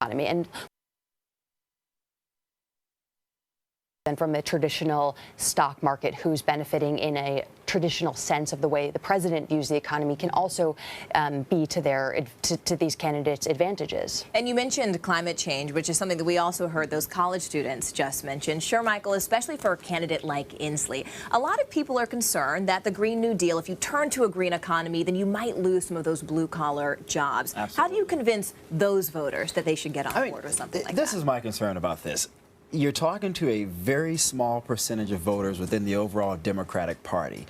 economy. And from a traditional stock market who's benefiting in a traditional sense of the way the president views the economy can also be to these candidates' advantages. And you mentioned climate change, which is something that we also heard those college students just mention. Sure, Michael, especially for a candidate like Inslee. A lot of people are concerned that the Green New Deal, if you turn to a green economy, then you might lose some of those blue-collar jobs. Absolutely. How do you convince those voters that they should get on board with something like that? This is my concern about this. You're talking to a very small percentage of voters within the overall Democratic Party.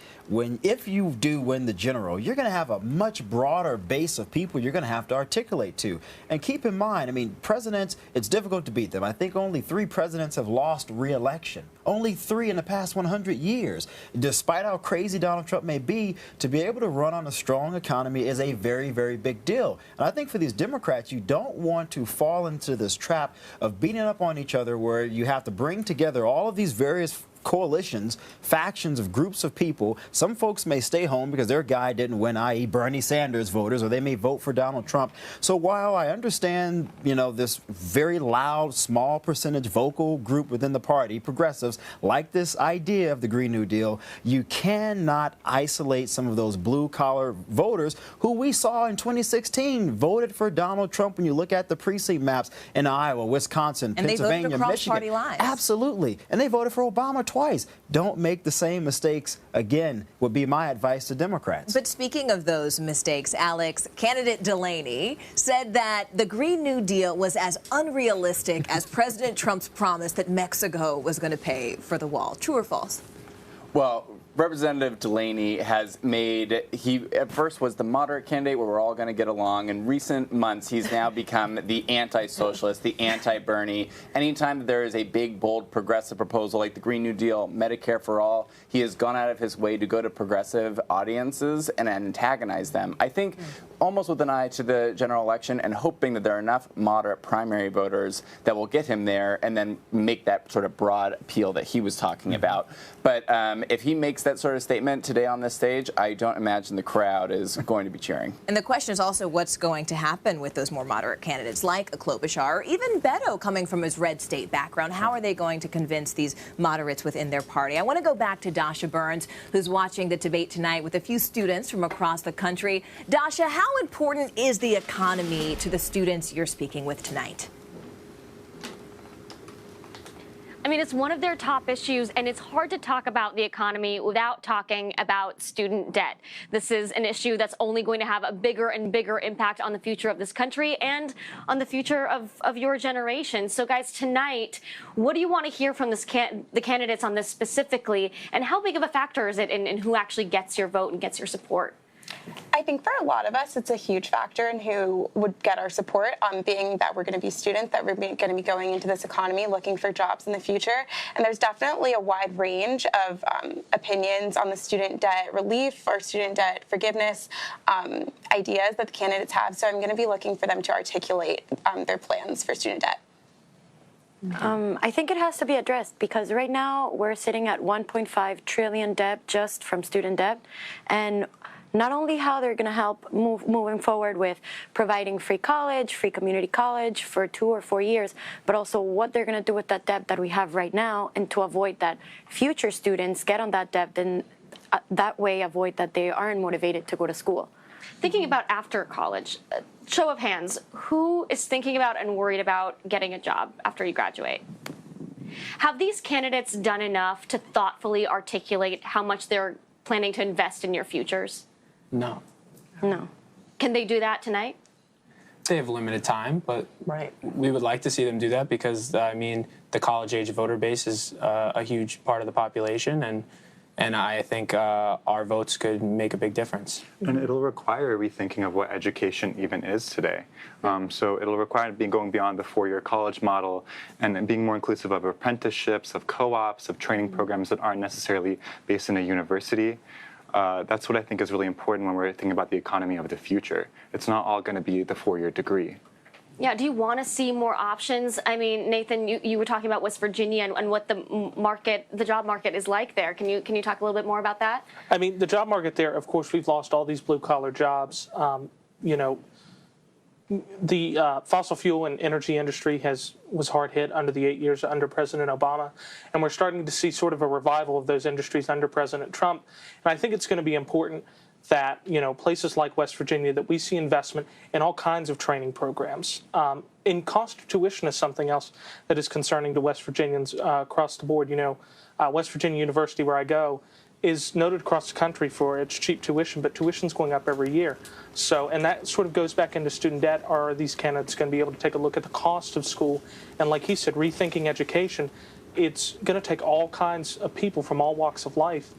If you do win the general, you're going to have a much broader base of people you're going to have to articulate to. And keep in mind, I mean, presidents, it's difficult to beat them. I think only 3 presidents have lost re-election. Only 3 in the past 100 years. Despite how crazy Donald Trump may be, to be able to run on a strong economy is a very, very big deal. And I think for these Democrats, you don't want to fall into this trap of beating up on each other where you have to bring together all of these various coalitions, factions of groups of people. Some folks may stay home because their guy didn't win, i.e. Bernie Sanders voters, or they may vote for Donald Trump. So while I understand, this very loud, small percentage vocal group within the party, progressives, like this idea of the Green New Deal, you cannot isolate some of those blue-collar voters who we saw in 2016 voted for Donald Trump when you look at the precinct maps in Iowa, Wisconsin, and Pennsylvania, they voted across Michigan. Party lines. Absolutely. And they voted for Obama twice. Don't make the same mistakes again, would be my advice to Democrats. But speaking of those mistakes, Alex, candidate Delaney said that the Green New Deal was as unrealistic as President Trump's promise that Mexico was going to pay for the wall. True or false? Well, Representative Delaney has he at first was the moderate candidate where we're all going to get along. In recent months, he's now become the anti-socialist, the anti-Bernie. Anytime there is a big, bold, progressive proposal like the Green New Deal, Medicare for all, he has gone out of his way to go to progressive audiences and antagonize them. I think almost with an eye to the general election and hoping that there are enough moderate primary voters that will get him there and then make that sort of broad appeal that he was talking about. But if he makes that sort of statement today on this stage, I don't imagine the crowd is going to be cheering. And the question is also what's going to happen with those more moderate candidates like Klobuchar or even Beto coming from his red state background. How are they going to convince these moderates within their party? I want to go back to Dasha Burns, who's watching the debate tonight with a few students from across the country. Dasha, how important is the economy to the students you're speaking with tonight? I mean, it's one of their top issues, and it's hard to talk about the economy without talking about student debt. This is an issue that's only going to have a bigger and bigger impact on the future of this country and on the future of your generation. So, guys, tonight, what do you want to hear from the candidates on this specifically, and how big of a factor is it in who actually gets your vote and gets your support? I think for a lot of us, it's a huge factor in who would get our support, being that we're going to be students, that we're going to be going into this economy looking for jobs in the future. And there's definitely a wide range of opinions on the student debt relief or student debt forgiveness ideas that the candidates have. So I'm going to be looking for them to articulate their plans for student debt. I think it has to be addressed because right now we're sitting at 1.5 trillion debt just from student debt. And not only how they're going to help moving forward with providing free college, free community college for 2 or 4 years, but also what they're going to do with that debt that we have right now and to avoid that future students get on that debt and that way avoid that they aren't motivated to go to school. Thinking about after college, show of hands, who is thinking about and worried about getting a job after you graduate? Have these candidates done enough to thoughtfully articulate how much they're planning to invest in your futures? No. No. Can they do that tonight? They have limited time, but we would like to see them do that because, I mean, the college-age voter base is a huge part of the population, and I think our votes could make a big difference. And it'll require rethinking of what education even is today. So it'll require going beyond the 4-year college model and being more inclusive of apprenticeships, of co-ops, of training programs that aren't necessarily based in a university. That's what I think is really important when we're thinking about the economy of the future. It's not all going to be the 4-year degree. Yeah, do you want to see more options? I mean, Nathan, you were talking about West Virginia and what the job market is like there. Can you talk a little bit more about that? I mean, the job market there, of course, we've lost all these blue-collar jobs. the fossil fuel and energy industry was hard hit under the 8 years under President Obama, and we're starting to see sort of a revival of those industries under President Trump. And I think it's going to be important that, you know, places like West Virginia, that we see investment in all kinds of training programs. In cost of tuition is something else that is concerning to West Virginians across the board. You know, West Virginia University, where I go, is noted across the country for its cheap tuition, but tuition's going up every year. So, and that sort of goes back into student debt. Are these candidates going to be able to take a look at the cost of school? And like he said, rethinking education, it's going to take all kinds of people from all walks of life,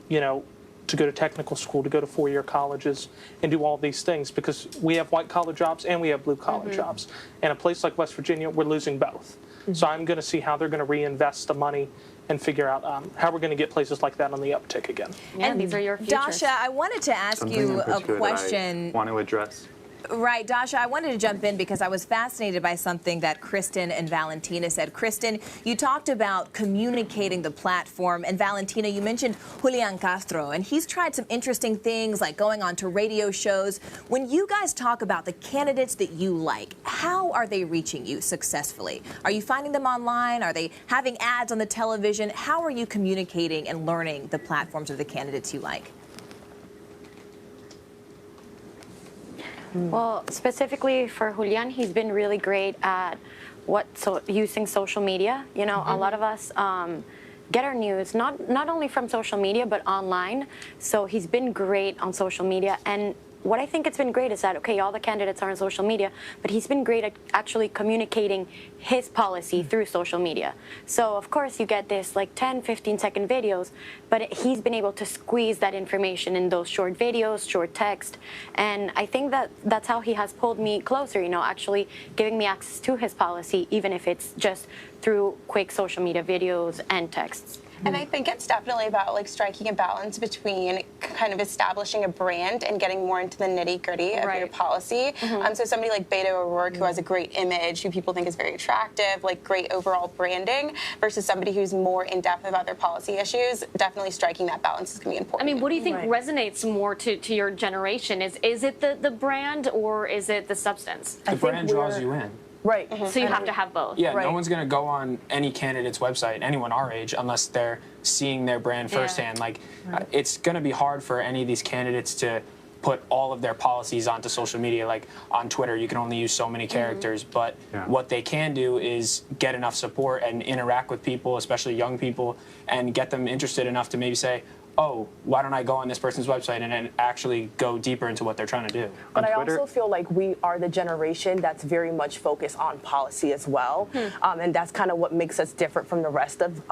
you know, to go to technical school, to go to four-year colleges, and do all these things, because we have white-collar jobs and we have blue-collar jobs. And a place like West Virginia, we're losing both. So I'm going to see how they're going to reinvest the money and figure out how we're going to get places like that on the uptick again. Yeah, and these are your futures. Dasha, I wanted to ask you a question. I want to address. Right, Dasha, I wanted to jump in because I was fascinated by something that Kristen and Valentina said. Kristen, you talked about communicating the platform, and Valentina, you mentioned Julian Castro, and he's tried some interesting things like going on to radio shows. When you guys talk about the candidates that you like, how are they reaching you successfully? Are you finding them online? Are they having ads on the television? How are you communicating and learning the platforms of the candidates you like? Well, specifically for Julian, he's been really great at using social media. You know, a lot of us get our news not only from social media but online. So he's been great on social media. And what I think it's been great is that, okay, all the candidates are on social media, but he's been great at actually communicating his policy through social media. So, of course, you get this like 10, 15-second videos, but he's been able to squeeze that information in those short videos, short text. And I think that that's how he has pulled me closer, you know, actually giving me access to his policy, even if it's just through quick social media videos and texts. And I think it's definitely about like striking a balance between kind of establishing a brand and getting more into the nitty-gritty of your policy. So somebody like Beto O'Rourke, who has a great image, who people think is very attractive, like great overall branding, versus somebody who's more in-depth about their policy issues, definitely striking that balance is going to be important. I mean, what do you think resonates more to your generation? Is it the brand or is it the substance? The brand draws you in. Right. So you have to have both. Yeah, no one's going to go on any candidate's website, anyone our age, unless they're seeing their brand firsthand. Like, it's going to be hard for any of these candidates to put all of their policies onto social media. Like on Twitter, you can only use so many characters, but what they can do is get enough support and interact with people, especially young people, and get them interested enough to maybe say, oh, why don't I go on this person's website and then actually go deeper into what they're trying to do? But I also feel like we are the generation that's very much focused on policy as well. And that's kind of what makes us different from the rest of,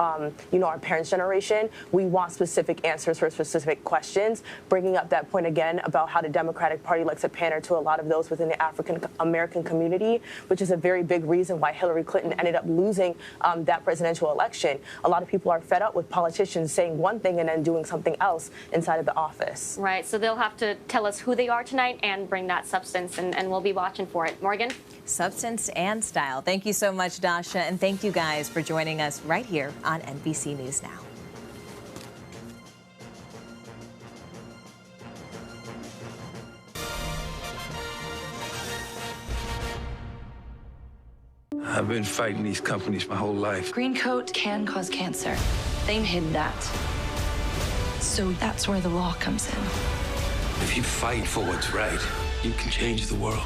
you know, our parents' generation. We want specific answers for specific questions, bringing up that point again about how the Democratic Party likes to pander to a lot of those within the African American community, which is a very big reason why Hillary Clinton ended up losing that presidential election. A lot of people are fed up with politicians saying one thing and then doing something else inside of the office. Right, so they'll have to tell us who they are tonight and bring that substance, and we'll be watching for it. Morgan? Substance and style. Thank you so much, Dasha, and thank you guys for joining us right here on NBC News Now. I've been fighting these companies my whole life. Green coat can cause cancer. They've hidden that. So that's where the law comes in. If you fight for what's right, you can change the world.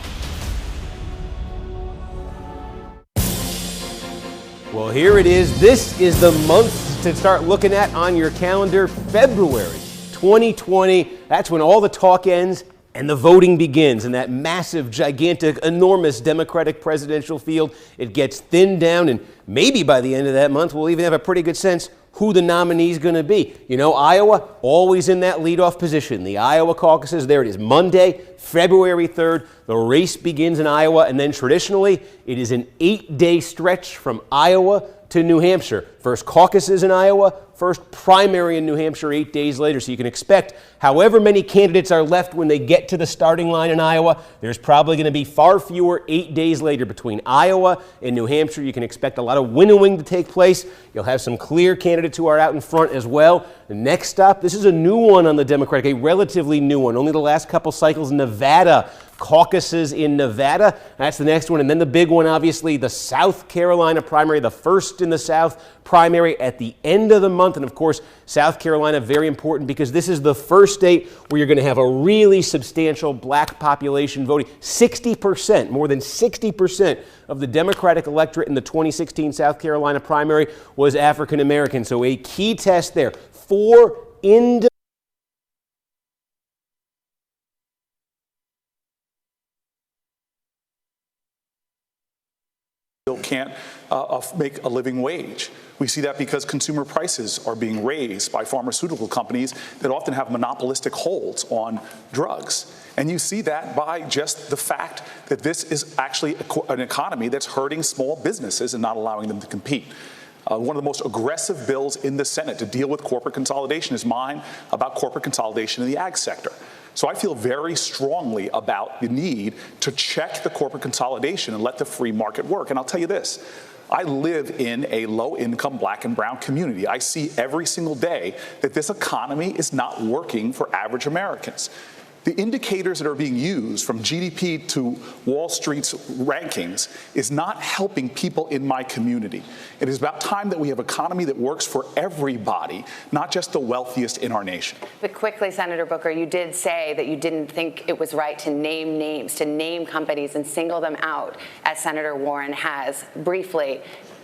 Well, here it is. This is the month to start looking at on your calendar, February 2020. That's when all the talk ends and the voting begins in that massive, gigantic, enormous Democratic presidential field. It gets thinned down, and maybe by the end of that month, we'll even have a pretty good sense who the nominee is going to be. You know, Iowa, always in that leadoff position. The Iowa caucuses, there it is, Monday, February 3rd. The race begins in Iowa, and then traditionally, it is an 8-day stretch from Iowa to New Hampshire. First caucuses in Iowa, first primary in New Hampshire 8 days later. So you can expect however many candidates are left when they get to the starting line in Iowa, there's probably going to be far fewer 8 days later between Iowa and New Hampshire. You can expect a lot of winnowing to take place. You'll have some clear candidates who are out in front as well. The next up, this is a new one on the Democratic, a relatively new one, only the last couple cycles, Nevada. Caucuses in Nevada. That's the next one. And then the big one, obviously, the South Carolina primary, the first in the South primary at the end of the month. And of course, South Carolina, very important because this is the first state where you're going to have a really substantial black population voting. 60%, more than 60% of the Democratic electorate in the 2016 South Carolina primary was African American. So a key test there. 4 independent can't make a living wage. We see that because consumer prices are being raised by pharmaceutical companies that often have monopolistic holds on drugs. And you see that by just the fact that this is actually an economy that's hurting small businesses and not allowing them to compete. One of the most aggressive bills in the Senate to deal with corporate consolidation is mine about corporate consolidation in the ag sector. So I feel very strongly about the need to check the corporate consolidation and let the free market work. And I'll tell you this, I live in a low-income black and brown community. I see every single day that this economy is not working for average Americans. The indicators that are being used from GDP to Wall Street's rankings is not helping people in my community. It is about time that we have an economy that works for everybody, not just the wealthiest in our nation. But quickly, Senator Booker, you did say that you didn't think it was right to name names, to name companies and single them out, as Senator Warren has. Briefly,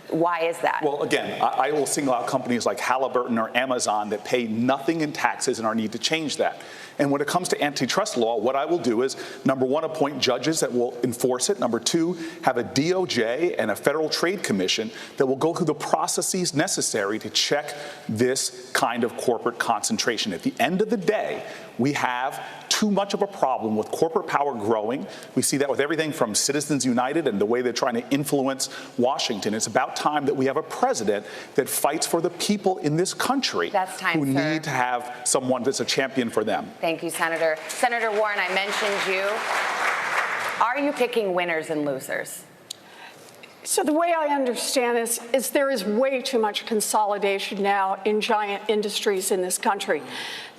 why is that? Well, again, I will single out companies like Halliburton or Amazon that pay nothing in taxes and our need to change that. And when it comes to antitrust law, what I will do is, number one, appoint judges that will enforce it. Number two, have a DOJ and a Federal Trade Commission that will go through the processes necessary to check this kind of corporate concentration. At the end of the day, we have too much of a problem with corporate power growing. We see that with everything from Citizens United and the way they're trying to influence Washington. It's about time that we have a president that fights for the people in this country who need to have someone that's a champion for them. Thank you, Senator. Senator Warren, I mentioned you. Are you picking winners and losers? So the way I understand this is there is way too much consolidation now in giant industries in this country.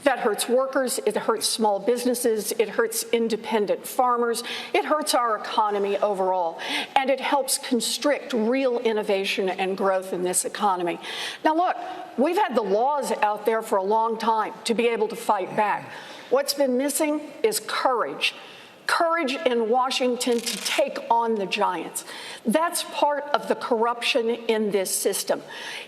That hurts workers, it hurts small businesses, it hurts independent farmers, it hurts our economy overall, and it helps constrict real innovation and growth in this economy. Now look, we've had the laws out there for a long time to be able to fight back. What's been missing is courage. Courage in Washington to take on the giants. That's part of the corruption in this system.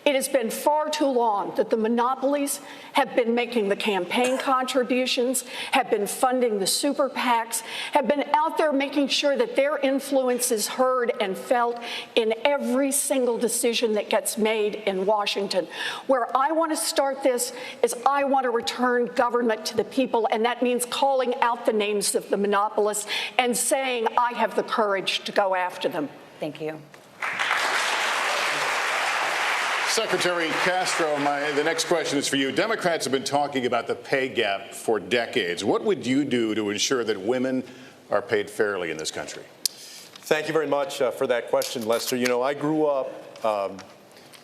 It has been far too long that the monopolies have been making the campaign contributions, have been funding the super PACs, have been out there making sure that their influence is heard and felt in every single decision that gets made in Washington. Where I want to start this is I want to return government to the people, and that means calling out the names of the monopolists and saying, I have the courage to go after them. Thank you. Secretary Castro, the next question is for you. Democrats have been talking about the pay gap for decades. What would you do to ensure that women are paid fairly in this country? Thank you very much for that question, Lester. You know, I grew up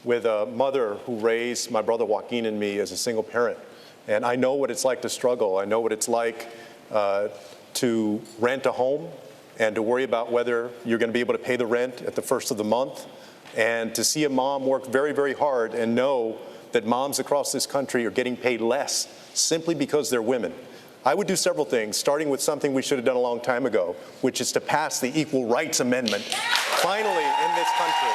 with a mother who raised my brother Joaquin and me as a single parent. And I know what it's like to struggle. I know what it's like to rent a home and to worry about whether you're going to be able to pay the rent at the first of the month, and to see a mom work very, very hard and know that moms across this country are getting paid less simply because they're women. I would do several things, starting with something we should have done a long time ago, which is to pass the Equal Rights Amendment finally in this country,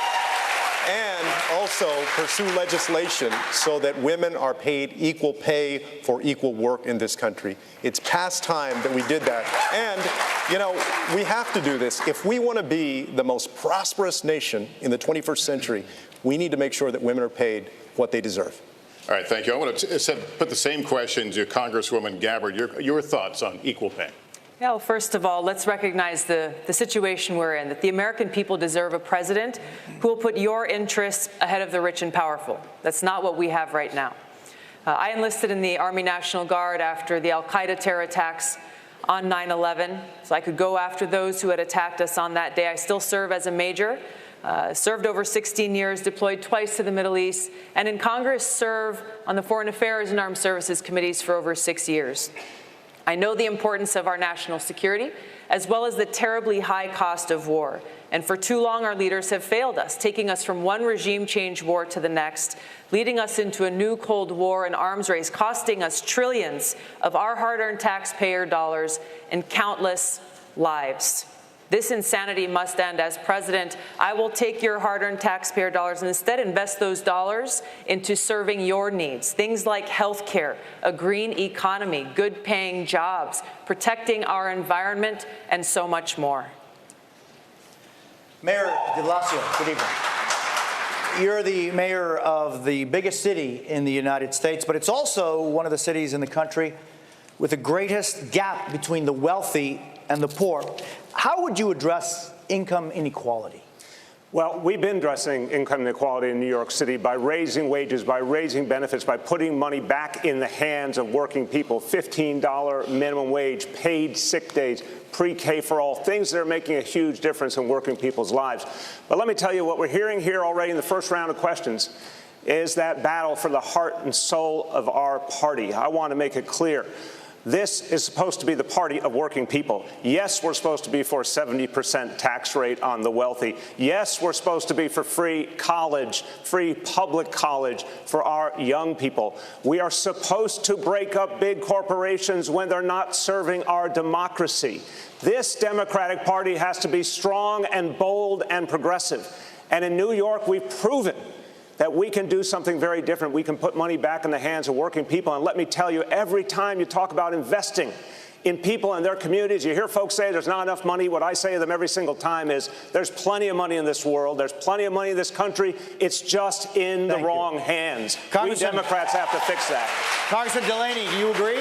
and also pursue legislation so that women are paid equal pay for equal work in this country. It's past time that we did that. And, you know, we have to do this. If we want to be the most prosperous nation in the 21st century, we need to make sure that women are paid what they deserve. All right, thank you. I want to put the same question to Congresswoman Gabbard. Your thoughts on equal pay. Yeah, well, first of all, let's recognize the situation we're in, that the American people deserve a president who will put your interests ahead of the rich and powerful. That's not what we have right now. I enlisted in the Army National Guard after the al-Qaeda terror attacks on 9/11, so I could go after those who had attacked us on that day. I still serve as a major, served over 16 years, deployed twice to the Middle East, and in Congress serve on the Foreign Affairs and Armed Services Committees for over 6 years. I know the importance of our national security, as well as the terribly high cost of war. And for too long, our leaders have failed us, taking us from one regime change war to the next, leading us into a new Cold War and arms race, costing us trillions of our hard-earned taxpayer dollars and countless lives. This insanity must end. As president, I will take your hard-earned taxpayer dollars and instead invest those dollars into serving your needs. Things like health care, a green economy, good-paying jobs, protecting our environment, and so much more. Mayor de Blasio, good evening. You're the mayor of the biggest city in the United States, but it's also one of the cities in the country with the greatest gap between the wealthy and the poor. How would you address income inequality? Well, we've been addressing income inequality in New York City by raising wages, by raising benefits, by putting money back in the hands of working people. $15 minimum wage, paid sick days, pre-K for all, things that are making a huge difference in working people's lives. But let me tell you, what we're hearing here already in the first round of questions is that battle for the heart and soul of our party. I want to make it clear. This is supposed to be the party of working people. Yes, we're supposed to be for a 70% tax rate on the wealthy. Yes, we're supposed to be for free college, free public college for our young people. We are supposed to break up big corporations when they're not serving our democracy. This Democratic Party has to be strong and bold and progressive. And in New York, we've proven that we can do something very different. We can put money back in the hands of working people. And let me tell you, every time you talk about investing in people and their communities, you hear folks say there's not enough money. What I say to them every single time is there's plenty of money in this world. There's plenty of money in this country. It's just in the wrong hands. We Democrats have to fix that. Congressman Delaney, do you agree?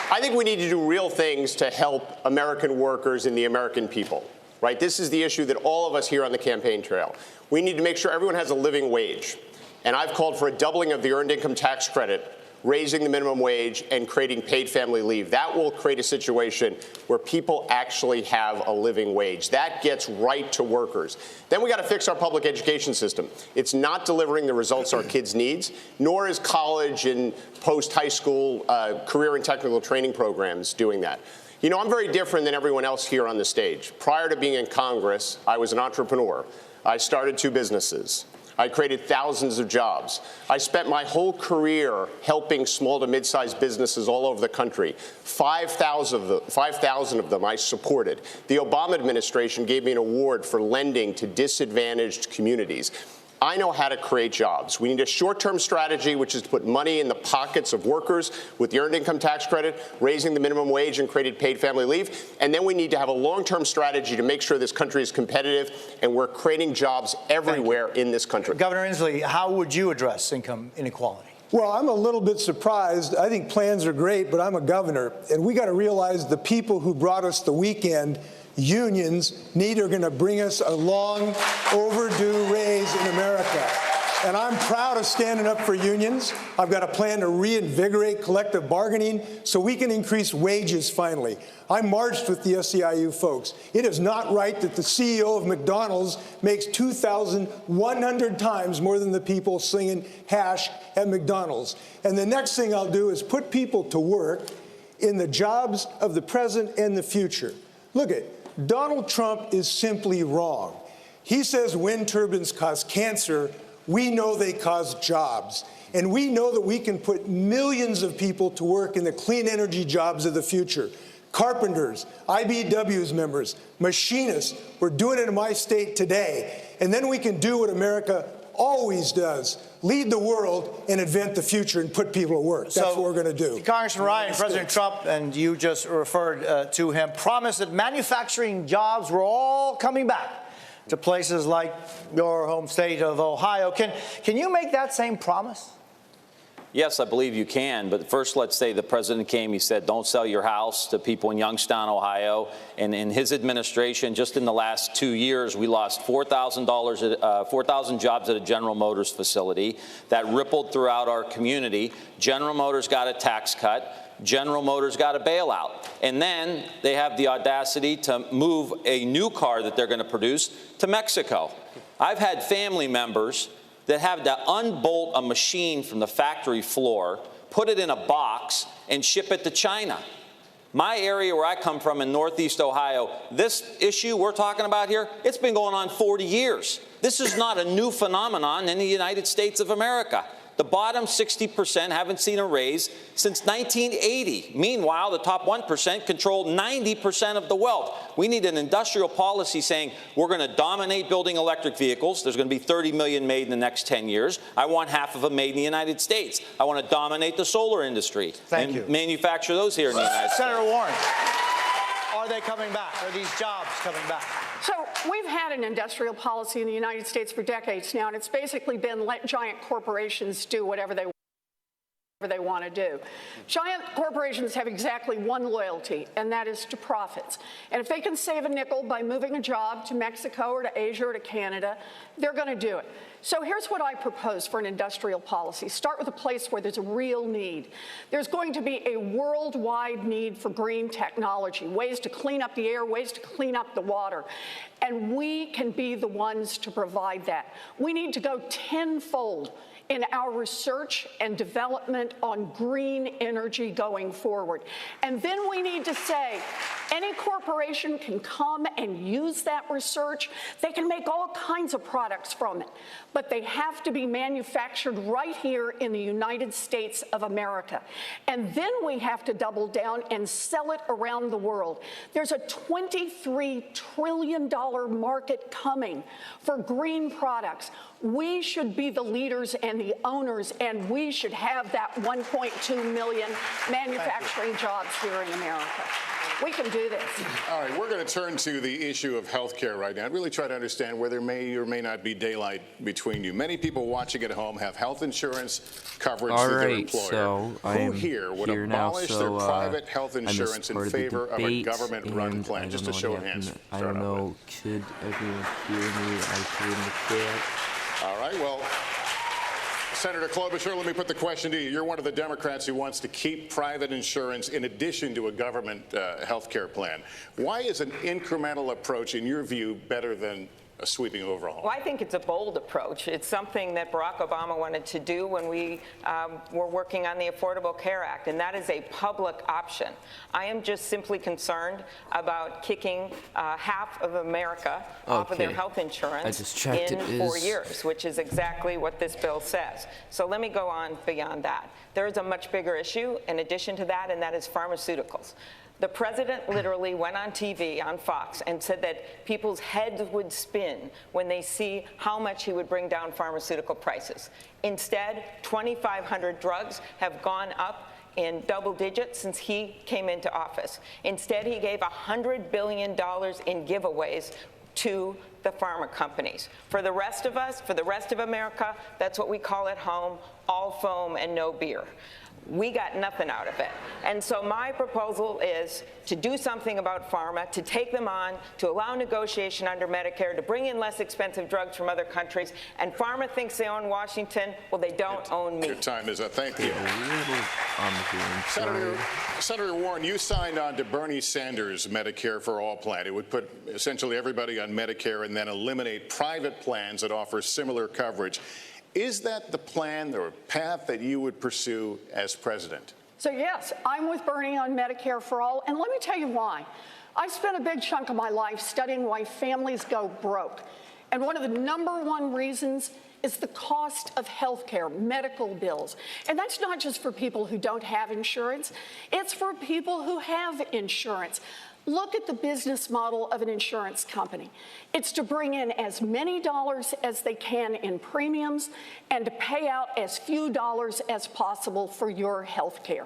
I think we need to do real things to help American workers and the American people. Right? This is the issue that all of us here on the campaign trail. We need to make sure everyone has a living wage. And I've called for a doubling of the earned income tax credit, raising the minimum wage, and creating paid family leave. That will create a situation where people actually have a living wage. That gets right to workers. Then we got to fix our public education system. It's not delivering the results our kids need, nor is college and post-high school career and technical training programs doing that. You know, I'm very different than everyone else here on the stage. Prior to being in Congress, I was an entrepreneur. I started 2 businesses. I created thousands of jobs. I spent my whole career helping small to mid-sized businesses all over the country. 5,000 of them I supported. The Obama administration gave me an award for lending to disadvantaged communities. I know how to create jobs. We need a short-term strategy, which is to put money in the pockets of workers with the earned income tax credit, raising the minimum wage and creating paid family leave. And then we need to have a long-term strategy to make sure this country is competitive and we're creating jobs everywhere in this country. Governor Inslee, how would you address income inequality? Well, I'm a little bit surprised. I think plans are great, but I'm a governor, and we got to realize the people who brought us the weekend, unions, are going to bring us a long overdue raise in America. And I'm proud of standing up for unions. I've got a plan to reinvigorate collective bargaining so we can increase wages finally. I marched with the SEIU folks. It is not right that the CEO of McDonald's makes 2,100 times more than the people slinging hash at McDonald's. And the next thing I'll do is put people to work in the jobs of the present and the future. Look at Donald Trump is simply wrong. He says wind turbines cause cancer. We know they cause jobs. And we know that we can put millions of people to work in the clean energy jobs of the future. Carpenters, IBEW's members, machinists. We're doing it in my state today. And then we can do what America always does, lead the world and invent the future and put people to work. That's what we're going to do. Congressman Ryan, President Trump, and you just referred to him, promised that manufacturing jobs were all coming back to places like your home state of Ohio. Can you make that same promise? Yes, I believe you can. But first, let's say the president came, he said, don't sell your house to people in Youngstown, Ohio. And in his administration, just in the last 2 years, we lost $4,000 4,000 jobs at a General Motors facility. That rippled throughout our community. General Motors got a tax cut. General Motors got a bailout. And then they have the audacity to move a new car that they're going to produce to Mexico. I've had family members that have to unbolt a machine from the factory floor, put it in a box, and ship it to China. My area where I come from in Northeast Ohio, this issue we're talking about here, it's been going on 40 years. This is not a new phenomenon in the United States of America. The bottom 60% haven't seen a raise since 1980. Meanwhile, the top 1% control 90% of the wealth. We need an industrial policy saying we're going to dominate building electric vehicles. There's going to be 30 million made in the next 10 years. I want half of them made in the United States. I want to dominate the solar industry and manufacture those here in the United States. Senator Warren, are they coming back? Are these jobs coming back? So we've had an industrial policy in the United States for decades now, and it's basically been let giant corporations do whatever they want to do. Giant corporations have exactly one loyalty, and that is to profits. And if they can save a nickel by moving a job to Mexico or to Asia or to Canada, they're going to do it. So here's what I propose for an industrial policy. Start with a place where there's a real need. There's going to be a worldwide need for green technology, ways to clean up the air, ways to clean up the water. And we can be the ones to provide that. We need to go tenfold in our research and development on green energy going forward. And then we need to say, any corporation can come and use that research. They can make all kinds of products from it, but they have to be manufactured right here in the United States of America. And then we have to double down and sell it around the world. There's a $23 trillion market coming for green products. We should be the leaders and the owners, and we should have that 1.2 million manufacturing jobs here in America. We can do this. All right, we're going to turn to the issue of health care right now and really try to understand where there may or may not be daylight between you. Many people watching at home have health insurance coverage through their employer. So Who here would abolish their private health insurance in favor of a government-run plan? Just a show of hands. I don't know. Could everyone hear me? I put in the chat. All right, well, Senator Klobuchar, let me put the question to you. You're one of the Democrats who wants to keep private insurance in addition to a government health care plan. Why is an incremental approach, in your view, better than a sweeping overhaul? Well, I think it's a bold approach. It's something that Barack Obama wanted to do when we were working on the Affordable Care Act, and that is a public option. I am just simply concerned about kicking half of America off of their health insurance in 4 years, which is exactly what this bill says. So let me go on beyond that. There is a much bigger issue in addition to that, and that is pharmaceuticals. The president literally went on TV, on Fox, and said that people's heads would spin when they see how much he would bring down pharmaceutical prices. Instead, 2,500 drugs have gone up in double digits since he came into office. Instead, he gave $100 billion in giveaways to the pharma companies. For the rest of us, for the rest of America, that's what we call at home, all foam and no beer. We got nothing out of it. And so my proposal is to do something about pharma, to take them on, to allow negotiation under Medicare, to bring in less expensive drugs from other countries. And pharma thinks they own Washington. Well, they don't own me. Your time is up. Thank you. Senator Warren, you signed on to Bernie Sanders' Medicare for All plan. It would put essentially everybody on Medicare and then eliminate private plans that offer similar coverage. Is that the plan or path that you would pursue as president? So yes, I'm with Bernie on Medicare for All, and let me tell you why. I spent a big chunk of my life studying why families go broke. And one of the #1 reasons is the cost of health care, medical bills. And that's not just for people who don't have insurance, it's for people who have insurance. Look at the business model of an insurance company. It's to bring in as many dollars as they can in premiums and to pay out as few dollars as possible for your health care.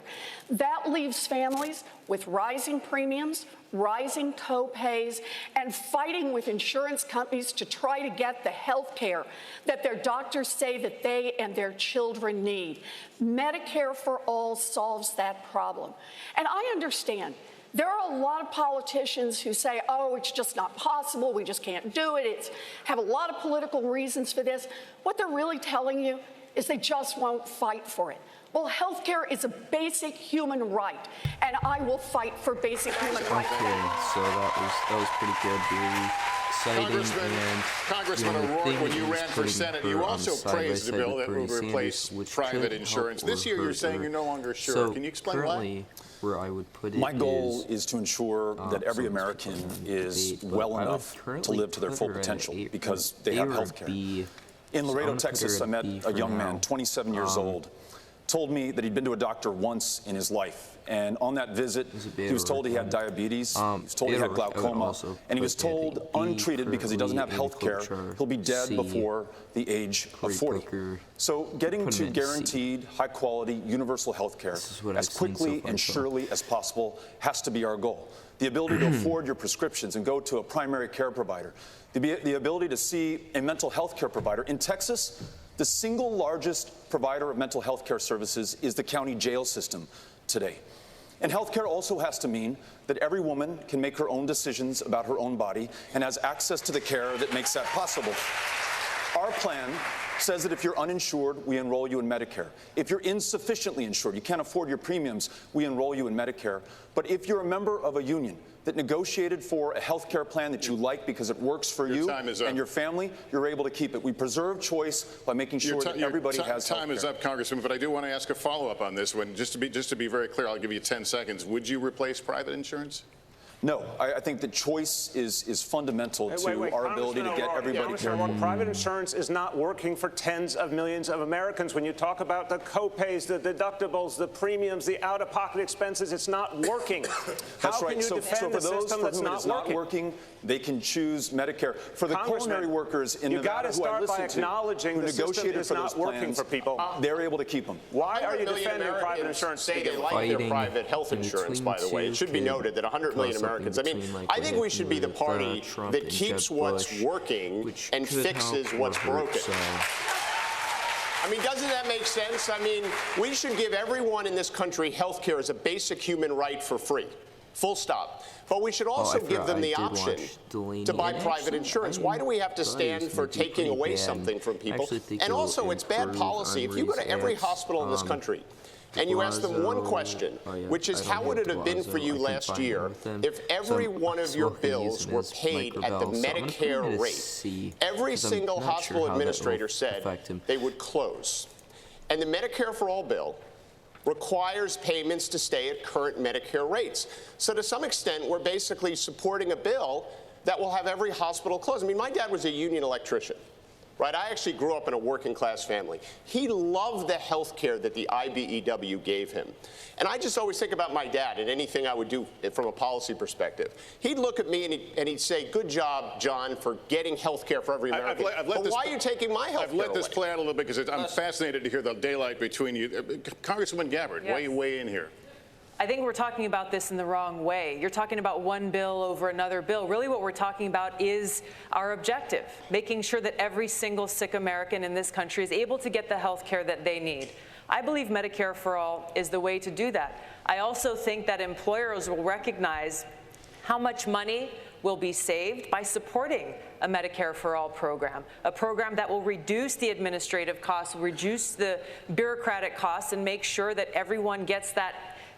That leaves families with rising premiums, rising co-pays, and fighting with insurance companies to try to get the health care that their doctors say that they and their children need. Medicare for All solves that problem. And I understand there are a lot of politicians who say, oh, it's just not possible, we just can't do it, have a lot of political reasons for this. What they're really telling you is they just won't fight for it. Well, health care is a basic human right, and I will fight for basic human rights. Okay, so that was pretty good, very exciting. Congressman O'Rourke, when you ran for Senate, you also praised the bill that would replace private insurance. This year you're saying you're no longer sure. So can you explain why? Where I would put it My goal is to ensure that every American is well enough to live to their full potential because they have health care. In Laredo, Texas, I met a young man, 27 years old, told me that he'd been to a doctor once in his life. And on that visit, he was told he had diabetes, he was told he had glaucoma, and he was told untreated because he doesn't have health care, he'll be dead before the age of 40. So getting to guaranteed, high-quality, universal health care as quickly and surely as possible has to be our goal. The ability to afford your prescriptions and go to a primary care provider, the ability to see a mental health care provider. In Texas, the single largest provider of mental health care services is the county jail system today. And healthcare also has to mean that every woman can make her own decisions about her own body and has access to the care that makes that possible. Our plan says that if you're uninsured, we enroll you in Medicare. If you're insufficiently insured, you can't afford your premiums, we enroll you in Medicare. But if you're a member of a union that negotiated for a health care plan that you like because it works for you and your family, you're able to keep it. We preserve choice by making sure that everybody has health care. Time is up, Congressman, but I do want to ask a follow-up on this one. Just to be very clear, I'll give you 10 seconds. Would you replace private insurance? No, I think that choice is fundamental to our ability to get everybody care. Private insurance is not working for tens of millions of Americans. When you talk about the co-pays, the deductibles, the premiums, the out-of-pocket expenses, it's not working. That's How right. can you defend for a those system for that's whom it's not working, they can choose Medicare. For the culinary workers in Nevada who I listened to, who negotiated for those plans, they're able to keep them. Why are you defending private insurance? Say they like their private health insurance, by the way. It should be noted that 100 million Americans. I mean, I think we should be the party that keeps what's working and fixes what's broken. I mean, doesn't that make sense? I mean, we should give everyone in this country health care as a basic human right for free. Full stop. But we should also give them the option to buy private insurance. Why do we have to stand for taking away something from people? And also, it's bad policy. If you go to every hospital in this country, and you ask them one question, which is how would it have been for you last year if every one of your bills were paid at the Medicare rate? Every single hospital administrator said they would close. And the Medicare for All bill requires payments to stay at current Medicare rates. So to some extent, we're basically supporting a bill that will have every hospital close. I mean, my dad was a union electrician. Right, I actually grew up in a working class family. He loved the health care that the IBEW gave him. And I just always think about my dad and anything I would do from a policy perspective. He'd look at me and he'd say, good job, John, for getting health care for every American. But why are you taking my health care I've let this play out a little bit because I'm fascinated to hear the daylight between you. Congresswoman Gabbard, weigh in here. I think we're talking about this in the wrong way. You're talking about one bill over another bill. Really what we're talking about is our objective, making sure that every single sick American in this country is able to get the health care that they need. I believe Medicare for All is the way to do that. I also think that employers will recognize how much money will be saved by supporting a Medicare for All program, a program that will reduce the administrative costs, reduce the bureaucratic costs, and make sure that everyone gets that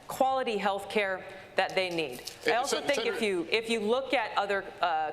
quality health care that they need. I also think if you look at other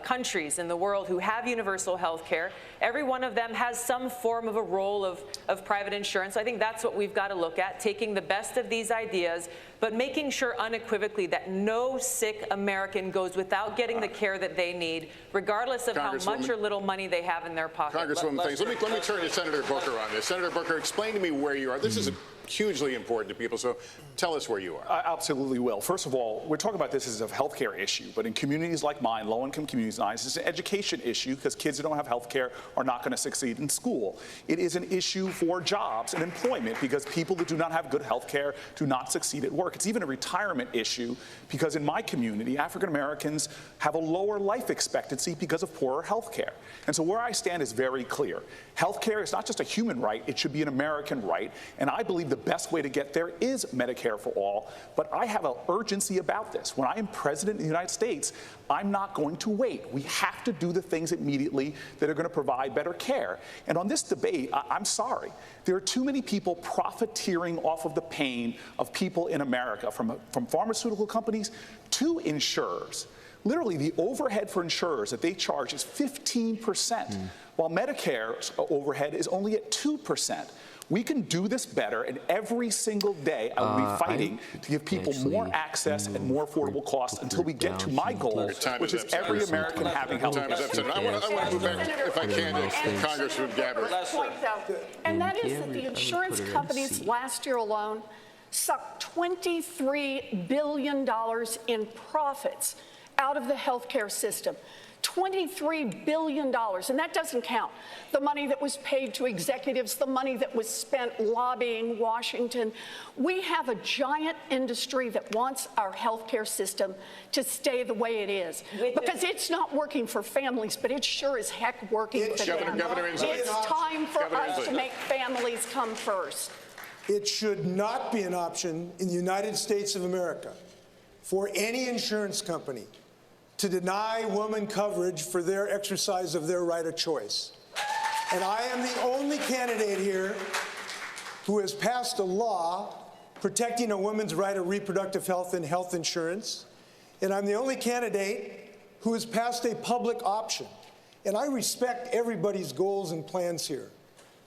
countries in the world who have universal health care, every one of them has some form of a role of private insurance. So I think that's what we've got to look at, taking the best of these ideas, but making sure unequivocally that no sick American goes without getting the care that they need, regardless of how much or little money they have in their pocket. Congresswoman, let me turn to Senator Booker on this. Senator Booker, explain to me where you are. This is hugely important to people. So tell us where you are. I absolutely will. First of all, we're talking about this as a healthcare issue, but in communities like mine, low-income communities like mine, it's an education issue because kids who don't have healthcare are not going to succeed in school. It is an issue for jobs and employment because people that do not have good healthcare do not succeed at work. It's even a retirement issue because in my community, African Americans have a lower life expectancy because of poorer healthcare. And so where I stand is very clear. Healthcare is not just a human right, it should be an American right. And I believe the best way to get there is Medicare for all. But I have an urgency about this. When I am president of the United States, I'm not going to wait. We have to do the things immediately that are going to provide better care. And on this debate, I'm sorry. There are too many people profiteering off of the pain of people in America, from pharmaceutical companies to insurers. Literally, the overhead for insurers that they charge is 15%, while Medicare's overhead is only at 2%. We can do this better, and every single day I will be fighting to give people more access and more affordable costs until we get to my goal, which is every American having health care. I want to move back, if I can, to Congressman Gabbard. And that is that the insurance companies last year alone sucked $23 billion in profits out of the healthcare system. $23 billion, and that doesn't count the money that was paid to executives, the money that was spent lobbying Washington. We have a giant industry that wants our healthcare system to stay the way it is, because it's not working for families, but it's sure as heck working for them. It's time for us to make families come first. It should not be an option in the United States of America for any insurance company to deny women coverage for their exercise of their right of choice. And I am the only candidate here who has passed a law protecting a woman's right of reproductive health and health insurance. And I'm the only candidate who has passed a public option. And I respect everybody's goals and plans here.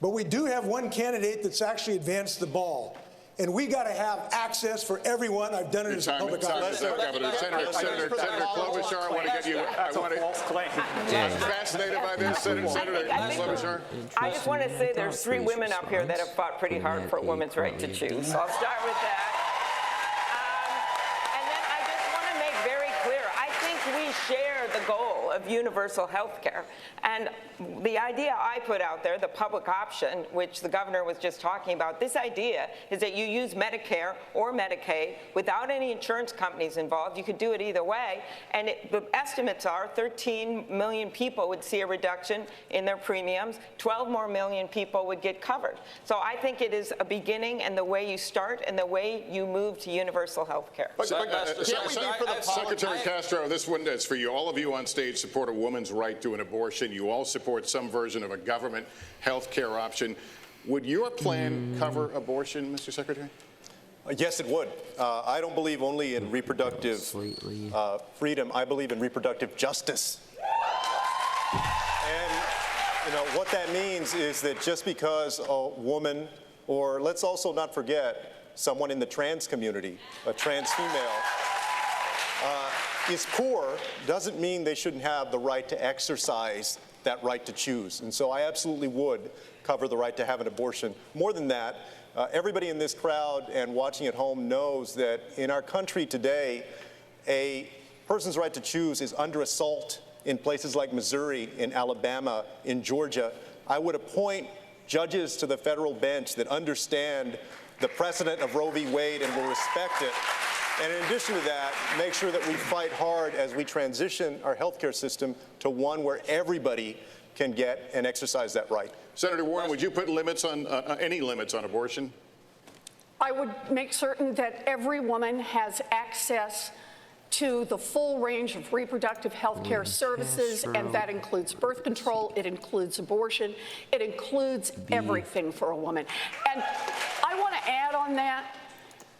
But we do have one candidate that's actually advanced the ball. And we got to have access for everyone. I've done it as a public option. Senator Klobuchar, I want to get you. I'm fascinated by this, Senator Klobuchar. I just want to say there's 3 women up here that have fought pretty hard for a woman's right to choose. So I'll start with that. And then I just want to make very clear, I think we share the goal of universal health care. And the idea I put out there, the public option, which the governor was just talking about, this idea is that you use Medicare or Medicaid without any insurance companies involved. You could do it either way. And the estimates are 13 million people would see a reduction in their premiums. 12 more million people would get covered. So I think it is a beginning, and the way you start and the way you move to universal health care. Secretary Castro, this one is for you. All of you on stage support a woman's right to an abortion. You all support some version of a government health care option. Would your plan cover abortion, Mr. Secretary? Yes, it would. I don't believe only in reproductive freedom. I believe in reproductive justice. And what that means is that just because a woman, or let's also not forget someone in the trans community, a trans female, is poor, doesn't mean they shouldn't have the right to exercise that right to choose. And so I absolutely would cover the right to have an abortion. More than that, everybody in this crowd and watching at home knows that in our country today, a person's right to choose is under assault in places like Missouri, in Alabama, in Georgia. I would appoint judges to the federal bench that understand the precedent of Roe v. Wade and will respect it. And in addition to that, make sure that we fight hard as we transition our healthcare system to one where everybody can get and exercise that right. Senator Warren, would you put limits on any limits on abortion? I would make certain that every woman has access to the full range of reproductive health care services, and that includes birth control, it includes abortion, it includes everything for a woman. And I want to add on that,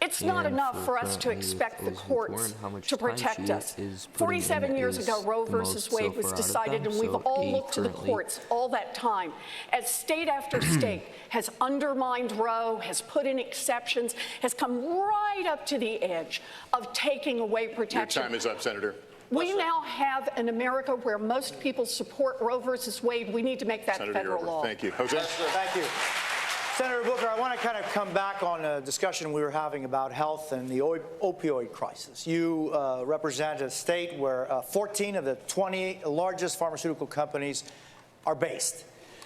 it's not enough for us to expect the courts to protect us. 47 years ago, Roe versus Wade was decided, and we've all looked to the courts all that time as state after state has undermined Roe, has put in exceptions, has come right up to the edge of taking away protection. Your time is up, Senator. We now have an America where most people support Roe versus Wade. We need to make that Senator federal Gerber, law. thank you. Jose? Thank you. Senator Booker, I want to kind of come back on a discussion we were having about health and the opioid crisis. You represent a state where 14 of the 20 largest pharmaceutical companies are based.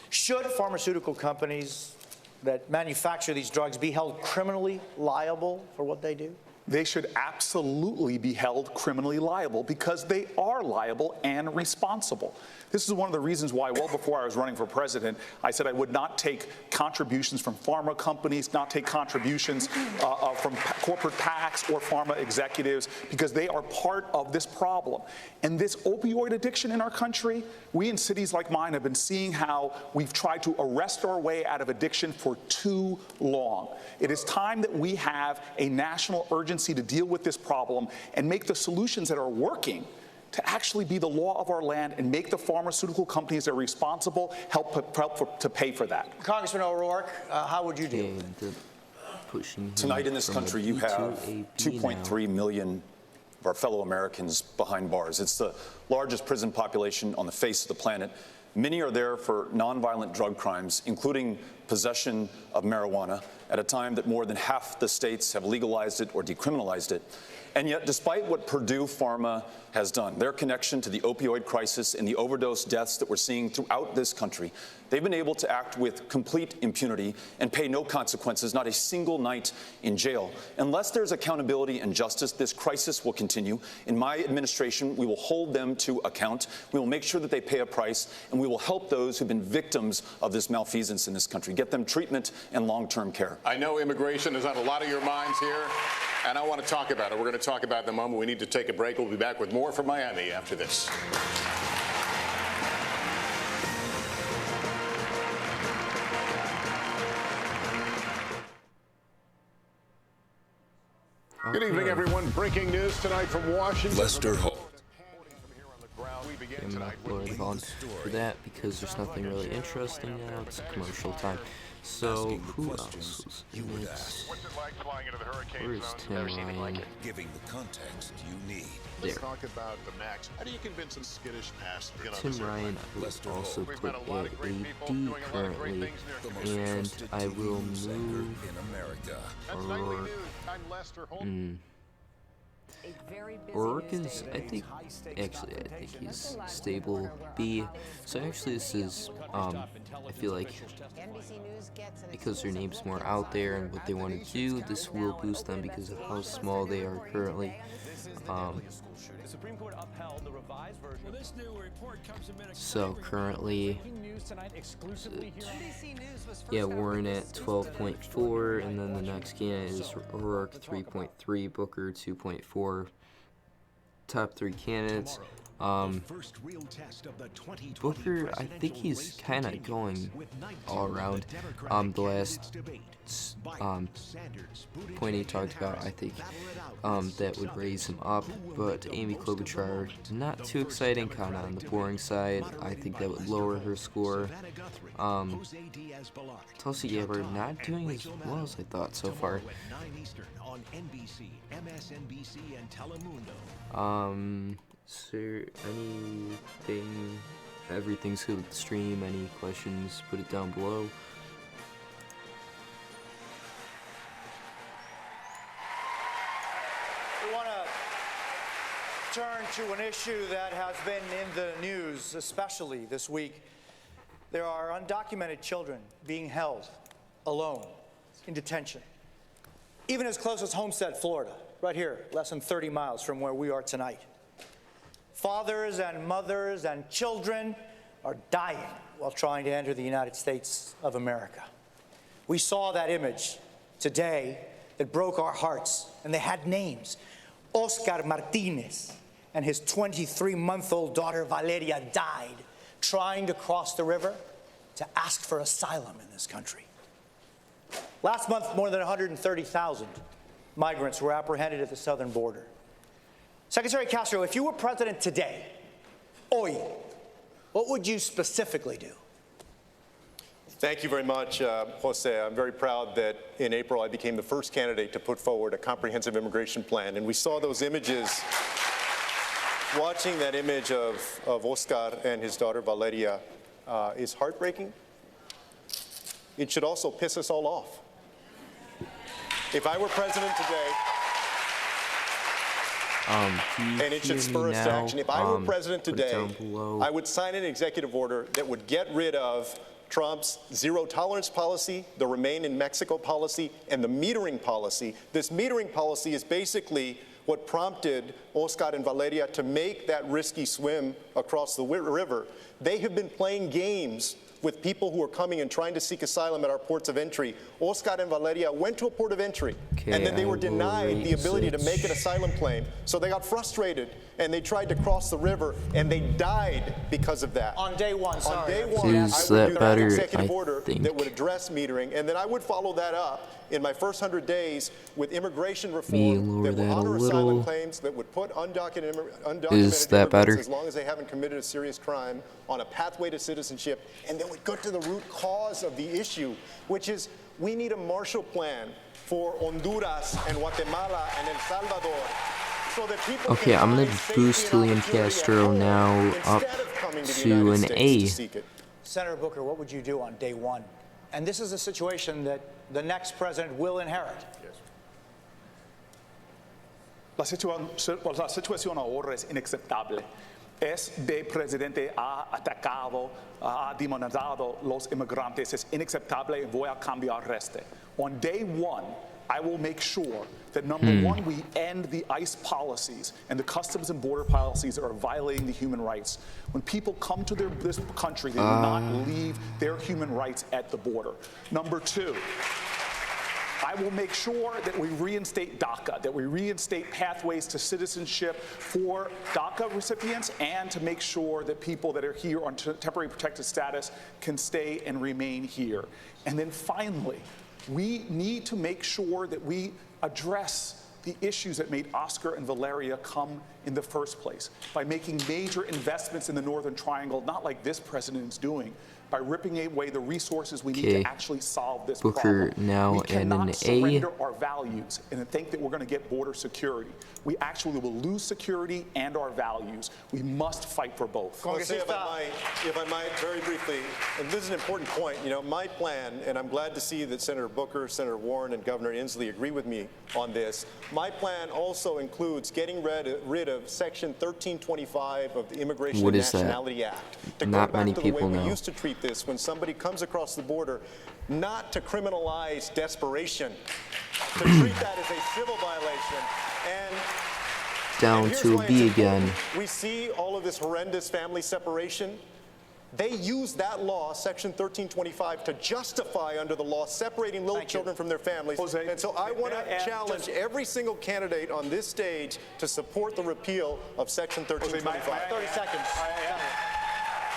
Should pharmaceutical companies that manufacture these drugs be held criminally liable for what they do? They should absolutely be held criminally liable because they are liable and responsible. This is one of the reasons why, well before I was running for president, I said I would not take contributions from pharma companies, not take contributions from corporate PACs or pharma executives, because they are part of this problem. And this opioid addiction in our country, we in cities like mine have been seeing how we've tried to arrest our way out of addiction for too long. It is time that we have a national urgency to deal with this problem and make the solutions that are working to actually be the law of our land and make the pharmaceutical companies that are responsible help to pay for that. Congressman O'Rourke, how would you deal with it? Tonight in this country, you have 2.3 million of our fellow Americans behind bars. It's the largest prison population on the face of the planet. Many are there for nonviolent drug crimes, including possession of marijuana, at a time that more than half the states have legalized it or decriminalized it. And yet, despite what Purdue Pharma has done, their connection to the opioid crisis and the overdose deaths that we're seeing throughout this country, they've been able to act with complete impunity and pay no consequences, not a single night in jail. Unless there's accountability and justice, this crisis will continue. In my administration, we will hold them to account. We will make sure that they pay a price, and we will help those who've been victims of this malfeasance in this country, get them treatment and long-term care. I know immigration is on a lot of your minds here, and I want to talk about it. We're going to talk about it in a moment. We need to take a break. We'll be back with more from Miami after this. Good evening, everyone. Breaking news tonight from Washington. Lester Holt. I'm not going on for that because there's nothing really interesting now. It's commercial time. So, who else was in it? Where is Tim Ryan? Giving the context you need. There. Talk about the Max. How do you convince a skittish passenger? Tim Ryan was also put at AD currently, and I will move O'Rourke is, I think he's stable B. So actually this is, I feel like, because their name's more out there and what they want to do, this will boost them because of how small they are currently. So currently, yeah, Warren at 12.4, and then the next candidate is O'Rourke 3.3, Booker 2.4. Top three candidates. Booker, I think he's kind of going all around. The last point he talked about, I think that would raise him up, but Amy Klobuchar, not too exciting, kind of on the boring side. I think that would lower her score. Tulsi Gabbard not doing as well as I thought so far. Is there anything, everything's good with the stream, any questions, put it down below. We want to turn to an issue that has been in the news, especially this week. There are undocumented children being held alone in detention, even as close as Homestead, Florida, right here, less than 30 miles from where we are tonight. Fathers and mothers and children are dying while trying to enter the United States of America. We saw that image today that broke our hearts, and they had names. Oscar Martinez and his 23-month-old daughter Valeria died trying to cross the river to ask for asylum in this country. Last month, more than 130,000 migrants were apprehended at the southern border. Secretary Castro, if you were president today, hoy, what would you specifically do? Thank you very much, Jose. I'm very proud that in April I became the first candidate to put forward a comprehensive immigration plan. And we saw those images, watching that image of Oscar and his daughter Valeria is heartbreaking. it should also piss us all off. If I were president today, and it should spur us to action. If I were president today, I would sign an executive order that would get rid of Trump's zero-tolerance policy, the Remain in Mexico policy, and the metering policy. This metering policy is basically what prompted Oscar and Valeria to make that risky swim across the river. They have been playing games with people who are coming and trying to seek asylum at our ports of entry. Oscar and Valeria went to a port of entry, and then they were denied the ability to make an asylum claim. So they got frustrated, and they tried to cross the river, and they died because of that. On day one, sorry. On day one, I would do an executive order that would address metering, and then I would follow that up in my first 100 days with immigration reform that would honor asylum claims, that would put undocumented immigrants, as long as they haven't committed a serious crime, on a pathway to citizenship, and then we'd go to the root cause of the issue, which is we need a Marshall Plan for Honduras and Guatemala and El Salvador. Okay, I'm going to boost Julian Castro now up to an A. Senator Booker, what would you do on day one? And this is a situation that the next president will inherit. La situación ahora es inaceptable. Este presidente ha atacado, ha demonizado los inmigrantes. Es inaceptable y voy a cambiar este. On day one, I will make sure that, number one, we end the ICE policies and the customs and border policies that are violating the human rights. When people come to this country, they do not leave their human rights at the border. Number two, I will make sure that we reinstate DACA, that we reinstate pathways to citizenship for DACA recipients, and to make sure that people that are here on temporary protected status can stay and remain here. And then finally, we need to make sure that we address the issues that made Oscar and Valeria come in the first place by making major investments in the Northern Triangle, not like this president is doing, by ripping away the resources we need to actually solve this Booker problem. now We and cannot an A. surrender our values and think that we're going to get border security. We actually will lose security and our values. We must fight for both. Jose, if I might, very briefly, and this is an important point, you know, my plan, and I'm glad to see that Senator Booker, Senator Warren, and Governor Inslee agree with me on this. My plan also includes getting rid of Section 1325 of the Immigration and Nationality Act. To Not go back many to the way people we know. used to treat this when somebody comes across the border, not to criminalize desperation, to treat that as a civil violation. And Down to a B again. we see all of this horrendous family separation. They use that law, Section 1325, to justify under the law separating little children from their families. And so I want to challenge every single candidate on this stage to support the repeal of Section 1325. 30 seconds.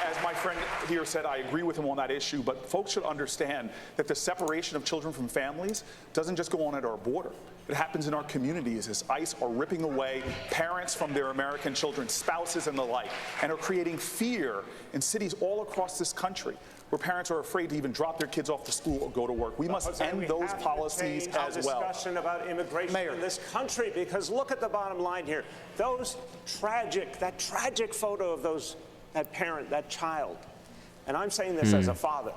As my friend here said, I agree with him on that issue, but folks should understand that the separation of children from families doesn't just go on at our border. It happens in our communities as ICE are ripping away parents from their American children, spouses and the like, and are creating fear in cities all across this country where parents are afraid to even drop their kids off to school or go to work. We must end those policies as well. Discussion about immigration in this country, because look at the bottom line here. That tragic photo of that parent, that child, and I'm saying this as a father.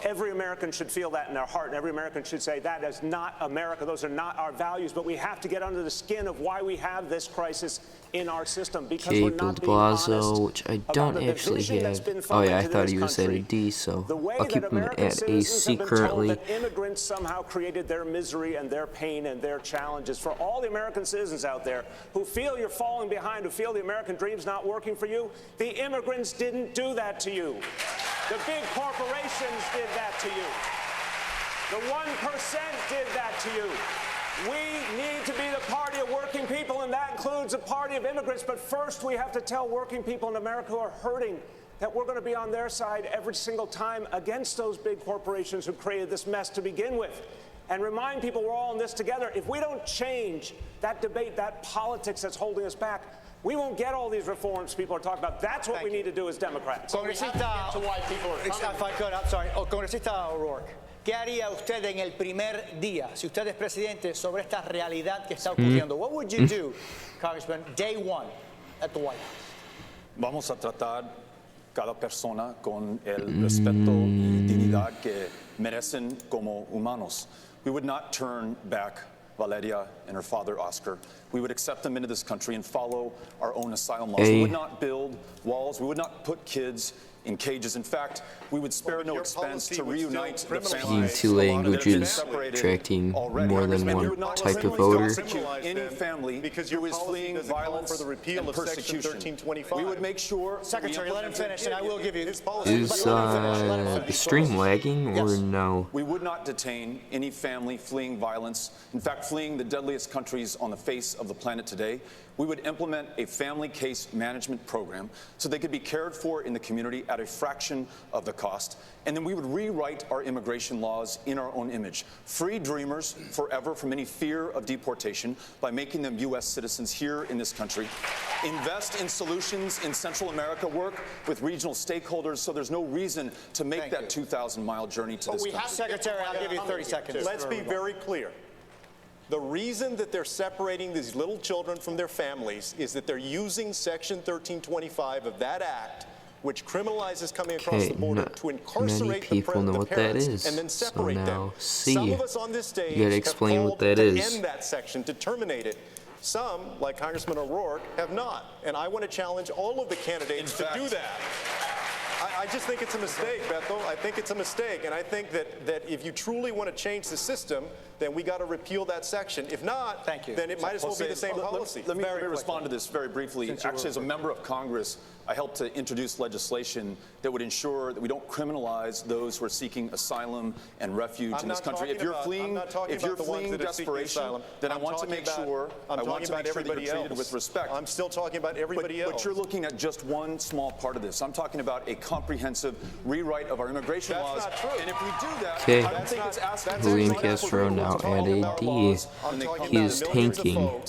Every American should feel that in their heart, and every American should say that is not America. Those are not our values, but we have to get under the skin of why we have this crisis in our system, because we're not being honest which I don't actually have. Oh yeah, I thought he was at a D, so I'll keep him at A C currently. That immigrants somehow created their misery and their pain and their challenges. For all the American citizens out there who feel you're falling behind, who feel the American dream's not working for you, the immigrants didn't do that to you. The big corporations did that to you. The 1% did that to you. We need to be the party of working people, and that includes a party of immigrants. But first, we have to tell working people in America who are hurting that we're going to be on their side every single time against those big corporations who created this mess to begin with. And remind people we're all in this together. If we don't change that debate, that politics that's holding us back, we won't get all these reforms people are talking about. That's what we need to do as Democrats. Congresista, if I could, I'm sorry. Congresista O'Rourke, ¿qué haría usted en el primer día, si usted es presidente, sobre esta realidad que está ocurriendo? What would you do, Congressman, day one at the White House? Vamos a tratar cada persona con el respeto y dignidad dignidad que merecen como humanos. We would not turn back Valeria and her father, Oscar. We would accept them into this country and follow our own asylum laws. We would not build walls. We would not put kids in cages. In fact, we would spare no expense to reunite the Speaking families. two languages, attracting more than one type of voter. Any family who is fleeing violence and persecution. We would make sure. Secretary, let him finish, and I will give you his Is the stream lagging or no? We would not detain any family fleeing violence, in fact, fleeing the deadliest countries on the face of the planet today. We would implement a family case management program so they could be cared for in the community at a fraction of the cost. And then we would rewrite our immigration laws in our own image. Free dreamers forever from any fear of deportation by making them U.S. citizens here in this country. Invest in solutions in Central America, work with regional stakeholders so there's no reason to make that 2,000-mile journey to this country. Secretary, I'll give you 30 seconds. Let's be very clear. The reason that they're separating these little children from their families is that they're using Section 1325 of that act, which criminalizes coming across the border, to incarcerate the parents and then separate them. Some of us on this stage have called to end that section, to terminate it. Some, like Congressman O'Rourke, have not. And I want to challenge all of the candidates to do that. I just think it's a mistake, Beto. I think it's a mistake. And I think that if you truly want to change the system, then we got to repeal that section. If not, then it might as well be the same policy. Let me respond to this very briefly. Actually, as a member of Congress, I helped to introduce legislation that would ensure that we don't criminalize those who are seeking asylum and refuge in this country. If you're fleeing desperation, then I want to make sure that you're treated with respect. I'm still talking about everybody else. But you're looking at just one small part of this. I'm talking about a comprehensive rewrite of our immigration laws. That's not true. And if we do that, Okay, I don't think it's asking Julian Castro now at AD. He is tanking.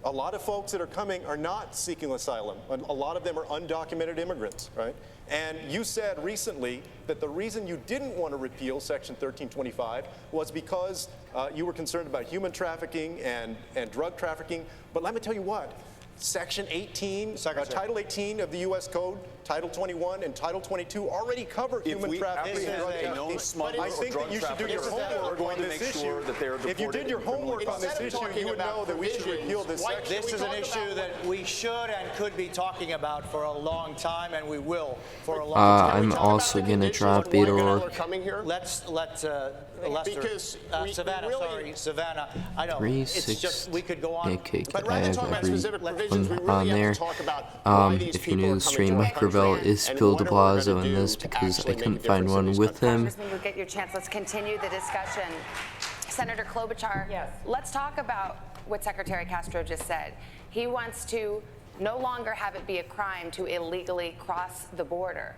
A lot of folks that are coming are not seeking asylum. A lot of them are undocumented immigrants, right? And you said recently that the reason you didn't want to repeal Section 1325 was because you were concerned about human trafficking and drug trafficking. But let me tell you what. Section 18, Title 18 of the U.S. Code, Title 21, and Title 22 already cover human trafficking and drug trafficking. I think that you should do your homework on this issue. If you did your homework on this issue, you would know that we should repeal this section. This is an issue that we should and could be talking about for a long time, and we will for a long time. I'm also going to drop Beto O'Rourke. Let's Lester, Savannah, I know, it's just, we could go on. Okay, I have everyone on there. If you're new to the stream, Mike Gravel is Bill de Blasio in this because I couldn't find one with him. Congressman, you'll get your chance. Let's continue the discussion. Senator Klobuchar, let's talk about what Secretary Castro just said. He wants to no longer have it be a crime to illegally cross the border.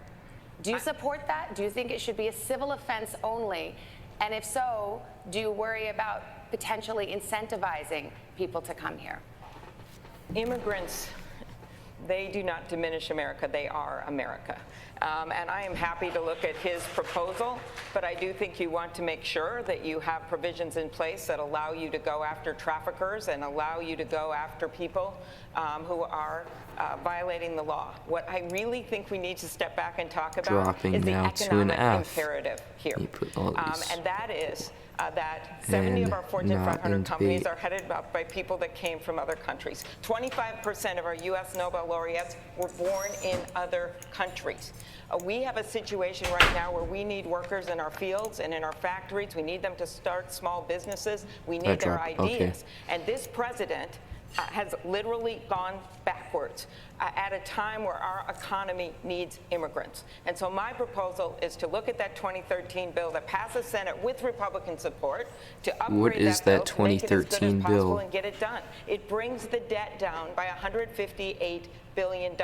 Do you support that? Do you think it should be a civil offense only? And if so, do you worry about potentially incentivizing people to come here? Immigrants, they do not diminish America. They are America. And I am happy to look at his proposal, but I do think you want to make sure that you have provisions in place that allow you to go after traffickers and allow you to go after people who are violating the law. What I really think we need to step back and talk about is the economic imperative here. And that is that 70 of our Fortune 500 companies are headed up by people that came from other countries. 25% of our U.S. Nobel laureates were born in other countries. We have a situation right now where we need workers in our fields and in our factories. We need them to start small businesses. We need their ideas. And this president has literally gone backwards at a time where our economy needs immigrants. And so my proposal is to look at that 2013 bill that passed the Senate with Republican support to upgrade that bill, make it as good as possible and get it done. It brings the debt down by $158 billion.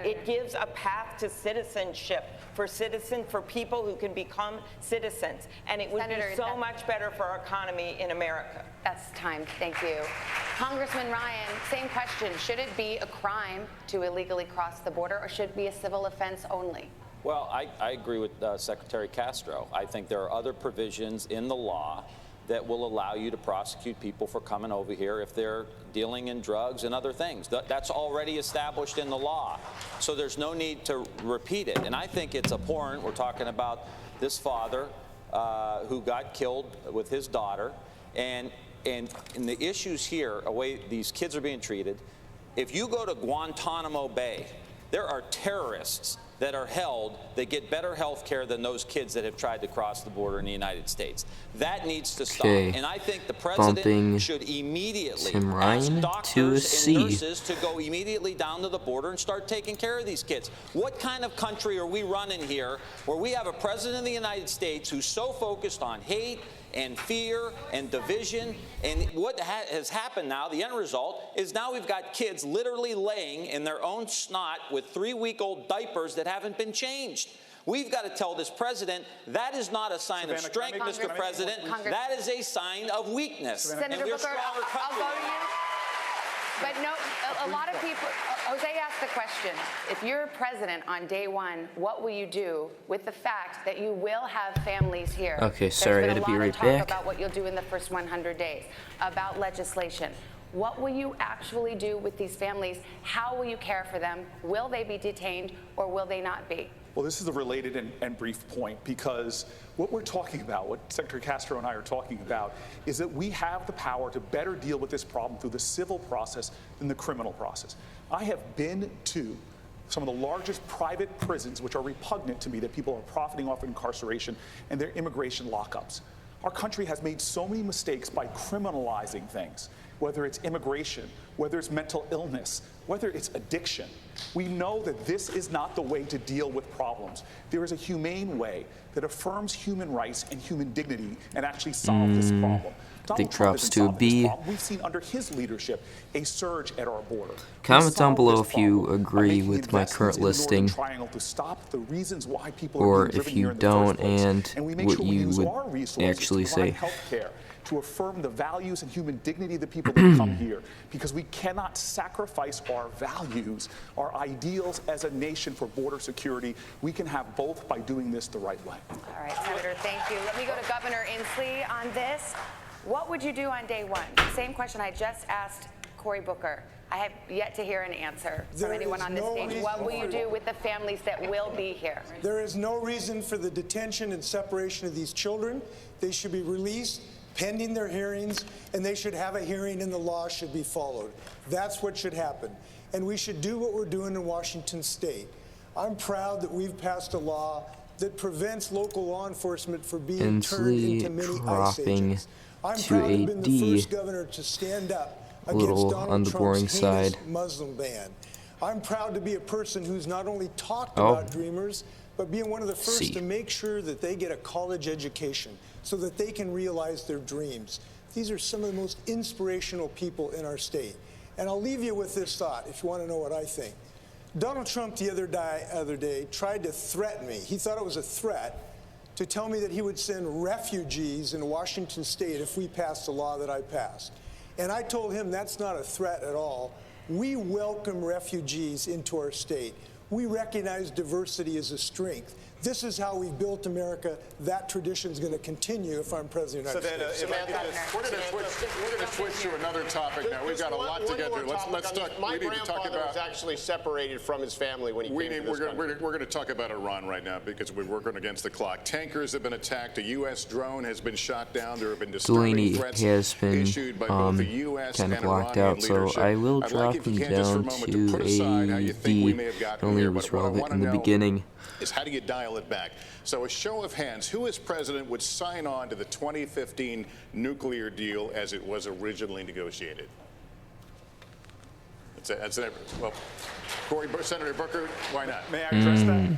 It gives a path to citizenship for people who can become citizens. And it would be so much better for our economy in America. That's time. Thank you. Congressman Ryan, same question. Should it be a crime to illegally cross the border, or should it be a civil offense only? Well, I agree with Secretary Castro. I think there are other provisions in the law that will allow you to prosecute people for coming over here if they're dealing in drugs and other things. That's already established in the law. So there's no need to repeat it. And I think it's abhorrent. We're talking about this father who got killed with his daughter. And the issues here, the way these kids are being treated, if you go to Guantanamo Bay, there are terrorists that are held that get better health care than those kids that have tried to cross the border in the United States. That needs to stop. And I think the president should immediately ask doctors and nurses to go immediately down to the border and start taking care of these kids. What kind of country are we running here where we have a president of the United States who's so focused on hate and fear and division? And what has happened now, the end result, is now we've got kids literally laying in their own snot with 3-week-old diapers that haven't been changed. We've got to tell this president that is not a sign of strength, Mr. President. That is a sign of weakness. Senator Booker, I'll go to you. But no, a lot of people, Jose asked the question, if you're president on day one, what will you do with the fact that you will have families here? Okay, sorry, I had to be right back. There's been a lot of talk about what you'll do in the first 100 days, about legislation. What will you actually do with these families? How will you care for them? Will they be detained or will they not be? Well, this is a related and brief point, because what we're talking about, what Secretary Castro and I are talking about, is that we have the power to better deal with this problem through the civil process than the criminal process. I have been to some of the largest private prisons, which are repugnant to me, that people are profiting off incarceration and their immigration lockups. Our country has made so many mistakes by criminalizing things, whether it's immigration, whether it's mental illness, whether it's addiction. We know that this is not the way to deal with problems. There is a humane way that affirms human rights and human dignity and actually solve this problem. Donald Trump isn't solving this problem. We've seen under his leadership a surge at our border. Comment down below if you agree with my current listing, or if you don't, and what you would actually say. To affirm the values and human dignity of the people that come here, because we cannot sacrifice our values, our ideals as a nation for border security. We can have both by doing this the right way. All right, Senator, thank you. Let me go to Governor Inslee on this. What would you do on day one? Same question I just asked Cory Booker. I have yet to hear an answer from anyone on this stage. What will you do with the families that will be here? There is no reason for the detention and separation of these children. They should be released pending their hearings, and they should have a hearing and the law should be followed. That's what should happen. And we should do what we're doing in Washington State. I'm proud that we've passed a law that prevents local law enforcement from being turned into mini ICE agents. I'm proud to have been the first governor to stand up against Donald Trump's heinous Muslim ban. I'm proud to be a person who's not only talked about Dreamers, but being one of the first to make sure that they get a college education so that they can realize their dreams. These are some of the most inspirational people in our state. And I'll leave you with this thought if you want to know what I think. Donald Trump the other day tried to threaten me. He thought it was a threat to tell me that he would send refugees in Washington State if we passed the law that I passed. And I told him that's not a threat at all. We welcome refugees into our state. We recognize diversity as a strength. This is how we've built America. That tradition is going to continue if I'm president of the United States. We're going to switch to another topic now. We've got a lot to get through. Let's talk. My grandfather was actually separated from his family when he came to this country. We're going to talk about Iran right now because we're working against the clock. Tankers have been attacked. A U.S. drone has been shot down. There have been disturbing threats issued by both the U.S. and Iranian leadership. So I will drop him down to a D. Only was relevant in the beginning. Is how do you dial it back? So a show of hands, who as president would sign on to the 2015 nuclear deal as it was originally negotiated? Well, Senator Booker, why not? May I address that?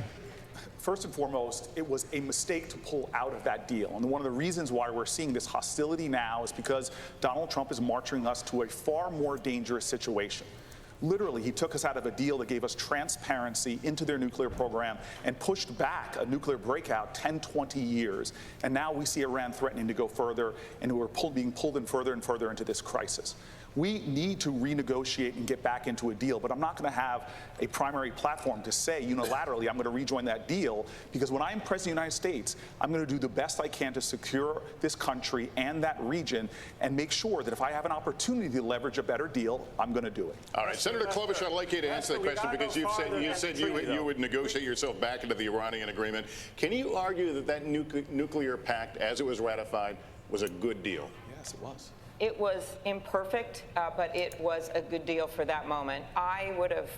First and foremost, it was a mistake to pull out of that deal. And one of the reasons why we're seeing this hostility now is because Donald Trump is marching us to a far more dangerous situation. Literally, he took us out of a deal that gave us transparency into their nuclear program and pushed back a nuclear breakout 10, 20 years. And now we see Iran threatening to go further, and we're being pulled in further and further into this crisis. We need to renegotiate and get back into a deal, but I'm not going to have a primary platform to say unilaterally I'm going to rejoin that deal, because when I'm President of the United States, I'm going to do the best I can to secure this country and that region and make sure that if I have an opportunity to leverage a better deal, I'm going to do it. All right, Senator Klobuchar, I'd like you to answer that question because you said you would negotiate yourself back into the Iranian agreement. Can you argue that that nuclear pact, as it was ratified, was a good deal? Yes, it was. It was imperfect, but it was a good deal for that moment. I would have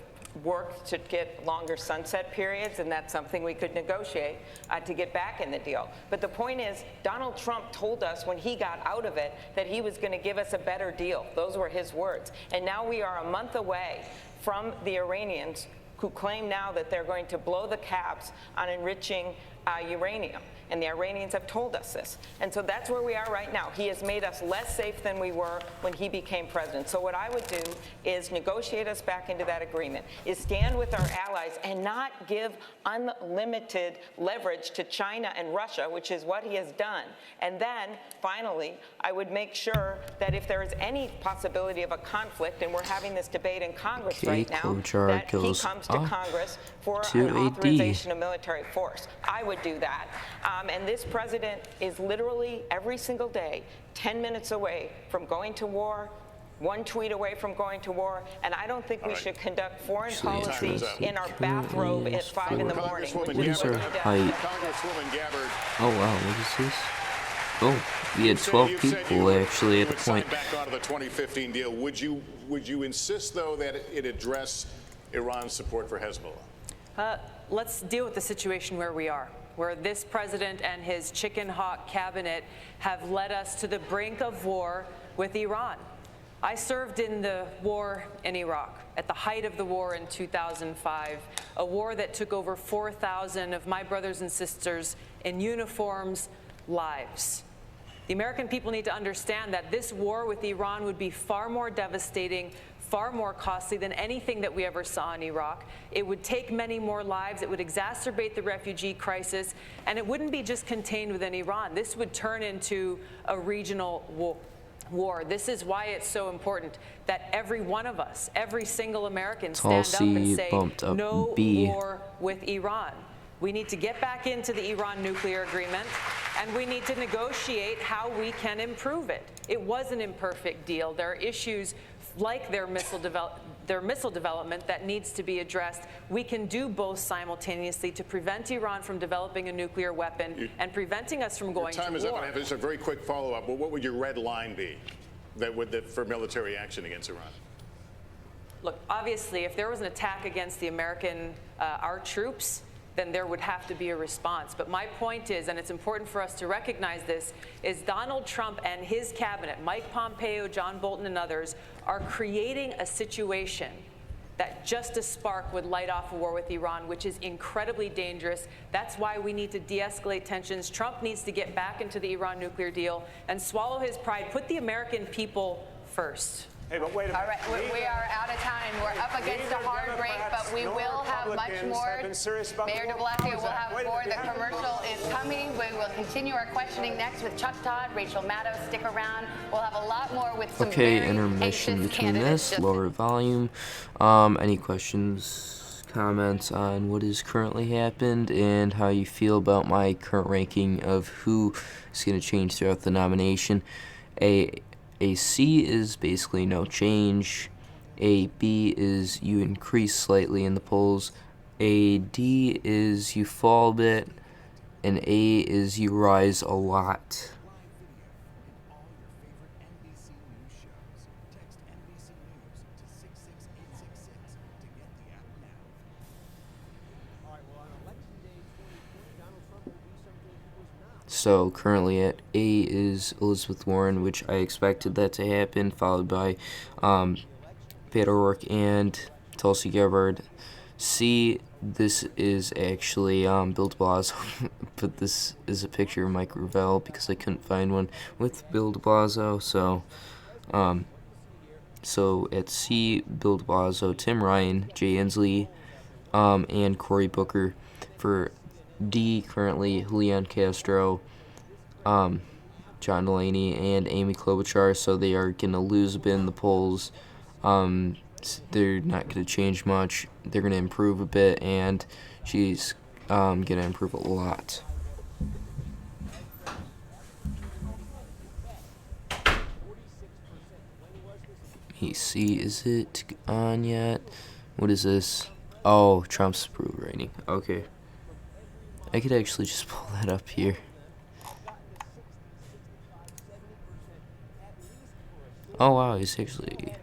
worked to get longer sunset periods, and that's something we could negotiate to get back in the deal. But the point is, Donald Trump told us when he got out of it that he was going to give us a better deal. Those were his words. And now we are a month away from the Iranians who claim now that they're going to blow the caps on enriching uranium. And the Iranians have told us this. And so that's where we are right now. He has made us less safe than we were when he became president. So what I would do is negotiate us back into that agreement, is stand with our allies and not give unlimited leverage to China and Russia, which is what he has done. And then, finally, I would make sure that if there is any possibility of a conflict, and we're having this debate in Congress right now, that he comes to Congress for an authorization of military force. I would do that. And this president is literally every single day 10 minutes away from going to war, one tweet away from going to war, and I don't think we should conduct foreign policy in our bathrobe at 5 in the morning. What is our height? Oh wow, what is this? Oh, we had 12 people actually at the point. Back onto the 2015 deal. Would you insist though that it address Iran's support for Hezbollah? Let's deal with the situation where we are, where this president and his chicken hawk cabinet have led us to the brink of war with Iran. I served in the war in Iraq at the height of the war in 2005, a war that took over 4,000 of my brothers and sisters in uniforms lives. The American people need to understand that this war with Iran would be far more devastating, far more costly than anything that we ever saw in Iraq. It would take many more lives. It would exacerbate the refugee crisis. And it wouldn't be just contained within Iran. This would turn into a regional war. This is why it's so important that every one of us, every single American, stand up and say, no war with Iran. We need to get back into the Iran nuclear agreement, and we need to negotiate how we can improve it. It was an imperfect deal. There are issues like their missile development that needs to be addressed. We can do both simultaneously to prevent Iran from developing a nuclear weapon and preventing us from going to war. Time is up, and I have just a very quick follow-up. Well, what would your red line be for military action against Iran? Look, obviously, if there was an attack against the our troops, then there would have to be a response. But my point is, and it's important for us to recognize this, is Donald Trump and his cabinet, Mike Pompeo, John Bolton, and others, are creating a situation that just a spark would light off a war with Iran, which is incredibly dangerous. That's why we need to de-escalate tensions. Trump needs to get back into the Iran nuclear deal and swallow his pride, put the American people first. Hey, but wait a minute. All right, we are out of time. We're up against a hard break, but we will have much more. Mayor de Blasio will have more. The commercial is coming. We will continue our questioning next with Chuck Todd, Rachel Maddow. Stick around. We'll have a lot more with some very intermission anxious between candidates. this, lower volume. Any questions, comments on what has currently happened and how you feel about my current ranking of who is going to change throughout the nomination? A C is basically no change. A B is you increase slightly in the polls. A D is you fall a bit. And A is you rise a lot. So currently at A is Elizabeth Warren, which I expected that to happen, followed by Beto O'Rourke and Tulsi Gabbard. C, this is actually Bill de Blasio, but this is a picture of Mike Gravel because I couldn't find one with Bill de Blasio. So So at C, Bill de Blasio, Tim Ryan, Jay Inslee, and Cory Booker. For D, currently Julian Castro, John Delaney, and Amy Klobuchar. So they are going to lose a bit in the polls. They're not going to change much. They're going to improve a bit, and she's going to improve a lot. Let me see, is it on yet? What is this? Oh, Trump's approval rating. Okay. I could actually just pull that up here. Oh wow, he's actually,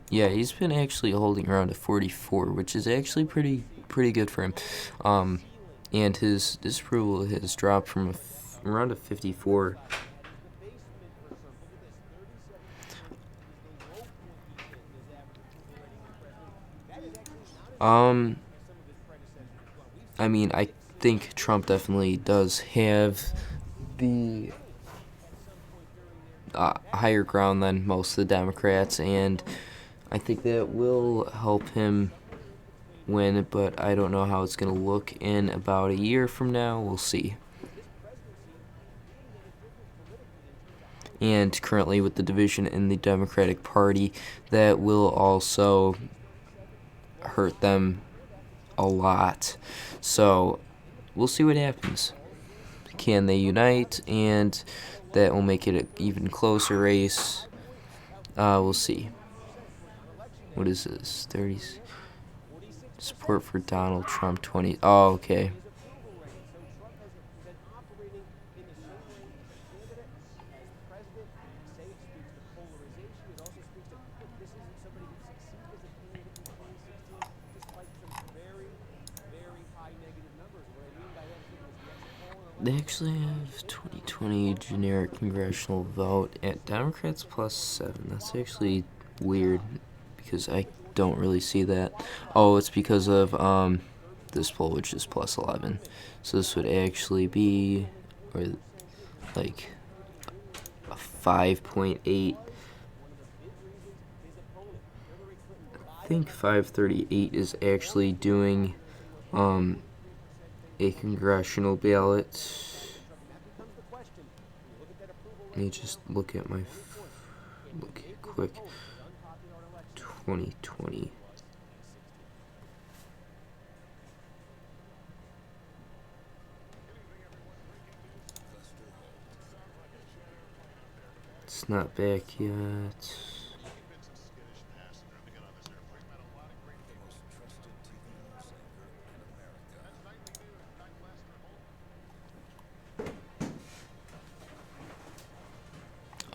yeah, he's been actually holding around a 44, which is actually pretty good for him. And his disapproval has dropped from around a 54. I mean, I think Trump definitely does have the higher ground than most of the Democrats, and I think that will help him win, but I don't know how it's going to look in about a year from now. We'll see. And currently with the division in the Democratic Party, that will also hurt them a lot. So we'll see what happens. Can they unite? And that will make it an even closer race. We'll see. What is this? 30. Support for Donald Trump 20. Oh, okay. They actually have 2020 generic congressional vote at Democrats +7. That's actually weird because I don't really see that. Oh, it's because of this poll, which is +11. So this would actually be, or like a 5.8. I think 538 is actually doing a congressional ballot. Let me just look at my quick. 2020. It's not back yet.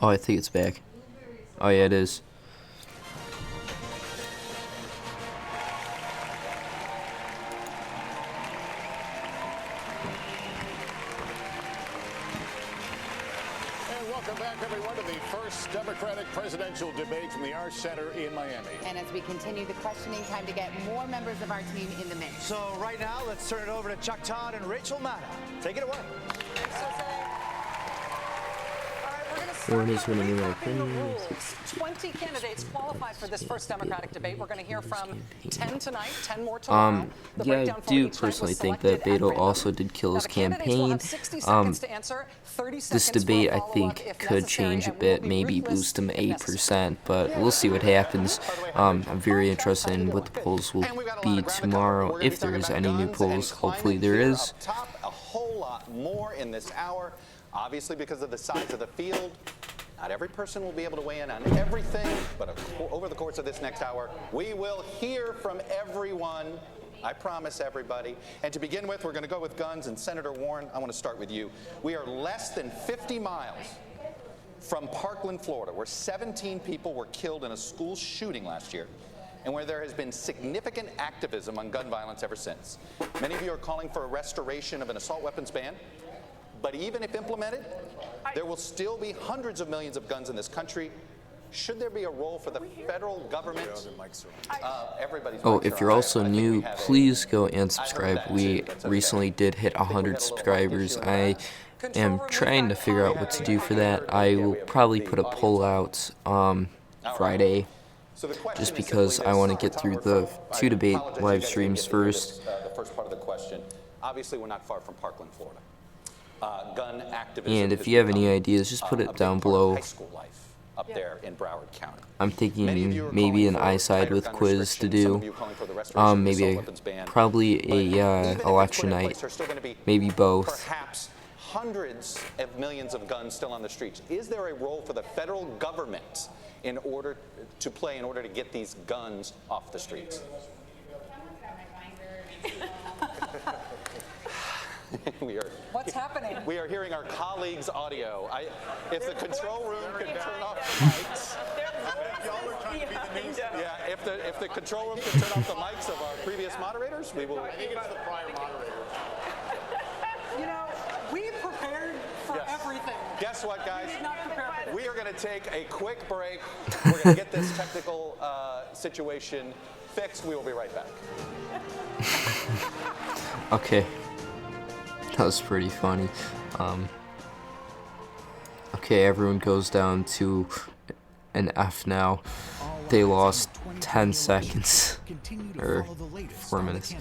Oh, I think it's back. Oh yeah, it is. Democratic presidential debate from the Arch Center in Miami. And as we continue the questioning, time to get more members of our team in the mix. So right now, let's turn it over to Chuck Todd and Rachel Maddow. Take it away. Warren is winning in my opinion. 20 candidates qualified for this first Democratic debate. We're going to hear from 10 tonight, 10 more tomorrow. Yeah, I do personally think that Beto also did kill his campaign. This debate, I think, could change a bit, maybe boost him 8%, but we'll see what happens. I'm very interested in what the polls will be tomorrow, if there is any new polls. Hopefully there is. A whole lot more in this hour, obviously because of the size of the field. Not every person will be able to weigh in on everything, but over the course of this next hour, we will hear from everyone. I promise everybody. And to begin with, we're going to go with guns. And Senator Warren, I want to start with you. We are less than 50 miles from Parkland, Florida, where 17 people were killed in a school shooting last year, and where there has been significant activism on gun violence ever since. Many of you are calling for a restoration of an assault weapons ban. But even if implemented, there will still be hundreds of millions of guns in this country. Should there be a role for the federal government? Oh, if you're also new, please go and subscribe. We recently did hit 100 subscribers. I am trying to figure out what to do for that. I will probably put a poll out Friday just because I want to get through the 2 debate live streams first. The first part of the question. Obviously, we're not far from Parkland, Florida. Gun activism. And if you have any ideas, just put it down below. High school life up there in Broward County. I'm thinking maybe an I side with quiz to do. Probably a election night. Maybe both. Perhaps hundreds of millions of guns still on the streets. Is there a role for the federal government in order to get these guns off the streets? What's happening? We are hearing our colleagues' audio. If the control room could turn off the mics. Yeah, if the control room could turn off the mics of our previous moderators, we will. I think it's the prior moderator. You know, we prepared for everything. Guess what, guys? We did not prepare for this. We are going to take a quick break. We're going to get this technical situation fixed. We will be right back. Okay. That was pretty funny. Okay, everyone goes down to an F now. They lost 10 seconds. Or 4 minutes.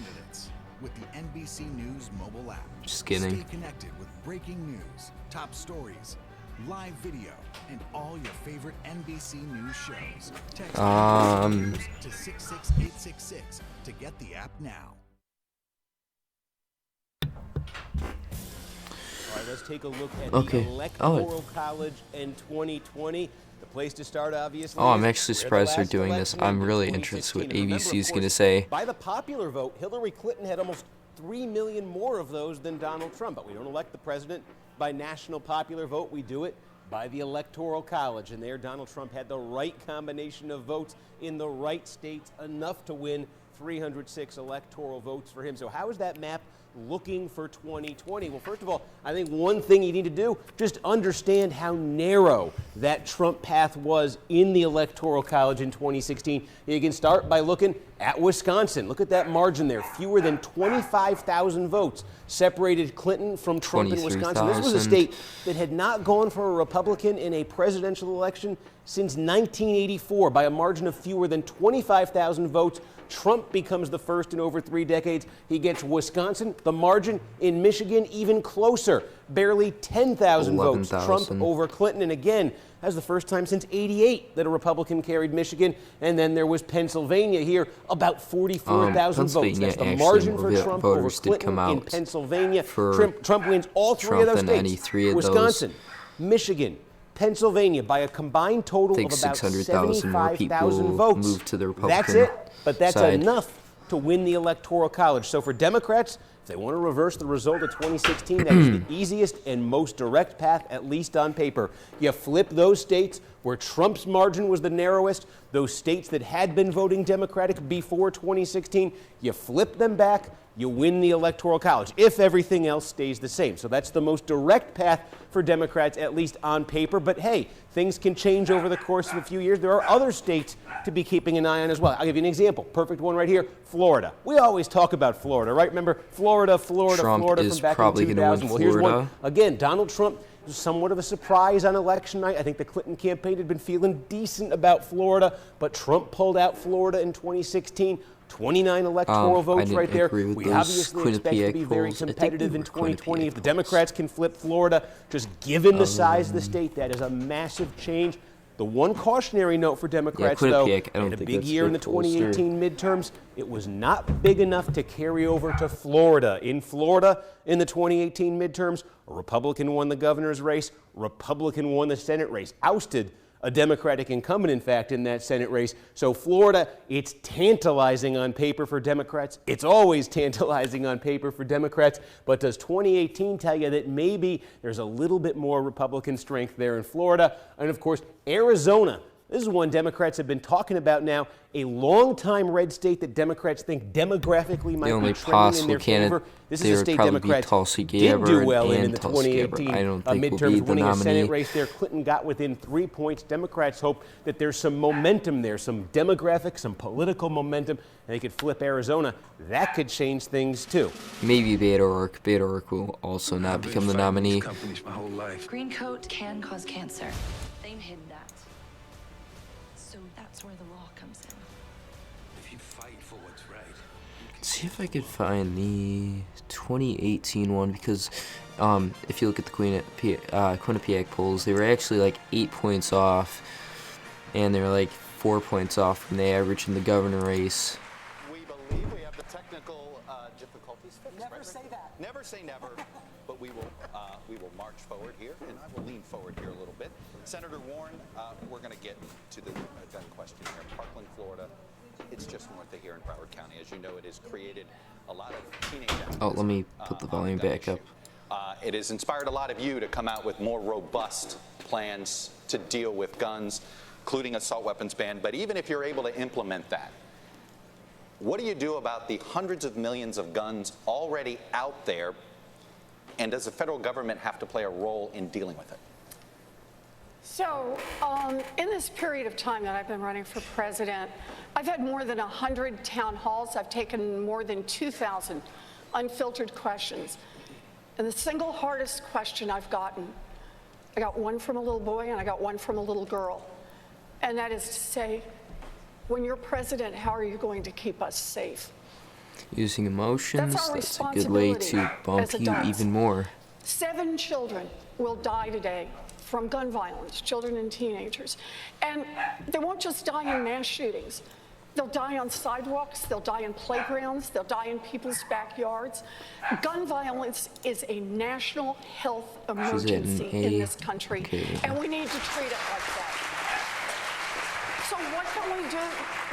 With the NBC News mobile app. Just kidding. Stay connected with breaking news, top stories, live video, and all your favorite NBC News shows. Text to 66866 to get the app now. All right, let's take a look at the Electoral College in 2020. The place to start, obviously. Oh, I'm actually surprised they're doing this. I'm really interested what ABC is going to say. By the popular vote, Hillary Clinton had almost 3 million more of those than Donald Trump. But we don't elect the president by national popular vote. We do it by the Electoral College. And there, Donald Trump had the right combination of votes in the right states, enough to win 306 electoral votes for him. So how is that map looking for 2020? Well, first of all, I think one thing you need to do, just understand how narrow that Trump path was in the Electoral College in 2016. You can start by looking at Wisconsin. Look at that margin there. Fewer than 25,000 votes separated Clinton from Trump in Wisconsin. This was a state that had not gone for a Republican in a presidential election since 1984 by a margin of fewer than 25,000 votes. Trump becomes the first in over 3 decades. He gets Wisconsin. The margin in Michigan even closer, barely 10,000 votes. Trump over Clinton. And again, that's the first time since '88 that a Republican carried Michigan. And then there was Pennsylvania here, about 44,000 votes. That's the margin for Trump over Clinton in Pennsylvania. Trump wins all 3 of those states. Wisconsin, Michigan, Pennsylvania by a combined total of about 75,000 votes. Move to the Republican That's it, but that's side. enough to win the Electoral College. So for Democrats, if they want to reverse the result of 2016, that is the easiest and most direct path, at least on paper. You flip those states where Trump's margin was the narrowest, those states that had been voting Democratic before 2016, you flip them back, you win the Electoral College, if everything else stays the same. So that's the most direct path for Democrats, at least on paper. But hey, things can change over the course of a few years. There are other states to be keeping an eye on as well. I'll give you an example. Perfect one right here, Florida. We always talk about Florida, right? Remember, Florida Trump from back in 2000. Well, here's one. Again, Donald Trump was somewhat of a surprise on election night. I think the Clinton campaign had been feeling decent about Florida, but Trump pulled out Florida in 2016. 29 electoral votes right there. We obviously expect to be very competitive in 2020. If the Democrats can flip Florida, just given the size of the state, that is a massive change. The one cautionary note for Democrats, though, in a big year in the 2018 midterms, it was not big enough to carry over to Florida. In Florida, in the 2018 midterms, a Republican won the governor's race, Republican won the Senate race, ousted a Democratic incumbent, in fact, in that Senate race. So Florida, it's tantalizing on paper for Democrats. It's always tantalizing on paper for Democrats. But does 2018 tell you that maybe there's a little bit more Republican strength there in Florida? And of course, Arizona. This is one Democrats have been talking about now, a long-time red state that Democrats think demographically might be trending in their favor. This is a state Democrats did do well in the 2018 midterms, winning a Senate race there. Clinton got within 3 points. Democrats hope that there's some momentum there, some demographic, some political momentum, and they could flip Arizona. That could change things, too. Maybe Beto O'Rourke. Beto O'Rourke will also not become the nominee. Green coat can cause cancer. They hid that. So So that's where the law comes in. If you fight for what's right, Let's see if I could find the 2018 one, because if you look at the Quinnipiac polls, they were actually like 8 points off, and they were like 4 points off from the average in the governor race. We believe we have the technical difficulties fixed. Never say that. Never say never, but we will march forward here, and I will lean forward here a little bit. Senator Warren, we're going to get to the gun question here. Parkland, Florida. It's just north of here in Broward County. As you know, it has created a lot of teenage activism. Oh, let me put the volume back up. It has inspired a lot of you to come out with more robust plans to deal with guns, including assault weapons ban. But even if you're able to implement that, what do you do about the hundreds of millions of guns already out there? And does the federal government have to play a role in dealing with it? So, in this period of time that I've been running for president, I've had more than 100 town halls. I've taken more than 2,000 unfiltered questions. And the single hardest question I've gotten, I got one from a little boy and I got one from a little girl. And that is to say, when you're president, how are you going to keep us safe? Using emotions, That's our that's a good way responsibility to bump as you adults. even more. 7 children will die today from gun violence, children and teenagers. And they won't just die in mass shootings. They'll die on sidewalks, they'll die in playgrounds, they'll die in people's backyards. Gun violence is a national health emergency in this country, and we need to treat it like that. So what can we do?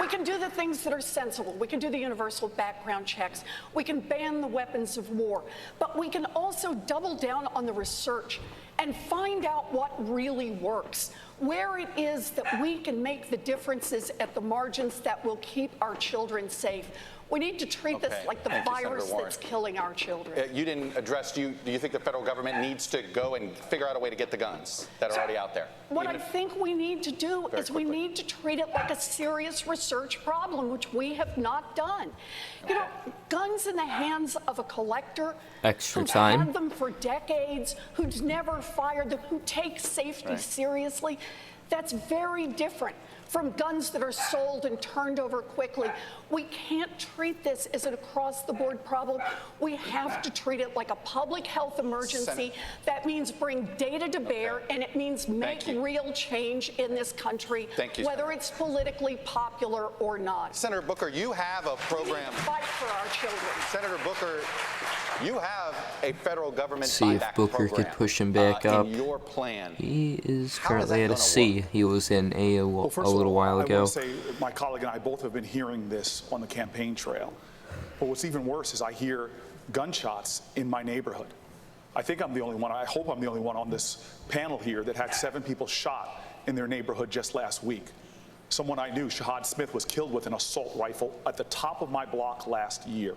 We can do the things that are sensible. We can do the universal background checks. We can ban the weapons of war. But we can also double down on the research and find out what really works, where it is that we can make the differences at the margins that will keep our children safe. We need to treat this like the virus that's killing our children. You didn't address, do you think the federal government needs to go and figure out a way to get the guns that are already out there? What I think we need to do is we need to treat it like a serious research problem, which we have not done. You know, guns in the hands of a collector who's had them for decades, who's never fired them, who takes safety seriously, that's very different from guns that are sold and turned over quickly. We can't treat this as an across-the-board problem. We have to treat it like a public health emergency. That means bring data to bear, and it means make real change in this country, whether it's politically popular or not. Senator Booker, you have a program. We need to fight for our children. Senator Booker, you have a federal government See if buyback Booker program, could push him back up. in your plan. He is currently at a C. He was in A a little while ago. I will say my colleague and I both have been hearing this on the campaign trail. But what's even worse is I hear gunshots in my neighborhood. I think I'm the only one, I hope I'm the only one on this panel here that had 7 people shot in their neighborhood just last week. Someone I knew, Shahad Smith, was killed with an assault rifle at the top of my block last year.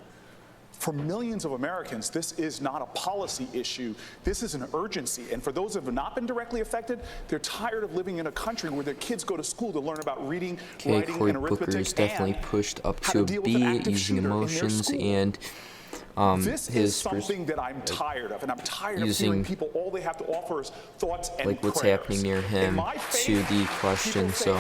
For millions of Americans, this is not a policy issue. This is an urgency. And for those who have not been directly affected, they're tired of living in a country where their kids go to school to learn about reading, writing, Cory and arithmetic. Booker is definitely pushed up to a B using emotions and this is something that I'm tired of, and I'm tired of hearing people, all they have to offer is thoughts and like what's prayers. happening near him to the question, so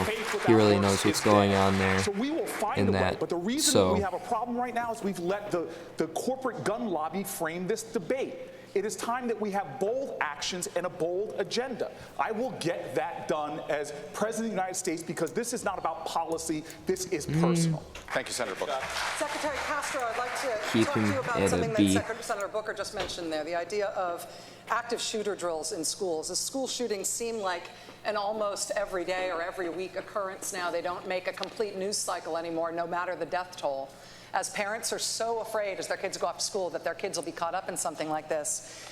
he really knows what's going on there. So we will find in a way, that. but the reason we have a problem right now is we've let the corporate gun lobby frame this debate. It is time that we have bold actions and a bold agenda. I will get that done as President of the United States because this is not about policy, this is personal. Thank you, Senator Booker. Secretary Castro, I'd like to Keep talk to him you about at something a B. that Senator Booker just mentioned there, the idea of active shooter drills in schools. As school shootings seem like an almost every day or every week occurrence now, they don't make a complete news cycle anymore, no matter the death toll. As parents are so afraid as their kids go off to school that their kids will be caught up in something like this,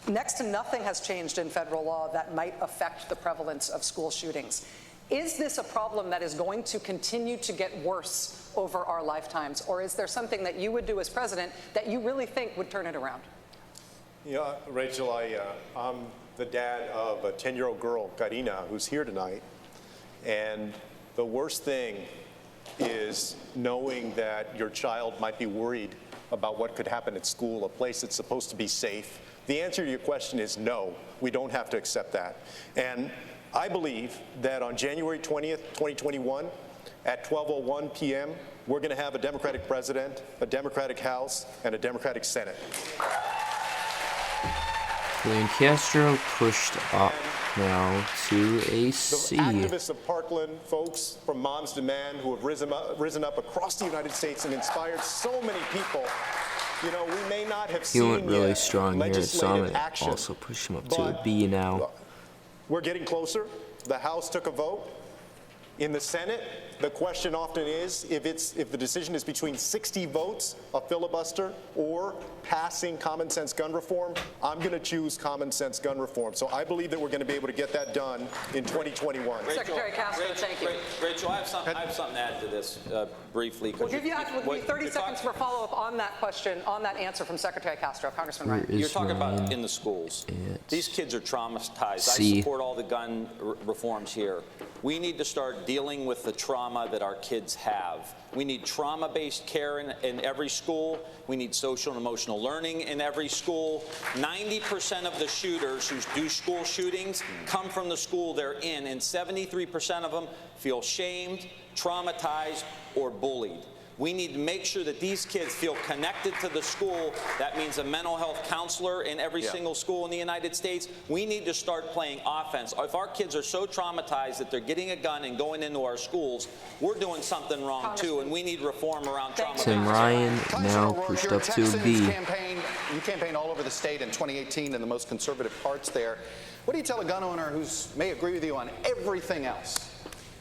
next to nothing has changed in federal law that might affect the prevalence of school shootings. Is this a problem that is going to continue to get worse over our lifetimes, or is there something that you would do as president that you really think would turn it around? Yeah, Rachel, I'm the dad of a 10-year-old girl, Karina, who's here tonight. And the worst thing is knowing that your child might be worried about what could happen at school, a place that's supposed to be safe. The answer to your question is no, we don't have to accept that. And I believe that on January 20th, 2021, at 12:01 p.m., we're going to have a Democratic president, a Democratic House, and a Democratic Senate. Julian Castro pushed up now to a C. The activists of Parkland, folks from Moms Demand, who have risen up across the United States and inspired so many people. You know, we may not have He seen went really strong here, so I'm legislative gonna action, also push him up to a B now. We're getting closer. The House took a vote. In the Senate, the question often is if the decision is between 60 votes, a filibuster, or passing common sense gun reform, I'm going to choose common sense gun reform. So I believe that we're going to be able to get that done in 2021. Secretary Castro, thank you. Rachel, I have something to add to this briefly. We'll give you 30 seconds for follow-up on that question, on that answer from Secretary Castro. Congressman Ryan. You're talking about in the schools. These kids are traumatized. C. I support all the gun reforms here. We need to start dealing with the trauma that our kids have. We need trauma-based care in every school. We need social and emotional learning in every school. 90% of the shooters who do school shootings come from the school they're in, and 73% of them feel shamed, traumatized, or bullied. We need to make sure that these kids feel connected to the school. That means a mental health counselor in every single school in the United States. We need to start playing offense. If our kids are so traumatized that they're getting a gun and going into our schools, we're doing something wrong too, and we need reform around trauma. Tim Ryan now pushed up to a B. You campaigned all over the state in 2018 in the most conservative parts there. What do you tell a gun owner who may agree with you on everything else?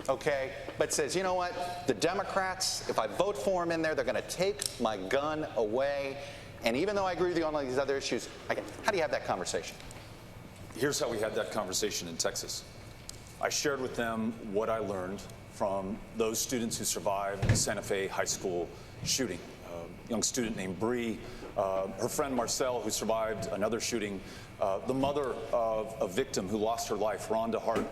Okay, but says, you know what, the Democrats, if I vote for them in there, they're going to take my gun away. And even though I agree with you on all these other issues, how do you have that conversation? Here's how we had that conversation in Texas. I shared with them what I learned from those students who survived the Santa Fe High School shooting. A young student named Bree, her friend Marcel, who survived another shooting, the mother of a victim who lost her life, Rhonda Hart.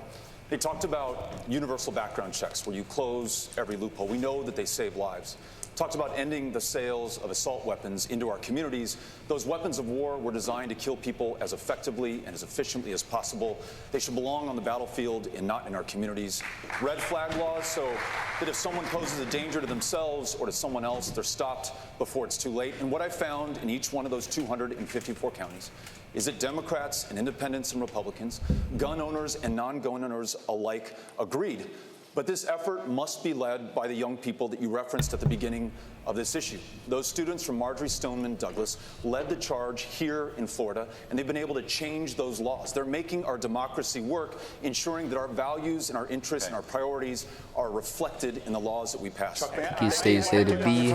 They talked about universal background checks where you close every loophole. We know that they save lives. Talked about ending the sales of assault weapons into our communities. Those weapons of war were designed to kill people as effectively and as efficiently as possible. They should belong on the battlefield and not in our communities. Red flag laws so that if someone poses a danger to themselves or to someone else, they're stopped before it's too late. And what I found in each one of those 254 counties is that Democrats and independents and Republicans, gun owners and non-gun owners alike agreed. But this effort must be led by the young people that you referenced at the beginning of this issue. Those students from Marjory Stoneman Douglas led the charge here in Florida, and they've been able to change those laws. They're making our democracy work, ensuring that our values and our interests and our priorities are reflected in the laws that we pass. He stays there to B.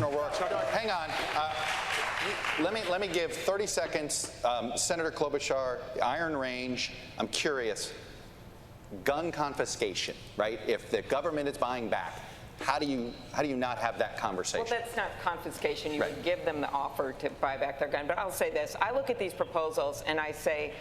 Hang on. Let me give 30 seconds. Senator Klobuchar, the Iron Range, I'm curious. Gun confiscation, right? If the government is buying back, how do you not have that conversation? Well, that's not confiscation. You would give them the offer to buy back their gun. But I'll say this. I look at these proposals and I say,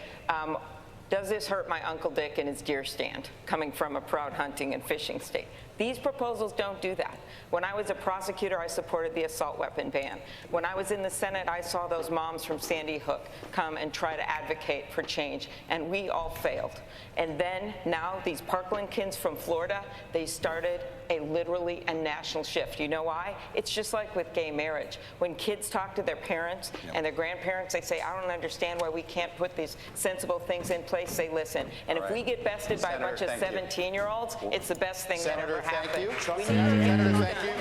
does this hurt my Uncle Dick and his deer stand, coming from a proud hunting and fishing state? These proposals don't do that. When I was a prosecutor, I supported the assault weapon ban. When I was in the Senate, I saw those moms from Sandy Hook come and try to advocate for change, and we all failed. And then now these Parkland kids from Florida, they started literally a national shift. You know why? It's just like with gay marriage. When kids talk to their parents and their grandparents, they say, I don't understand why we can't put these sensible things in place. They listen. And if we get bested by a bunch of 17-year-olds, it's the best thing that ever happened. Thank you.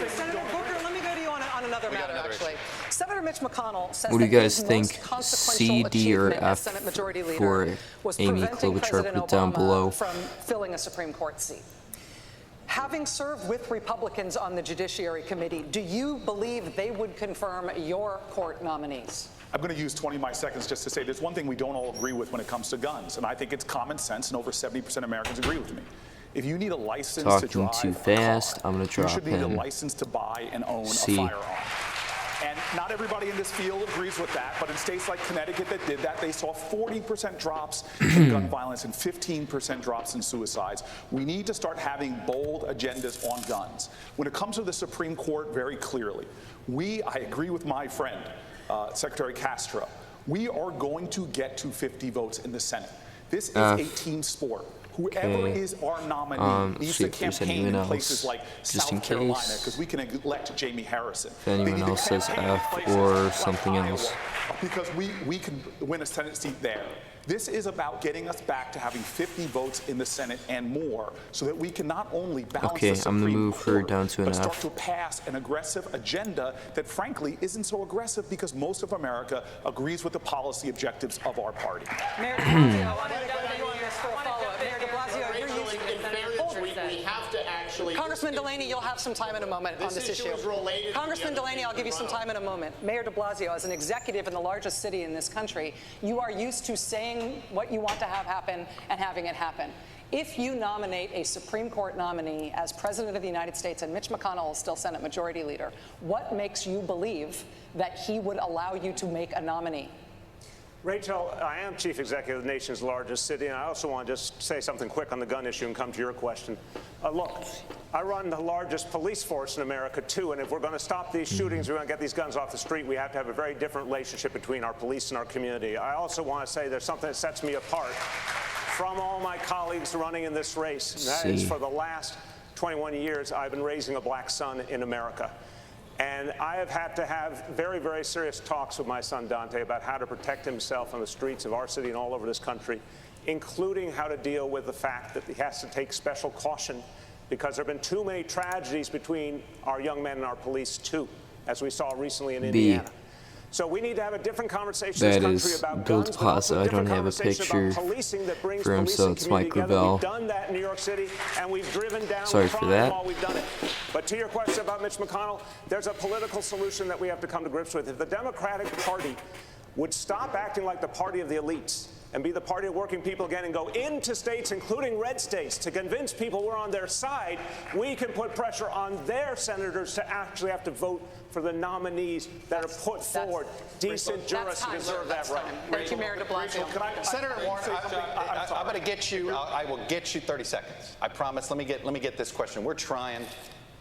Senator Booker, let me go to you on another matter, actually. Senator Mitch McConnell says What do you that guys his think? most C, consequential D, or achievement as F Senate Majority Leader for was Amy preventing Klobuchar? President Put down Obama below. from filling a Supreme Court seat. Having served with Republicans on the Judiciary Committee, do you believe they would confirm your court nominees? I'm going to use 20 of my seconds just to say there's one thing we don't all agree with when it comes to guns, and I think it's common sense, and over 70% of Americans agree with me. If you need a license to Talking drive too fast, I'm going to drop you should need a him. license to buy and own C. a firearm. And not everybody in this field agrees with that, but in states like Connecticut that did that, they saw 40% drops in gun violence and 15% drops in suicides. We need to start having bold agendas on guns. When it comes to the Supreme Court, very clearly, I agree with my friend, Secretary Castro, we are going to get to 50 votes in the Senate. This is a team sport. Whoever is our nominee needs see to if there's campaign anyone in else, places like just in South Carolina, case. because we can elect Jamie Harrison. If anyone else says F or something else. Because we can win a Senate seat there. This is about getting us back to having 50 votes in the Senate and more, so that we can not only balance Okay, the Supreme I'm gonna move her Court, down to an but start F. to pass an aggressive agenda that, frankly, isn't so aggressive because most of America agrees with the policy objectives of our party. Mayor de Blasio, I want to go to you on this for a follow-up. Mayor de Blasio, you're using We have to actually. Congressman Delaney, you'll have some time in a moment on this issue. Is related Congressman Delaney, I'll give you some time in a moment. Mayor de Blasio, as an executive in the largest city in this country, you are used to saying what you want to have happen and having it happen. If you nominate a Supreme Court nominee as President of the United States and Mitch McConnell is still Senate Majority Leader, what makes you believe that he would allow you to make a nominee? Rachel, I am chief executive of the nation's largest city, and I also want to just say something quick on the gun issue and come to your question. Look, I run the largest police force in America, too, and if we're going to stop these shootings, we're going to get these guns off the street, we have to have a very different relationship between our police and our community. I also want to say there's something that sets me apart from all my colleagues running in this race, and that is for the last 21 years, I've been raising a black son in America. And I have had to have very, very serious talks with my son Dante about how to protect himself on the streets of our city and all over this country, including how to deal with the fact that he has to take special caution because there have been too many tragedies between our young men and our police, too, as we saw recently in Indiana. So we need to have a different conversation in this country about guns, but also I don't have a picture for him, so it's Mike Gravel. We've done that in New York City, and we've driven down Sorry for that. while we've done it. But to your question about Mitch McConnell, there's a political solution that we have to come to grips with. If the Democratic Party would stop acting like the party of the elites and be the party of working people again and go into states, including red states, to convince people we're on their side, we can put pressure on their senators to actually have to vote for the nominees that are put forward. Decent jurists deserve that right. Thank you, Mayor de Blasio. Senator Warren, I'm going to get you. I will get you 30 seconds. I promise. Let me get this question. We're trying.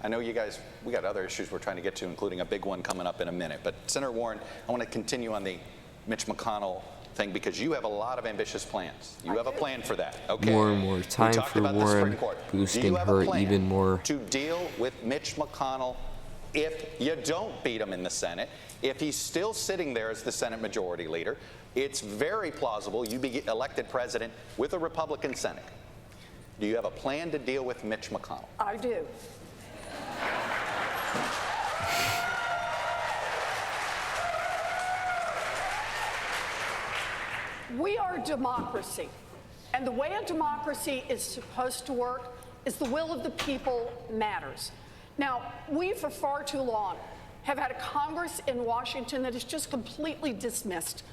I know you guys. We got other issues we're trying to get to, including a big one coming up in a minute. But Senator Warren, I want to continue on the Mitch McConnell thing because you have a lot of ambitious plans. You have a plan for that. Okay. More and more time for Warren, boosting her even more. To deal with Mitch McConnell if you don't beat him in the Senate, if he's still sitting there as the Senate Majority Leader, it's very plausible you be elected president with a Republican Senate. Do you have a plan to deal with Mitch McConnell? I do. We are a democracy, and the way a democracy is supposed to work is the will of the people matters. Now, we for far too long have had a Congress in Washington that has just completely dismissed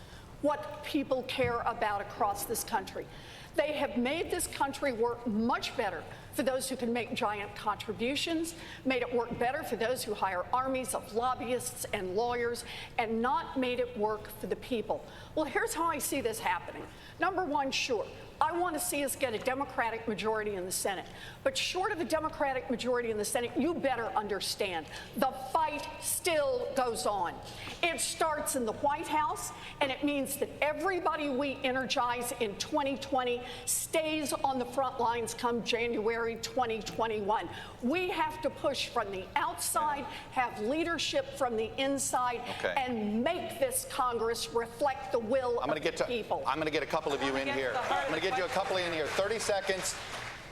what people care about across this country. They have made this country work much better for those who can make giant contributions, made it work better for those who hire armies of lobbyists and lawyers, and not made it work for the people. Well, here's how I see this happening. Number one, sure, I want to see us get a Democratic majority in the Senate. But short of a Democratic majority in the Senate, you better understand, the fight still goes on. It starts in the White House, and it means that everybody we energize in 2020 stays on the front lines come January 2021. We have to push from the outside, have leadership from the inside, and make this Congress reflect the will of the people. I'm going to get a couple of you in here. I'm going to get you a couple in here. 30 seconds.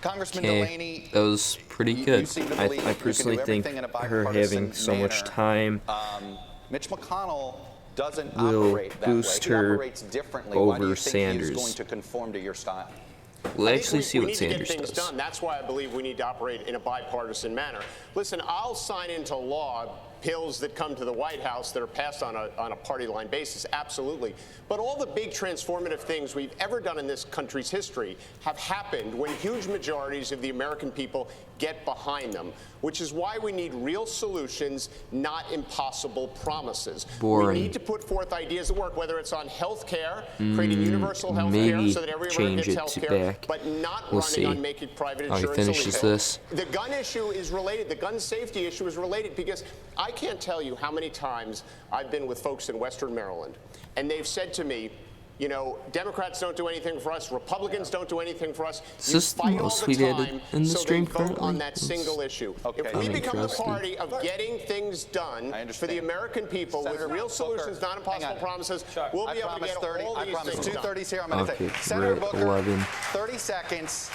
Congressman Okay, Delaney, that was pretty good. I personally think her having so much time Mitch McConnell doesn't will operate that boost way. He her operates differently. Why do you over think Sanders. he's going to conform to your style? We'll actually see we what need Sanders to get things does. done. That's why I believe we need to operate in a bipartisan manner. Listen, I'll sign into law bills that come to the White House that are passed on a party line basis, absolutely. But all the big transformative things we've ever done in this country's history have happened when huge majorities of the American people get behind them, which is why we need real solutions, not impossible promises. Boring. We need to put forth ideas that work, whether it's on health care, creating universal health care so that everyone gets health care, but not running on making private insurance How he finishes illegal. this. The gun issue is related. The gun safety issue is related because I can't tell you how many times I've been with folks in Western Maryland, and they've said to me, You know, Democrats don't do anything for us. Republicans don't do anything for us. Is this the most we did in the stream vote currently? on that single issue. If we become the party of getting things done for the American people with real solutions, not impossible promises, we'll be able to get all these things done. 2:30's here. I'm going to Okay, say, Senator we're at Booker, 11. 30 seconds.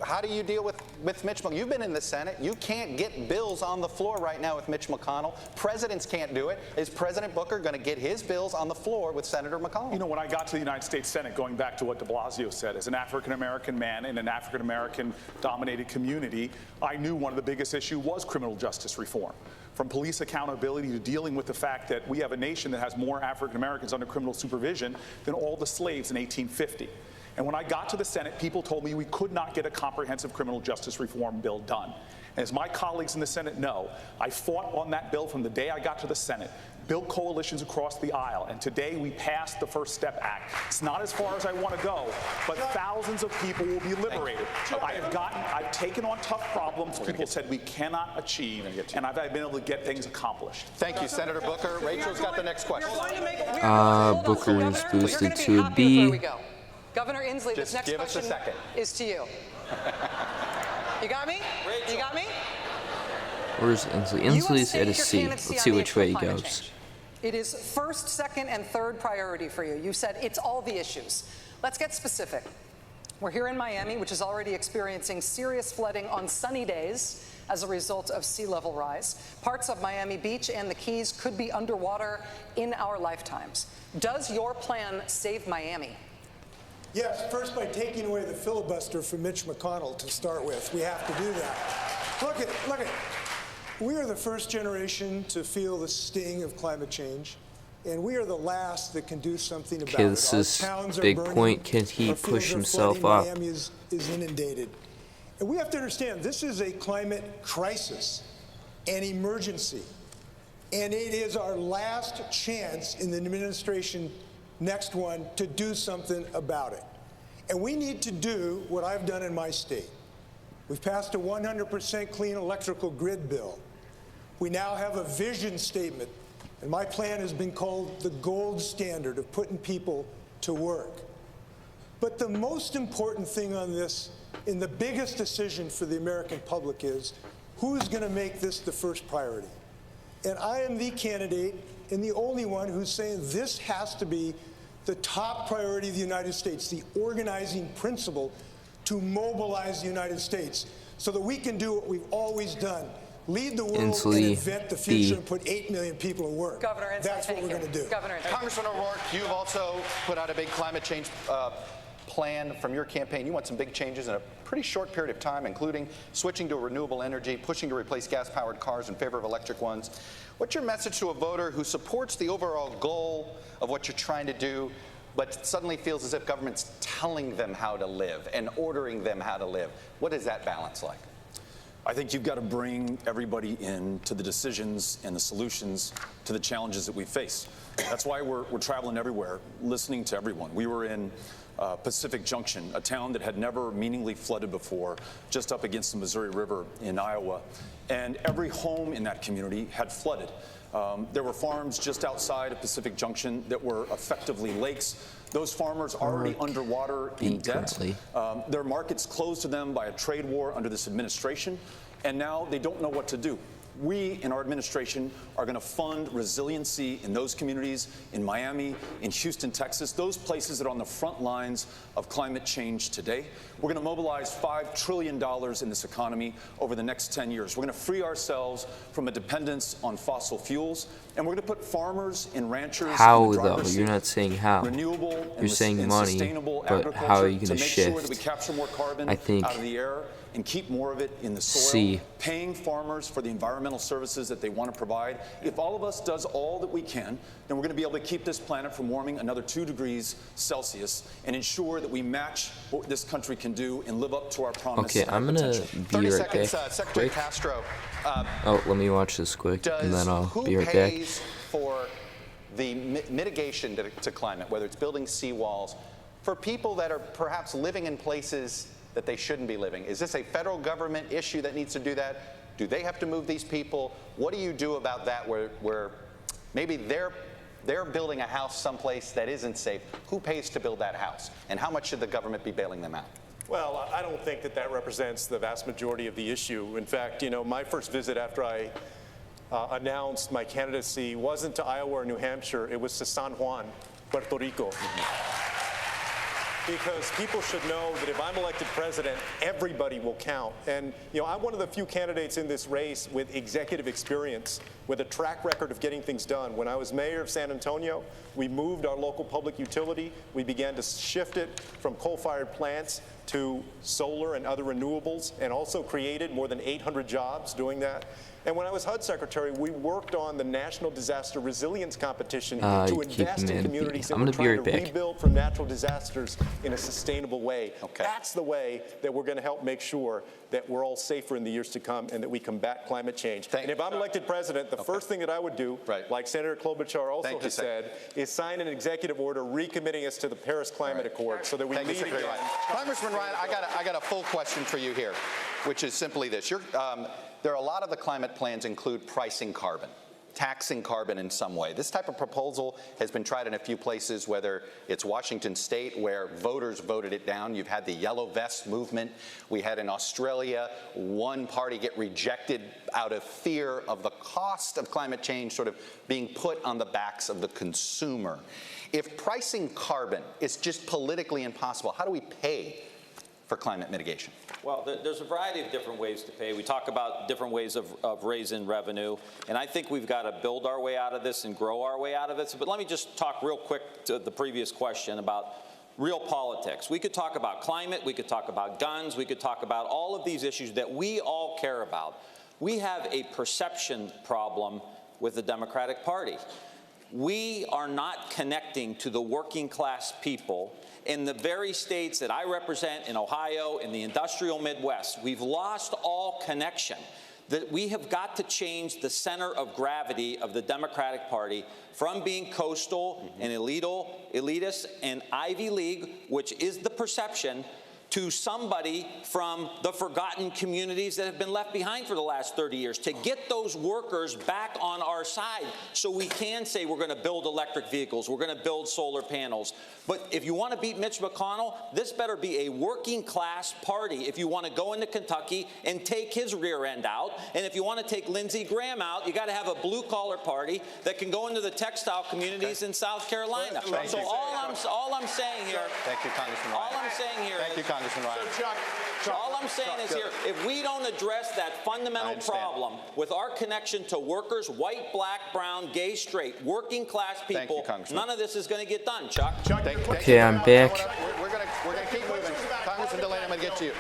How do you deal with Mitch McConnell? You've been in the Senate. You can't get bills on the floor right now with Mitch McConnell. Presidents can't do it. Is President Booker going to get his bills on the floor with Senator McConnell? You know, when I got to the United States Senate, going back to what de Blasio said, as an African-American man in an African-American dominated community, I knew one of the biggest issues was criminal justice reform. From police accountability to dealing with the fact that we have a nation that has more African-Americans under criminal supervision than all the slaves in 1850. And when I got to the Senate, people told me we could not get a comprehensive criminal justice reform bill done. And as my colleagues in the Senate know, I fought on that bill from the day I got to the Senate, built coalitions across the aisle, and today we passed the First Step Act. It's not as far as I want to go, but thousands of people will be liberated. I've taken on tough problems people said we cannot achieve, and I've been able to get things accomplished. Thank you, Senator Booker. Rachel's got the next question. Booker is boosted to a B. Here we go. Governor Inslee, this next give us a question second. is to you. You got me? You got me? Where's Inslee? Inslee's at a C. Let's see which way he goes. It is first, second, and third priority for you. You said it's all the issues. Let's get specific. We're here in Miami, which is already experiencing serious flooding on sunny days as a result of sea level rise. Parts of Miami Beach and the Keys could be underwater in our lifetimes. Does your plan save Miami? Yes, first by taking away the filibuster from Mitch McConnell to start with. We have to do that. Look at, we are the first generation to feel the sting of climate change, and we are the last that can do something about it. This is big point. Can he push himself up? Miami is inundated. And we have to understand, this is a climate crisis, an emergency, and it is our last chance in the administration next one to do something about it. And we need to do what I've done in my state. We've passed a 100% clean electrical grid bill. We now have a vision statement, and my plan has been called the gold standard of putting people to work. But the most important thing on this, and the biggest decision for the American public, is who's going to make this the first priority. And I am the candidate and the only one who's saying this has to be the top priority of the United States, the organizing principle to mobilize the United States so that we can do what we've always done, lead the world and invent the future and put 8 million people to work. Governor Inslee, that's what we're going to do. Congressman O'Rourke, you've also put out a big climate change plan from your campaign. You want some big changes in a pretty short period of time, including switching to renewable energy, pushing to replace gas-powered cars in favor of electric ones. What's your message to a voter who supports the overall goal of what you're trying to do, but suddenly feels as if government's telling them how to live and ordering them how to live? What is that balance like? I think you've got to bring everybody in to the decisions and the solutions to the challenges that we face. That's why we're traveling everywhere, listening to everyone. We were in Pacific Junction, a town that had never meaningfully flooded before, just up against the Missouri River in Iowa. And every home in that community had flooded. There were farms just outside of Pacific Junction that were effectively lakes. Those farmers already underwater in debt. Their markets closed to them by a trade war under this administration, and now they don't know what to do. We, in our administration, are going to fund resiliency in those communities, in Miami, in Houston, Texas, those places that are on the front lines of climate change today. We're going to mobilize $5 trillion in this economy over the next 10 years. We're going to free ourselves from a dependence on fossil fuels, and we're going to put farmers and ranchers how, in the though? driver's seat. You're not saying how. Renewable You're saying money, but how are you going to shift? To make sure that we capture more carbon I think out of the air and keep more of it in the soil, C. paying farmers for the environmental services that they want to provide. If all of us does all that we can, then we're going to be able to keep this planet from warming another 2 degrees Celsius and ensure that we match what this country can do and live up to our promise. Okay, I'm going to be right back. Secretary Castro. Oh, let me watch this quick, and then I'll be right back. Who pays for the mitigation to climate, whether it's building seawalls, for people that are perhaps living in places that they shouldn't be living? Is this a federal government issue that needs to do that? Do they have to move these people? What do you do about that where maybe they're building a house someplace that isn't safe, who pays to build that house? And how much should the government be bailing them out? Well, I don't think that that represents the vast majority of the issue. In fact, you know, my first visit after I announced my candidacy wasn't to Iowa or New Hampshire, it was to San Juan, Puerto Rico. Because people should know that if I'm elected president, everybody will count. And, you know, I'm one of the few candidates in this race with executive experience, with a track record of getting things done. When I was mayor of San Antonio, we moved our local public utility. We began to shift it from coal-fired plants to solar and other renewables, and also created more than 800 jobs doing that. And when I was HUD secretary, we worked on the National Disaster Resilience Competition to invest in communities that were trying to rebuild from natural disasters in a sustainable way. That's the way that we're going to help make sure that we're all safer in the years to come and that we combat climate change. And if I'm elected president, the first thing that I would do, like Senator Klobuchar also has said, is sign an executive order recommitting us to the Paris Climate Accord so that we lead again. Congressman Ryan, I got a full question for you here, which is simply this. There are a lot of the climate plans include pricing carbon, taxing carbon in some way. This type of proposal has been tried in a few places, whether it's Washington State, where voters voted it down. You've had the Yellow Vest movement. We had in Australia one party get rejected out of fear of the cost of climate change sort of being put on the backs of the consumer. If pricing carbon is just politically impossible, how do we pay for climate mitigation? Well, there's a variety of different ways to pay. We talk about different ways of raising revenue, and I think we've got to build our way out of this and grow our way out of it. But let me just talk real quick to the previous question about real politics. We could talk about climate, we could talk about guns, we could talk about all of these issues that we all care about. We have a perception problem with the Democratic Party. We are not connecting to the working class people in the very states that I represent, in Ohio, in the industrial Midwest. We've lost all connection. That we have got to change the center of gravity of the Democratic Party from being coastal and elitist and Ivy League, which is the perception, to somebody from the forgotten communities that have been left behind for the last 30 years, to get those workers back on our side so we can say we're going to build electric vehicles, we're going to build solar panels. But if you want to beat Mitch McConnell, this better be a working class party if you want to go into Kentucky and take his rear end out. And if you want to take Lindsey Graham out, you got to have a blue collar party that can go into the textile communities in South Carolina. So all I'm saying here, thank you, Congressman Ryan. All I'm saying here Thank you, Congressman Ryan. So Chuck, all I'm saying is here, if we don't address that fundamental problem with our connection to workers, white, black, brown, gay, straight, working class people, none of this is going to get done, Chuck. Okay, I'm back. We're going to keep moving. Congressman Delaney, I'm going to get to you.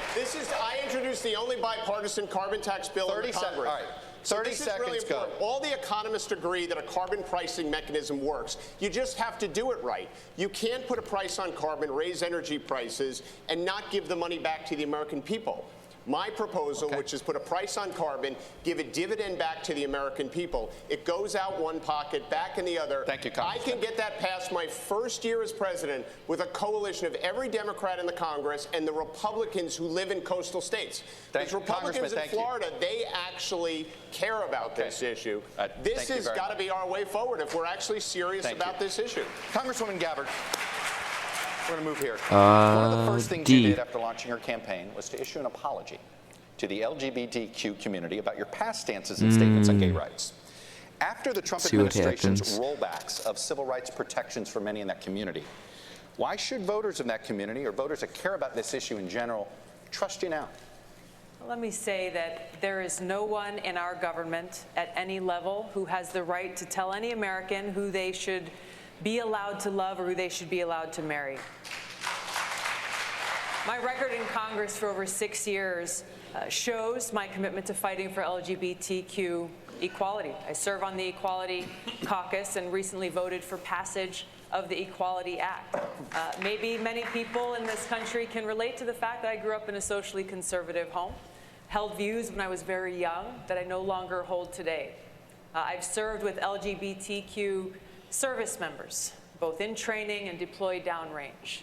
I introduced the only bipartisan carbon tax bill in the Congress. All right. 30 seconds, go. All the economists agree that a carbon pricing mechanism works. You just have to do it right. You can't put a price on carbon, raise energy prices, and not give the money back to the American people. My proposal, which is put a price on carbon, give a dividend back to the American people. It goes out one pocket, back in the other. Thank you, Congressman. I can get that passed my first year as president with a coalition of every Democrat in the Congress and the Republicans who live in coastal states. Because Republicans in Florida, they actually care about this issue. This has got to be our way forward if we're actually serious about this issue. Congresswoman Gabbard. We're going to move here. One of the first things you did after launching your campaign was to issue an apology to the LGBTQ community about your past stances and statements on gay rights. After the Trump administration's rollbacks of civil rights protections for many in that community, why should voters in that community, or voters that care about this issue in general, trust you now? Let me say that there is no one in our government at any level who has the right to tell any American who they should be allowed to love or who they should be allowed to marry. My record in Congress for over 6 years shows my commitment to fighting for LGBTQ equality. I serve on the Equality Caucus and recently voted for passage of the Equality Act. Maybe many people in this country can relate to the fact that I grew up in a socially conservative home, held views when I was very young that I no longer hold today. I've served with LGBTQ service members, both in training and deployed downrange.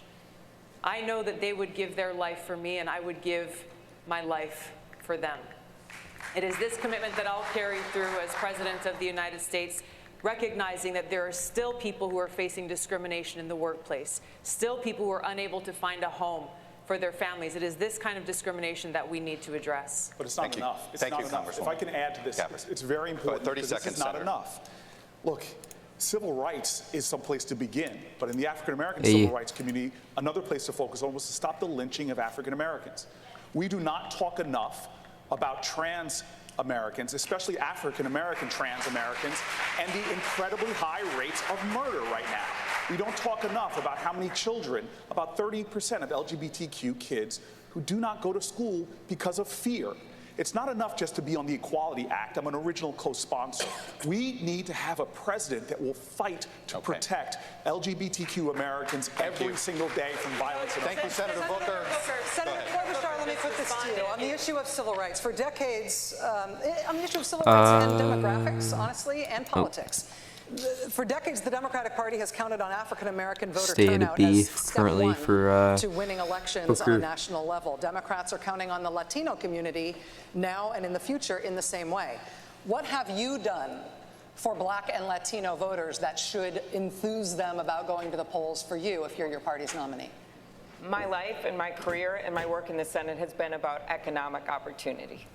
I know that they would give their life for me, and I would give my life for them. It is this commitment that I'll carry through as President of the United States recognizing that there are still people who are facing discrimination in the workplace, still people who are unable to find a home for their families. It is this kind of discrimination that we need to address. But it's not enough. It's not enough. If I can add to this, it's very important. 30 because seconds, this is not Senator. enough. Look, civil rights is some place to begin, but in the African-American civil rights community, another place to focus on was to stop the lynching of African-Americans. We do not talk enough about trans Americans, especially African-American trans Americans, and the incredibly high rates of murder right now. We don't talk enough about how many children, about 30% of LGBTQ kids, who do not go to school because of fear. It's not enough just to be on the Equality Act. I'm an original co-sponsor. We need to have a president that will fight to protect LGBTQ Americans every single day from violence. Thank you, Senator Booker. Senator Klobuchar, let me put this to you. On the issue of civil rights, for decades, on the issue of civil rights and demographics, honestly, and politics, for decades, the Democratic Party has counted on African-American voter turnout as step one to winning elections on a national level. Democrats are counting on the Latino community now and in the future in the same way. What have you done for Black and Latino voters that should enthuse them about going to the polls for you if you're your party's nominee? My life and my career and my work in the Senate has been about economic opportunity.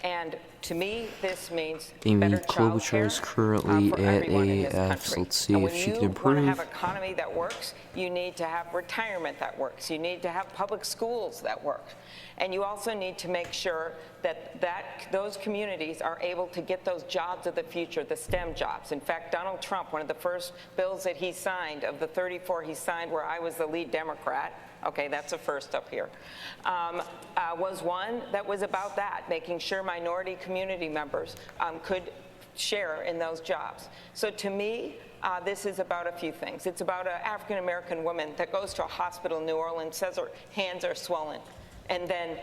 And to me, this means better Klobuchar is currently at AF. Let's see if she can improve. When you want to have an economy that works, you need to have retirement that works. You need to have public schools that work. And you also need to make sure that those communities are able to get those jobs of the future, the STEM jobs. In fact, Donald Trump, one of the first bills that he signed, of the 34 he signed where I was the lead Democrat, okay, that's a first up here, was one that was about that, making sure minority community members could share in those jobs. So to me, this is about a few things. It's about an African-American woman that goes to a hospital in New Orleans, says her hands are swollen, and then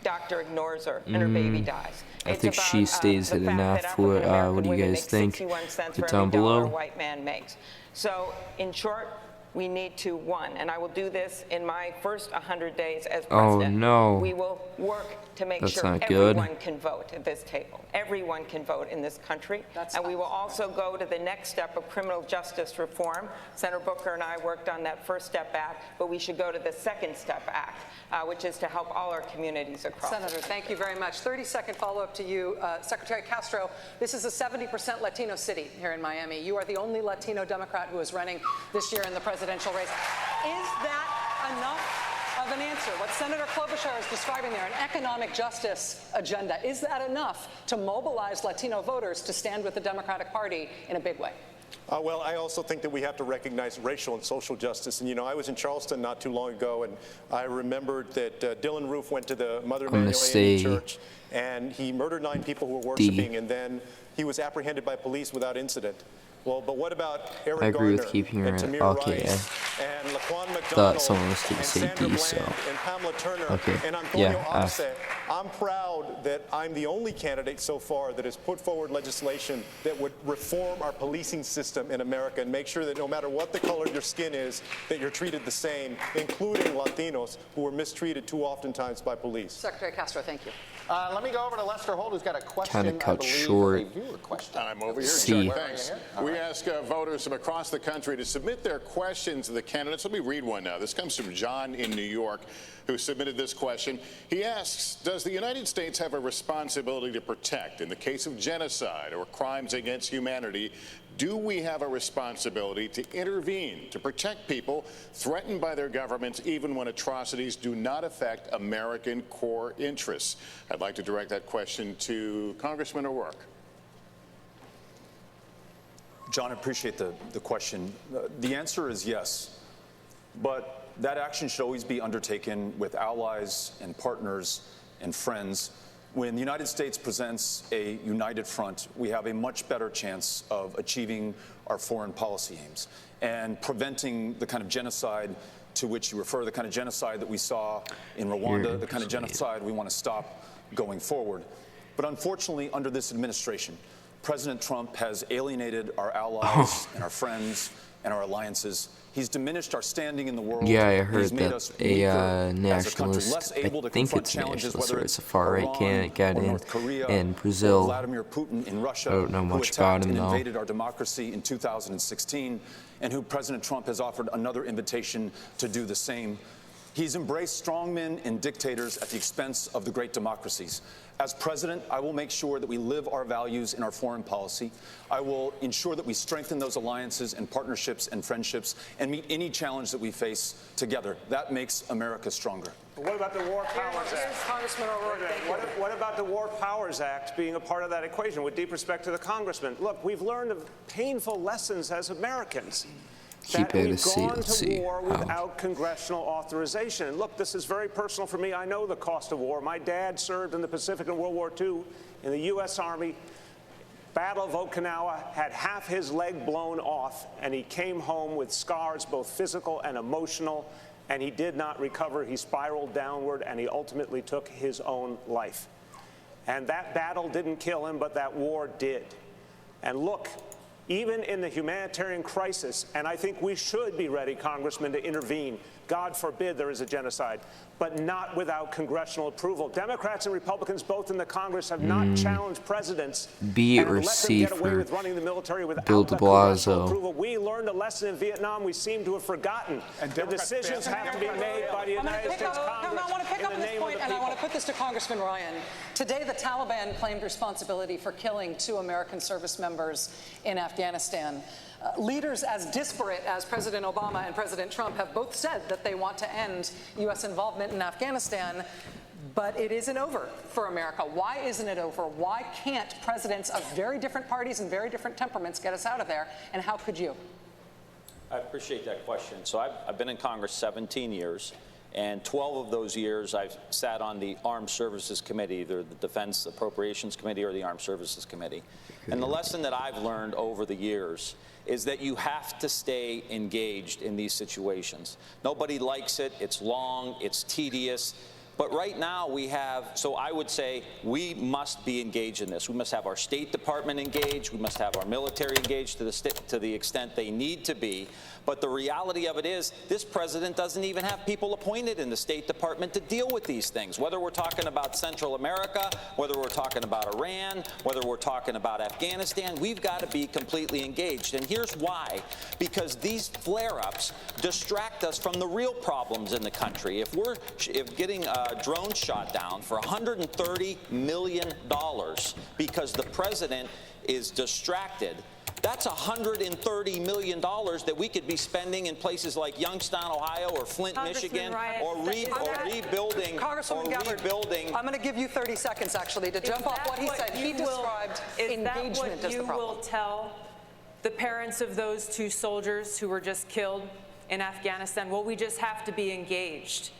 doctor ignores her and her baby dies. I think she stays at enough. What do you guys think? Put down below. White man makes. So in short, we need to, one, and I will do this in my first 100 days as president. Oh, no. We will work to make sure not good. everyone can vote at this table. Everyone can vote in this country. And we will also go to the next step of criminal justice reform. Senator Booker and I worked on that First Step Act, but we should go to the Second Step Act, which is to help all our communities across. Senator, thank you very much. 30-second follow-up to you. Secretary Castro, this is a 70% Latino city here in Miami. You are the only Latino Democrat who is running this year in the presidential race. Is that enough of an answer? What Senator Klobuchar is describing there, an economic justice agenda, is that enough to mobilize Latino voters to stand with the Democratic Party in a big way? Well, I also think that we have to recognize racial and social justice. And, you know, I was in Charleston not too long ago, and I remembered that Dylan Roof went to the Mother Emanuel AME Church, and he murdered 9 people who were worshiping, and then he was apprehended by police without incident. Well, but what about Eric I agree with Garner keeping her and at Tamir okay. Rice and Laquan McDonald Thought someone was going to and say Sandra D, so. Bland and Pamela Turner Okay. and Antonio Yeah, Arce. I'm proud that I'm the only candidate so far that has put forward legislation that would reform our policing system in America and make sure that no matter what the color of your skin is, that you're treated the same, including Latinos who are mistreated too oftentimes by police. Secretary Castro, thank you. Let me go over to Lester Holt, who's got a question. Kinda cut I believe, short. a viewer question. I'm over here, See. Chuck. Thanks. We ask voters from across the country to submit their questions to the candidates. Let me read one now. This comes from John in New York, who submitted this question. He asks, does the United States have a responsibility to protect in the case of genocide or crimes against humanity? Do we have a responsibility to intervene, to protect people threatened by their governments, even when atrocities do not affect American core interests? I'd like to direct that question to Congressman O'Rourke. John, I appreciate the question. The answer is yes, but that action should always be undertaken with allies and partners and friends. When the United States presents a united front, we have a much better chance of achieving our foreign policy aims and preventing the kind of genocide to which you refer, the kind of genocide that we saw in Rwanda, the kind of genocide we want to stop going forward. But unfortunately, under this administration, President Trump has alienated our allies and our friends and our alliances. He's diminished our standing in the world. Yeah, I heard He's made that us a weaker as a country, nationalist, less I able to think confront it's challenges, nationalist, whether or it's it's a far-right Iran candidate got or in, North Korea and or Brazil. Vladimir Putin in Russia, I don't know who much attacked about him, and though. invaded our democracy in 2016, and who President Trump has offered another invitation to do the same. He's embraced strongmen and dictators at the expense of the great democracies. As president, I will make sure that we live our values in our foreign policy. I will ensure that we strengthen those alliances and partnerships and friendships and meet any challenge that we face together. That makes America stronger. But what about the War Powers Act? Congressman O'Rourke, What about the War Powers Act being a part of that equation? With deep respect to the congressman, look, we've learned of painful lessons as Americans. Keep That it a we've see. gone Let's to see. war without congressional authorization. And look, this is very personal for me. I know the cost of war. My dad served in the Pacific in World War II in the U.S. Army. Battle of Okinawa, had half his leg blown off, and he came home with scars, both physical and emotional, and he did not recover. He spiraled downward, and he ultimately took his own life. And that battle didn't kill him, but that war did. And look, even in the humanitarian crisis, and I think we should be ready, Congressman, to intervene. God forbid there is a genocide, but not without congressional approval. Democrats and Republicans, both in the Congress, have not challenged presidents B and or let C them get away for with running the military without Bill de that congressional Blasio. approval. We learned a lesson in Vietnam we seem to have forgotten. The decisions have to be made by the United States Congress. I want to pick in up the this name point, of the and I want to people. put this to Congressman Ryan. Today, the Taliban claimed responsibility for killing 2 American service members in Afghanistan. Leaders as disparate as President Obama and President Trump have both said that they want to end U.S. involvement in Afghanistan, but it isn't over for America. Why isn't it over? Why can't presidents of very different parties and very different temperaments get us out of there, and how could you? I appreciate that question. So I've been in Congress 17 years, and 12 of those years I've sat on the Armed Services Committee, either the Defense Appropriations Committee or the Armed Services Committee. And the lesson that I've learned over the years is that you have to stay engaged in these situations. Nobody likes it. It's long. It's tedious. But right now we have, so I would say we must be engaged in this. We must have our State Department engaged. We must have our military engaged to the extent they need to be. But the reality of it is this president doesn't even have people appointed in the State Department to deal with these things, whether we're talking about Central America, whether we're talking about Iran, whether we're talking about Afghanistan. We've got to be completely engaged. And here's why. Because these flare-ups distract us from the real problems in the country. If getting drones shot down for $130 million because the president is distracted, that's $130 million that we could be spending in places like Youngstown, Ohio, or Flint, Michigan, or rebuilding. Congresswoman Gabbard, I'm going to give you 30 seconds, actually, to jump off what he said. He described engagement as the problem. Is that what you will tell the parents of those 2 soldiers who were just killed in Afghanistan? Well, we just have to be engaged.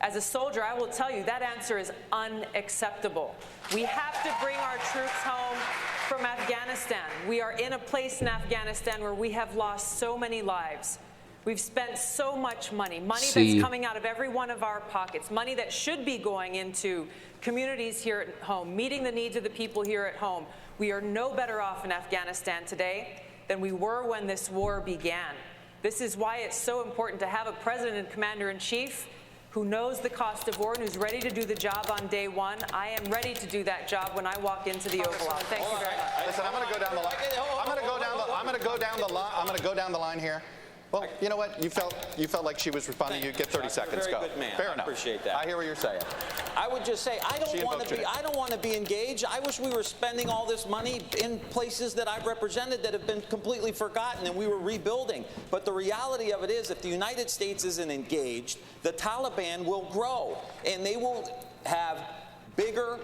As a soldier, I will tell you that answer is unacceptable. We have to bring our troops home from Afghanistan. We are in a place in Afghanistan where we have lost so many lives. We've spent so much money that's coming out of every one of our pockets, money that should be going into communities here at home, meeting the needs of the people here at home. We are no better off in Afghanistan today than we were when this war began. This is why it's so important to have a president and commander-in-chief who knows the cost of war and who's ready to do the job on day one. I am ready to do that job when I walk into the Oval Office. Thank you very much. Listen, I'm going to go down the line. I'm going to go down the line here. Well, you know what? You felt like she was responding. You get 30 seconds. Go. Good man. Fair enough. I appreciate that. I hear what you're saying. I would just say I don't want to be engaged. I wish we were spending all this money in places that I've represented that have been completely forgotten and we were rebuilding. But the reality of it is, if the United States isn't engaged, the Taliban will grow and they will have bigger,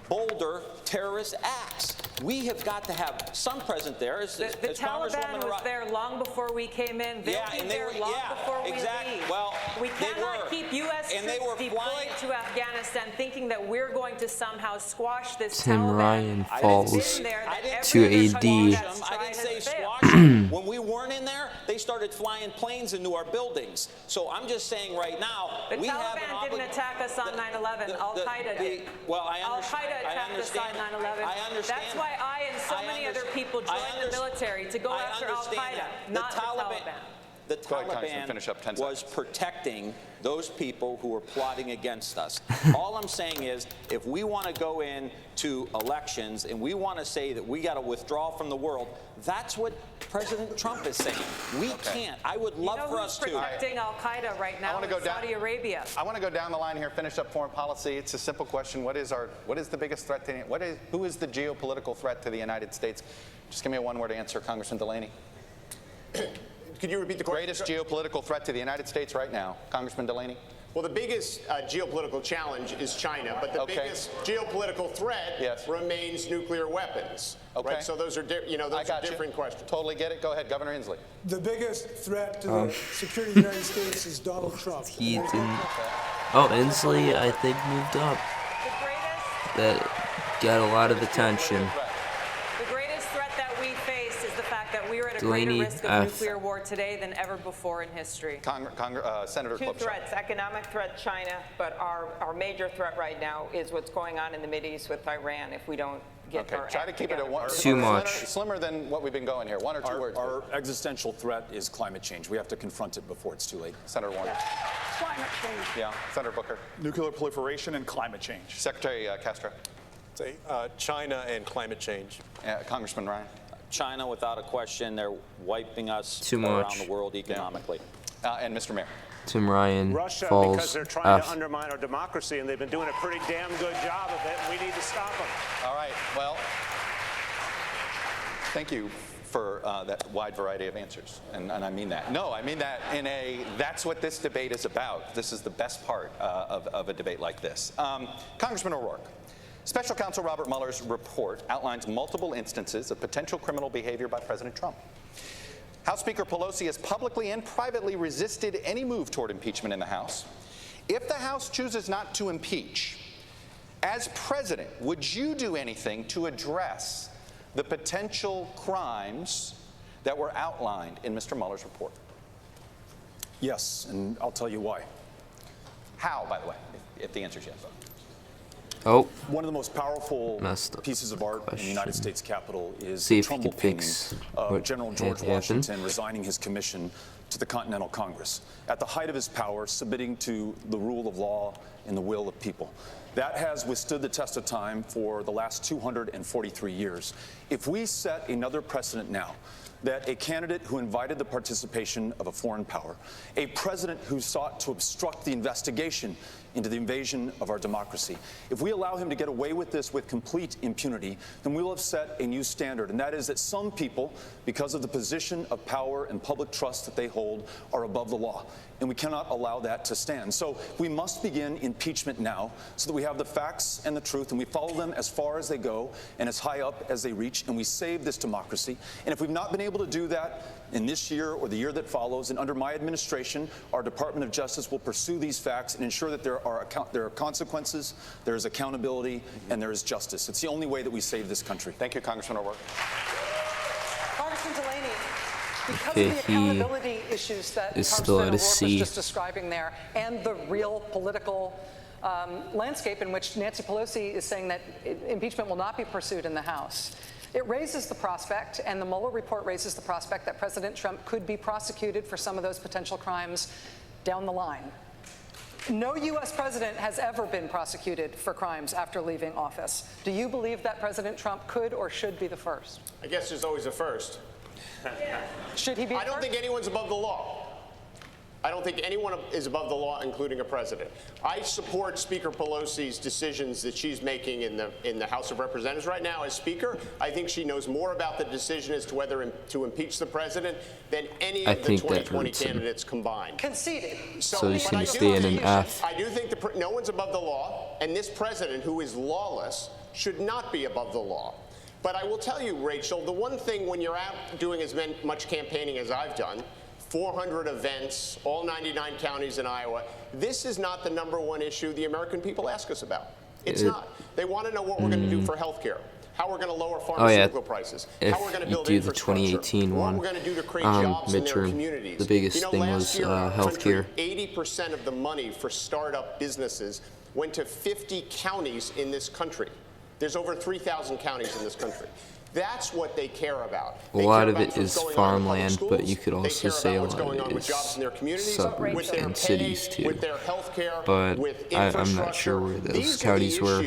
bolder terrorist acts. We have got to have some present there. The Taliban was there long before we came in. They'll be there long before we leave. Well, we cannot keep U.S. troops deployed to Afghanistan thinking that we're going to somehow squash this Tim Taliban. Ryan falls I didn't to AD. I didn't say squash them. When we weren't in there, they started started flying planes into our buildings. So I'm just saying right now, The we have an Taliban didn't attack us on 9/11. Al-Qaeda did. Well, I understand. Al-Qaeda attacked us on 9/11. I understand. That's why I and so many other people joined the military to go after Al-Qaeda, not the Taliban. The Go ahead, Congressman, finish up, 10 Taliban was protecting those people who were plotting against us. All I'm saying is, if we want to go into elections and we want to say that we got to withdraw from the world, that's what President Trump is saying. We can't. I would love for us to. You know who's protecting Al-Qaeda right now in Saudi Arabia? I want to go down the line here, finish up foreign policy. It's a simple question. What is the biggest threat to, who is the geopolitical threat to the United States? Just give me a one-word answer, Congressman Delaney. Could you repeat the question? Greatest geopolitical threat to the United States right now, Congressman Delaney? Well, the biggest geopolitical challenge is China, but the biggest geopolitical threat remains nuclear weapons. Okay. Right? So those are, different questions. Totally get it. Go ahead, Governor Inslee. The biggest threat to the security of the United States is Donald Trump. He didn't. Oh, Inslee, I think, moved up. That got a lot of attention. The greatest threat that we face is the fact that we are at a Delaney, greater risk of nuclear war today than ever before in history. Senator Two Klobuchar. threats: economic threat, China, but our major threat right now is what's going on in the Mideast with Iran. If we don't get our Try to keep it at one. Too much. Slimmer than what we've been going here. One or two words. Our existential threat is climate change. We have to confront it before it's too late. Senator Warner. Climate change. Yeah, Senator Booker. Nuclear proliferation and climate change. Secretary Castro. Say China and climate change. Congressman Ryan. China, without a question, they're wiping us Too around much. the world economically. And Mr. Mayor. Tim Ryan Russia, falls because they're trying F. to undermine our democracy, and they've been doing a pretty damn good job of it, and we need to stop them. All right, well, thank you for that wide variety of answers, and I mean that. No, I mean that that's what this debate is about. This is the best part of a debate like this. Congressman O'Rourke, Special Counsel Robert Mueller's report outlines multiple instances of potential criminal behavior by President Trump. House Speaker Pelosi has publicly and privately resisted any move toward impeachment in the House. If the House chooses not to impeach, as president, would you do anything to address the potential crimes that were outlined in Mr. Mueller's report? Yes, and I'll tell you why. How, by the way, if the answer is yes? Oh. One of the most powerful pieces of art in the United States Capitol is the Trumbull painting of General George Washington resigning his commission to the Continental Congress, at the height of his power, submitting to the rule of law and the will of people. That has withstood the test of time for the last 243 years. If we set another precedent now, that a candidate who invited the participation of a foreign power, a president who sought to obstruct the investigation into the invasion of our democracy, if we allow him to get away with this with complete impunity, then we will have set a new standard, and that is that some people, because of the position of power and public trust that they hold, are above the law. And we cannot allow that to stand. So we must begin impeachment now so that we have the facts and the truth, and we follow them as far as they go and as high up as they reach, and we save this democracy. And if we've not been able to do that in this year or the year that follows, and under my administration, our Department of Justice will pursue these facts and ensure that there are consequences, there is accountability, and there is justice. It's the only way that we save this country. Thank you, Congressman O'Rourke. Congressman Delaney, because Okay, of the accountability issues that is still Congressman at a O'Rourke was C. just describing there, and the real political landscape in which Nancy Pelosi is saying that impeachment will not be pursued in the House, it raises the prospect, and the Mueller report raises the prospect, that President Trump could be prosecuted for some of those potential crimes down the line. No U.S. president has ever been prosecuted for crimes after leaving office. Do you believe that President Trump could or should be the first? I guess there's always a first. Should he be? I don't think anyone's above the law. I don't think anyone is above the law, including a president. I support Speaker Pelosi's decisions that she's making in the House of Representatives right now as Speaker. I think she knows more about the decision as to whether to impeach the president than any of the 2020 candidates combined. Conceded. So he's going to stay in an F. I do think no one's above the law, and this president, who is lawless, should not be above the law. But I will tell you, Rachel, the one thing when you're out doing as much campaigning as I've done, 400 events, all 99 counties in Iowa, this is not the #1 issue the American people ask us about. It's not. They want to know what we're going to do for health care. how we're going to lower pharmaceutical prices, if how we're going to you build do the infrastructure, 2018 what one, we're going to do to create jobs in their midterm, communities. the biggest you know, thing last was year in our country, healthcare. 80% of the money for startup businesses went to 50 counties in this country. There's over 3,000 counties in this country. That's what they care about. A lot of it is farmland, but you could also say a lot of it is suburbs and cities too. But I'm not sure where those counties were.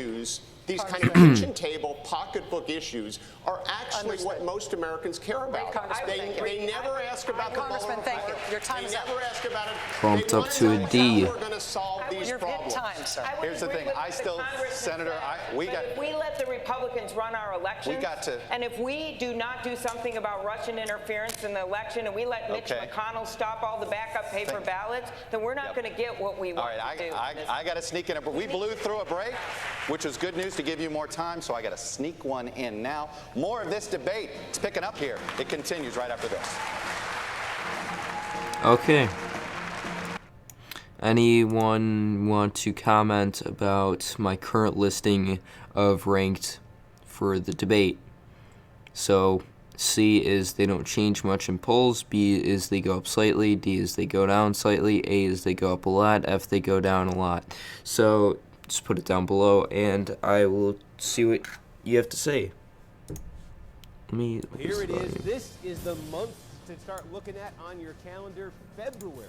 These kind of kitchen table, pocketbook issues are actually what most Americans care about. They never ask about the Congressman, thank you. Your time is up. They never ask about it. Bumped up to a D. We're going to solve these problems. Here's the thing. I still, Senator, we got. If we let the Republicans run our elections, We got to. and if we do not do something about Russian interference in the election, and we let Mitch McConnell stop all the backup paper ballots, then we're not going to get what we want to do. I got to sneak in. We blew through a break, which was good news to give you more time, so I got to sneak one in now. More of this debate. It's picking up here. It continues right after this. Okay. Anyone want to comment about my current listing of ranked for the debate? So C is they don't change much in polls, B is they go up slightly, D is they go down slightly, A is they go up a lot, F they go down a lot. So just put it down below and I will see what you have to say. Here it is. This is the month to start looking at on your calendar, February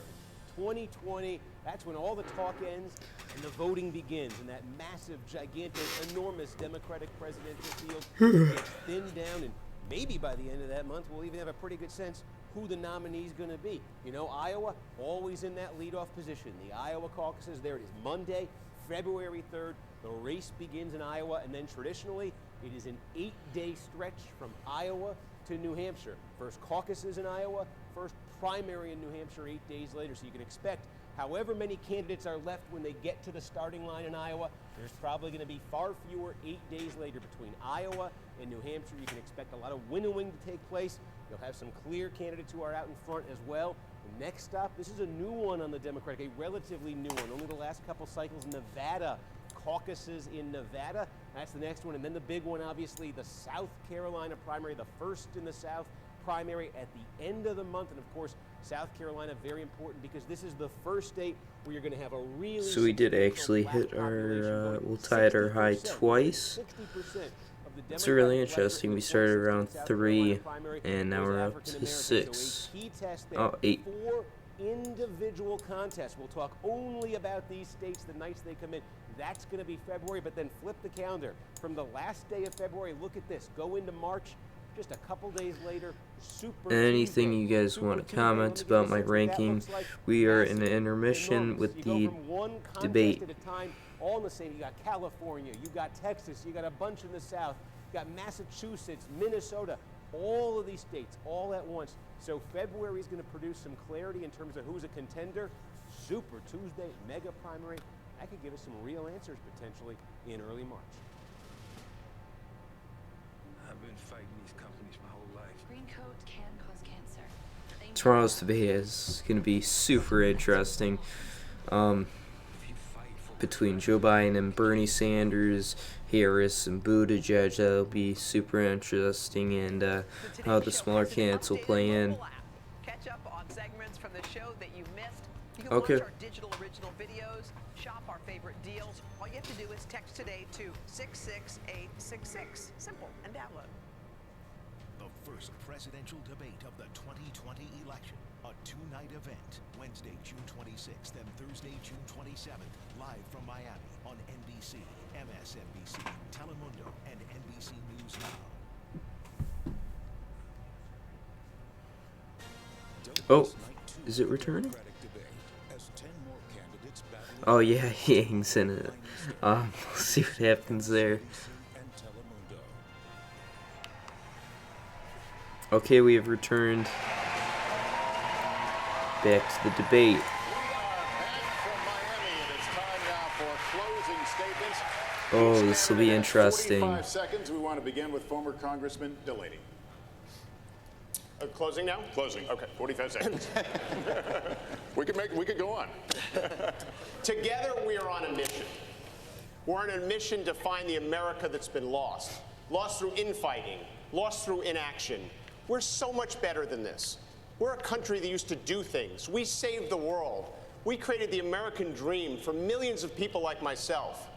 2020. That's when all the talk ends and the voting begins, and that massive, gigantic, enormous Democratic presidential field gets thinned down, and maybe by the end of that month, we'll even have a pretty good sense who the nominee is going to be. You know, Iowa, always in that leadoff position. The Iowa caucuses, there it is, Monday, February 3rd. The race begins in Iowa, and then traditionally, it is an 8-day stretch from Iowa to New Hampshire. First caucuses in Iowa, first primary in New Hampshire 8 days later. So you can expect however many candidates are left when they get to the starting line in Iowa, there's probably going to be far fewer 8 days later between Iowa and New Hampshire. You can expect a lot of winnowing to take place. You'll have some clear candidates who are out in front as well. The next stop, this is a new one on the Democratic, a relatively new one, only the last couple cycles, Nevada. Caucuses in Nevada, that's the next one, and then the big one, obviously, the South Carolina primary, the first in the South primary at the end of the month, and of course, South Carolina, very important because this is the first state where you're going to have a really... So we did actually hit our, we'll tie at our high twice. It's really interesting. We started around 3, and now we're up to 6. Oh, 8. Individual contests. We'll talk only about these states the nights they come in. That's going to be February, but then flip the calendar. From the last day of February, look at this. Go into March, just a couple days later, Super Anything Tuesday. you guys want to comment about my ranking, we are in an intermission with the debate. All in the same. You got California, you got Texas, you got a bunch in the South, you got Massachusetts, Minnesota, all of these states, all at once. So February is going to produce some clarity in terms of who's a contender. Super Tuesday, mega primary. That could give us some real answers potentially in early March. I've been fighting these companies my whole life. Green coat can cause cancer. Tomorrow's debate is going to be super interesting. Between Joe Biden and Bernie Sanders, Harris and Buttigieg, that'll be super interesting, and how the smaller candidates will play in. Catch up on segments from the show that you missed. You can Okay. watch our digital original videos, shop our favorite deals. All you have to do is text today to 66866. Simple and download. The first presidential debate of the 2020 election. A two-night event. Wednesday, June 26th and Thursday, June 27th. Live from Miami on NBC, MSNBC, Telemundo, and NBC News Now. Oh, is it returning? Oh yeah, he hangs in it. We'll see what happens there. Okay, we have returned back to the debate. Oh, this will be interesting. 45 seconds. We want to begin with former Congressman Delaney. Closing now? Closing. Okay, 45 seconds. we could go on. Together, we are on a mission. We're on a mission to find the America that's been lost. lost through infighting, lost through inaction. We're so much better than this. We're a country that used to do things. We saved the world. We created the American dream for millions of people like myself,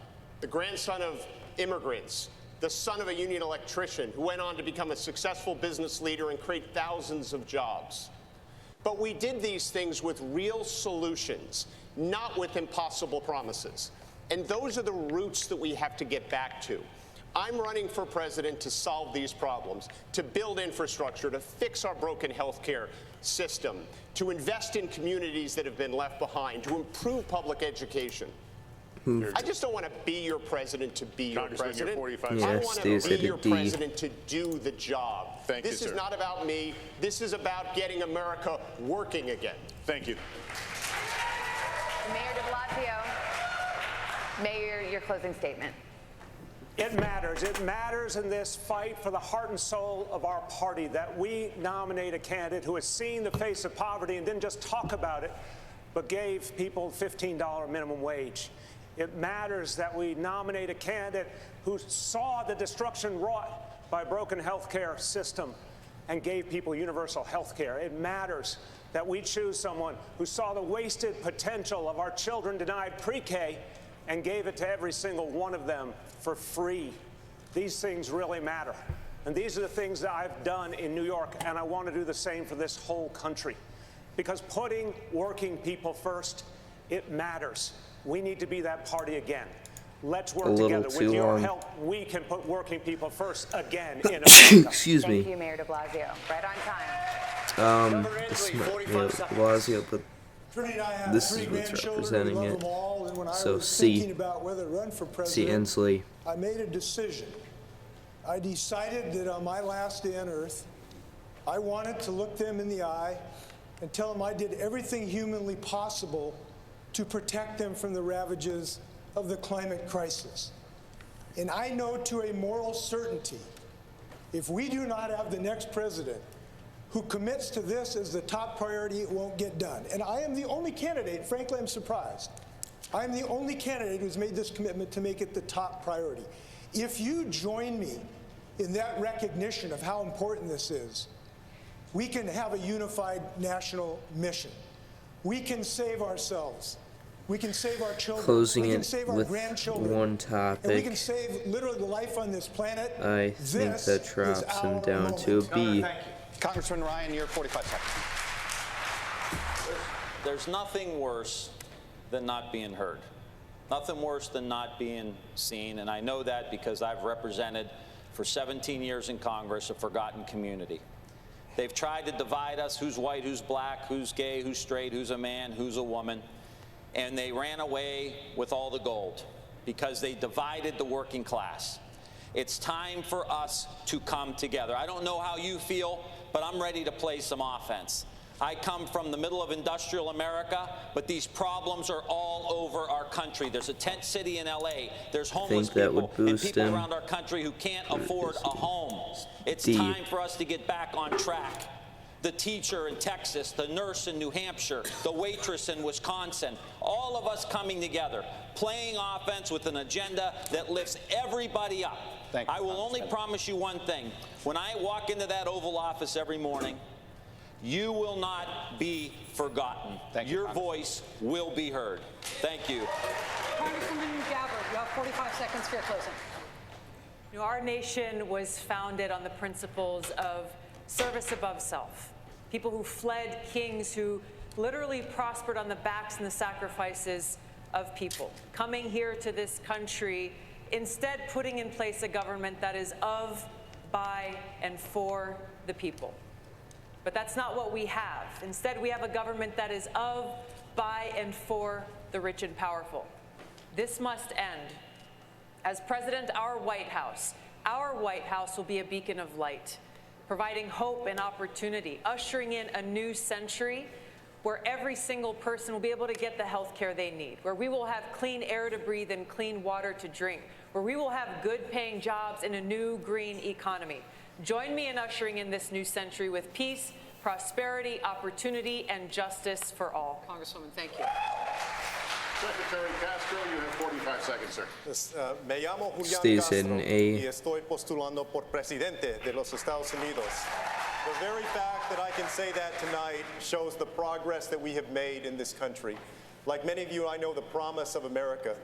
the grandson of immigrants, the son of a union electrician who went on to become a successful business leader and create thousands of jobs. But we did these things with real solutions, not with impossible promises. And those are the roots that we have to get back to. I'm running for president to solve these problems, to build infrastructure, to fix our broken healthcare system, to invest in communities that have been left behind, to improve public education. I just don't want to be your president to be your president. I want to be your president to do the job. This is not about me. This is about getting America working again. Thank you. Mayor de Blasio, Mayor, your closing statement. It matters. It matters in this fight for the heart and soul of our party that we nominate a candidate who has seen the face of poverty and didn't just talk about it, but gave people $15 minimum wage. It matters that we nominate a candidate who saw the destruction wrought by a broken health care system and gave people universal health care. It matters that we choose someone who saw the wasted potential of our children denied pre-K and gave it to every single one of them for free. These things really matter. And these are the things that I've done in New York, and I want to do the same for this whole country. Because putting working people first, it matters. We need to be that party again. Let's work together. With your help, we can put working people first again in America. Excuse me. Thank you, Mayor de Blasio. Right on time. This is not Mayor de Blasio, but this is what's representing it. So C Inslee. I made a decision. I decided that on my last day on earth, I wanted to look them in the eye and tell them I did everything humanly possible to protect them from the ravages of the climate crisis. And I know to a moral certainty, if we do not have the next president who commits to this as the top priority, it won't get done. And I am the only candidate, frankly, I'm surprised. I'm the only candidate who's made this commitment to make it the top priority. If you join me in that recognition of how important this is, we can have a unified national mission. We can save ourselves. We can save our children. Closing we can it save our with grandchildren. one topic. And we can save literally the life on this planet. I think that drops him down to a B. Congressman Ryan, you're 45 seconds. There's nothing worse than not being heard. Nothing worse than not being seen. And I know that because I've represented for 17 years in Congress a forgotten community. They've tried to divide us, who's white, who's black, who's gay, who's straight, who's a man, who's a woman. And they ran away with all the gold because they divided the working class. It's time for us to come together. I don't know how you feel, but I'm ready to play some offense. I come from the middle of industrial America, but these problems are all over our country. There's a tent city in LA. There's homeless people and people around our country who can't afford a home. It's time for us to get back on track. The teacher in Texas, the nurse in New Hampshire, the waitress in Wisconsin, all of us coming together, playing offense with an agenda that lifts everybody up. I will only promise you one thing. When I walk into that Oval Office every morning, you will not be forgotten. Your voice will be heard. Thank you. Congresswoman Gabbard, you have 45 seconds for your closing. You know, our nation was founded on the principles of service above self. People who fled kings who literally prospered on the backs and the sacrifices of people. Coming here to this country, instead putting in place a government that is of, by, and for the people. But that's not what we have. Instead, we have a government that is of, by, and for the rich and powerful. This must end. As president, our White House will be a beacon of light, providing hope and opportunity, ushering in a new century where every single person will be able to get the health care they need, where we will have clean air to breathe and clean water to drink, where we will have good paying jobs in a new green economy. Join me in ushering in this new century with peace, prosperity, opportunity, and justice for all. Congresswoman, thank you. Secretary Castro, you have 45 seconds, sir. Me llamo Julián Stays Castro in y A. estoy postulando por presidente de los Estados Unidos. The very fact that I can say that tonight shows the progress that we have made in this country. Like many of you, I know the promise of America.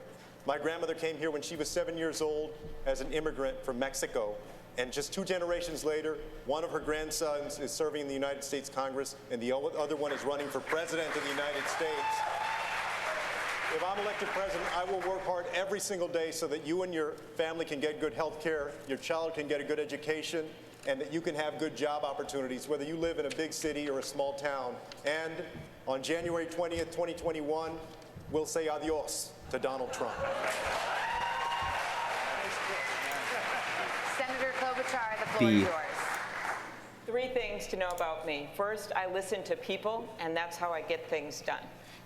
My grandmother came here when she was 7 years old as an immigrant from Mexico. And just 2 generations later, one of her grandsons is serving in the United States Congress, and the other one is running for president of the United States. If I'm elected president, I will work hard every single day so that you and your family can get good health care, your child can get a good education, and that you can have good job opportunities, whether you live in a big city or a small town. And on January 20th, 2021, we'll say adios to Donald Trump. Senator Klobuchar, the floor B. is yours. 3 things to know about me. First, I listen to people, and that's how I get things done.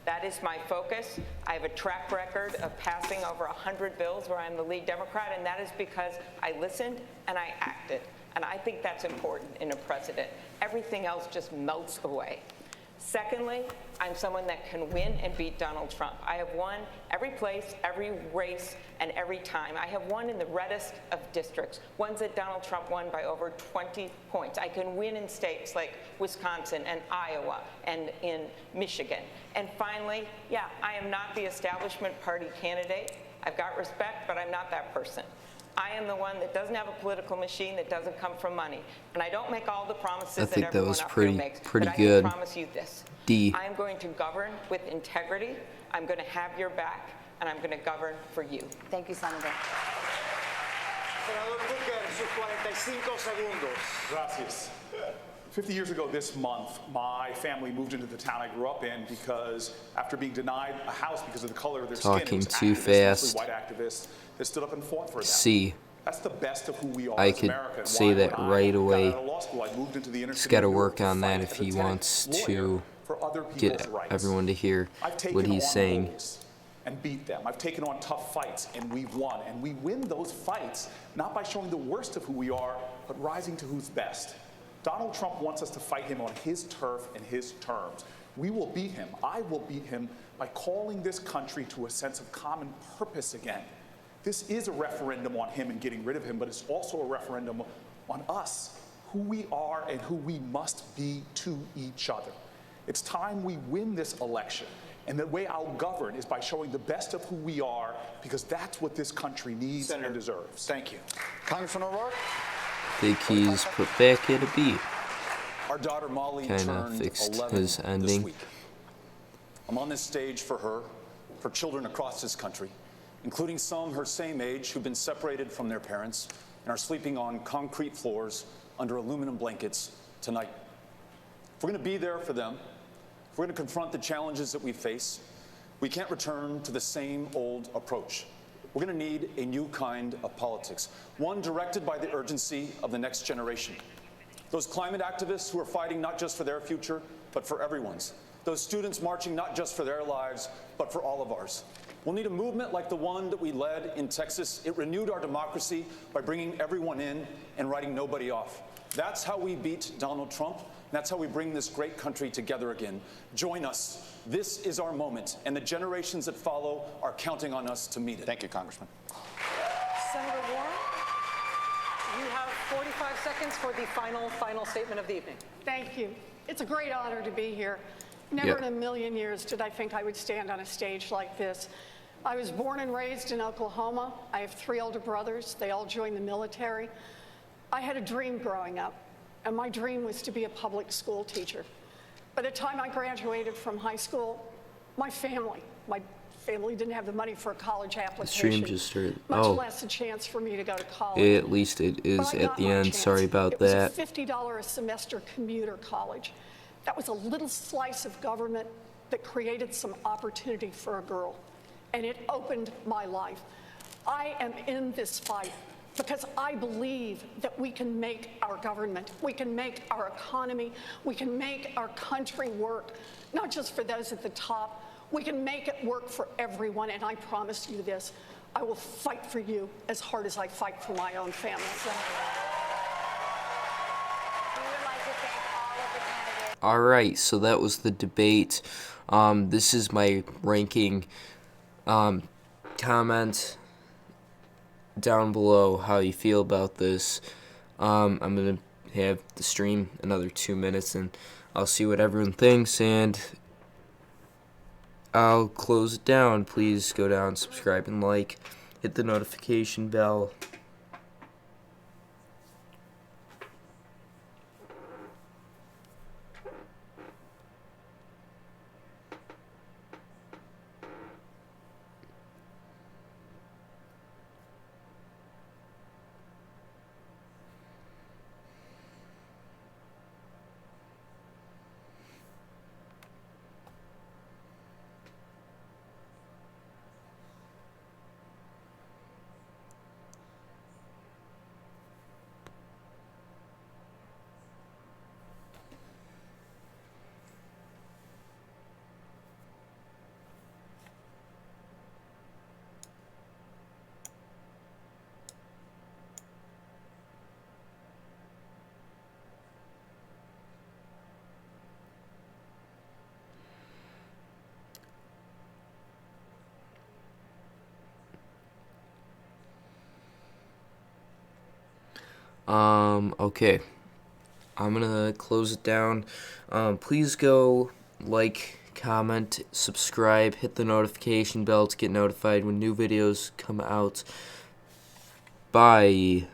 That is my focus. I have a track record of passing over 100 bills where I'm the lead Democrat, and that is because I listened and I acted. And I think that's important in a president. Everything else just melts away. Secondly, I'm someone that can win and beat Donald Trump. I have won every place, every race, and every time. I have won in the reddest of districts, ones that Donald Trump won by over 20 points. I can win in states like Wisconsin and Iowa and in Michigan. And finally, yeah, I am not the establishment party candidate. I've got respect, but I'm not that person. I am the one that doesn't have a political machine, that doesn't come from money. And I don't make all the promises I think that that everyone was up pretty- here makes. pretty but good. I can promise you this. D. I am going to govern with integrity. I'm going to have your back, and I'm going to govern for you. Thank you, Senator. Senador Booker, sus 45 segundos. Gracias. 50 years ago this month, my family moved into the town I grew up in because after being denied a house because of the color of their skin, it Talking was too activists, fast. mostly white activists, that stood up and fought for that. C. That's the best of who we are I as could America. And say why, that when right I away. got out of law school, I moved into the inner He's city got to of New York work on fight that as if a he tenant wants lawyer to for other get people's rights. everyone to hear I've taken what he's on saying. bullies and beat them. I've taken on tough fights, and we've won. And we win those fights not by showing the worst of who we are, but rising to who's best. Donald Trump wants us to fight him on his turf and his terms. We will beat him. I will beat him by calling this country to a sense of common purpose again. This is a referendum on him and getting rid of him, but it's also a referendum on us, who we are and who we must be to each other. It's time we win this election. And the way I'll govern is by showing the best of who we are, because that's what this country needs and deserves. Thank you. Congressman O'Rourke? Think he's put back at a B. Our daughter Molly Kind of turned fixed 11 his this ending. week. I'm on this stage for her, for children across this country, including some her same age who've been separated from their parents and are sleeping on concrete floors under aluminum blankets tonight. If we're going to be there for them, if we're going to confront the challenges that we face, we can't return to the same old approach. We're going to need a new kind of politics, one directed by the urgency of the next generation. Those climate activists who are fighting not just for their future, but for everyone's. Those students marching not just for their lives, but for all of ours. We'll need a movement like the one that we led in Texas. It renewed our democracy by bringing everyone in and writing nobody off. That's how we beat Donald Trump. That's how we bring this great country together again. Join us. This is our moment, and the generations that follow are counting on us to meet it. Thank you, Congressman. Senator Warren, you have 45 seconds for the final statement of the evening. Thank you. It's a great honor to be here. Never in a million years did I think I would stand on a stage like this. I was born and raised in Oklahoma. I have 3 older brothers. They all joined the military. I had a dream growing up, and my dream was to be a public school teacher. By the time I graduated from high school, my family didn't have the money for a college application, Stream just started. much Oh, less a chance for me to go to college. at least it is But I at got the my end. chance. Sorry about It was that. a $50 a semester commuter college. That was a little slice of government that created some opportunity for a girl, and it opened my life. I am in this fight because I believe that we can make our government, we can make our economy, we can make our country work, not just for those at the top. We can make it work for everyone, and I promise you this, I will fight for you as hard as I fight for my own family. All right, so that was the debate. This is my ranking Comment down below how you feel about this. I'm going to have the stream another 2 minutes, and I'll see what everyone thinks, and I'll close it down. Please go down, subscribe, and like. Hit the notification bell. Okay, I'm gonna close it down. Please go like, comment, subscribe, hit the notification bell to get notified when new videos come out. Bye.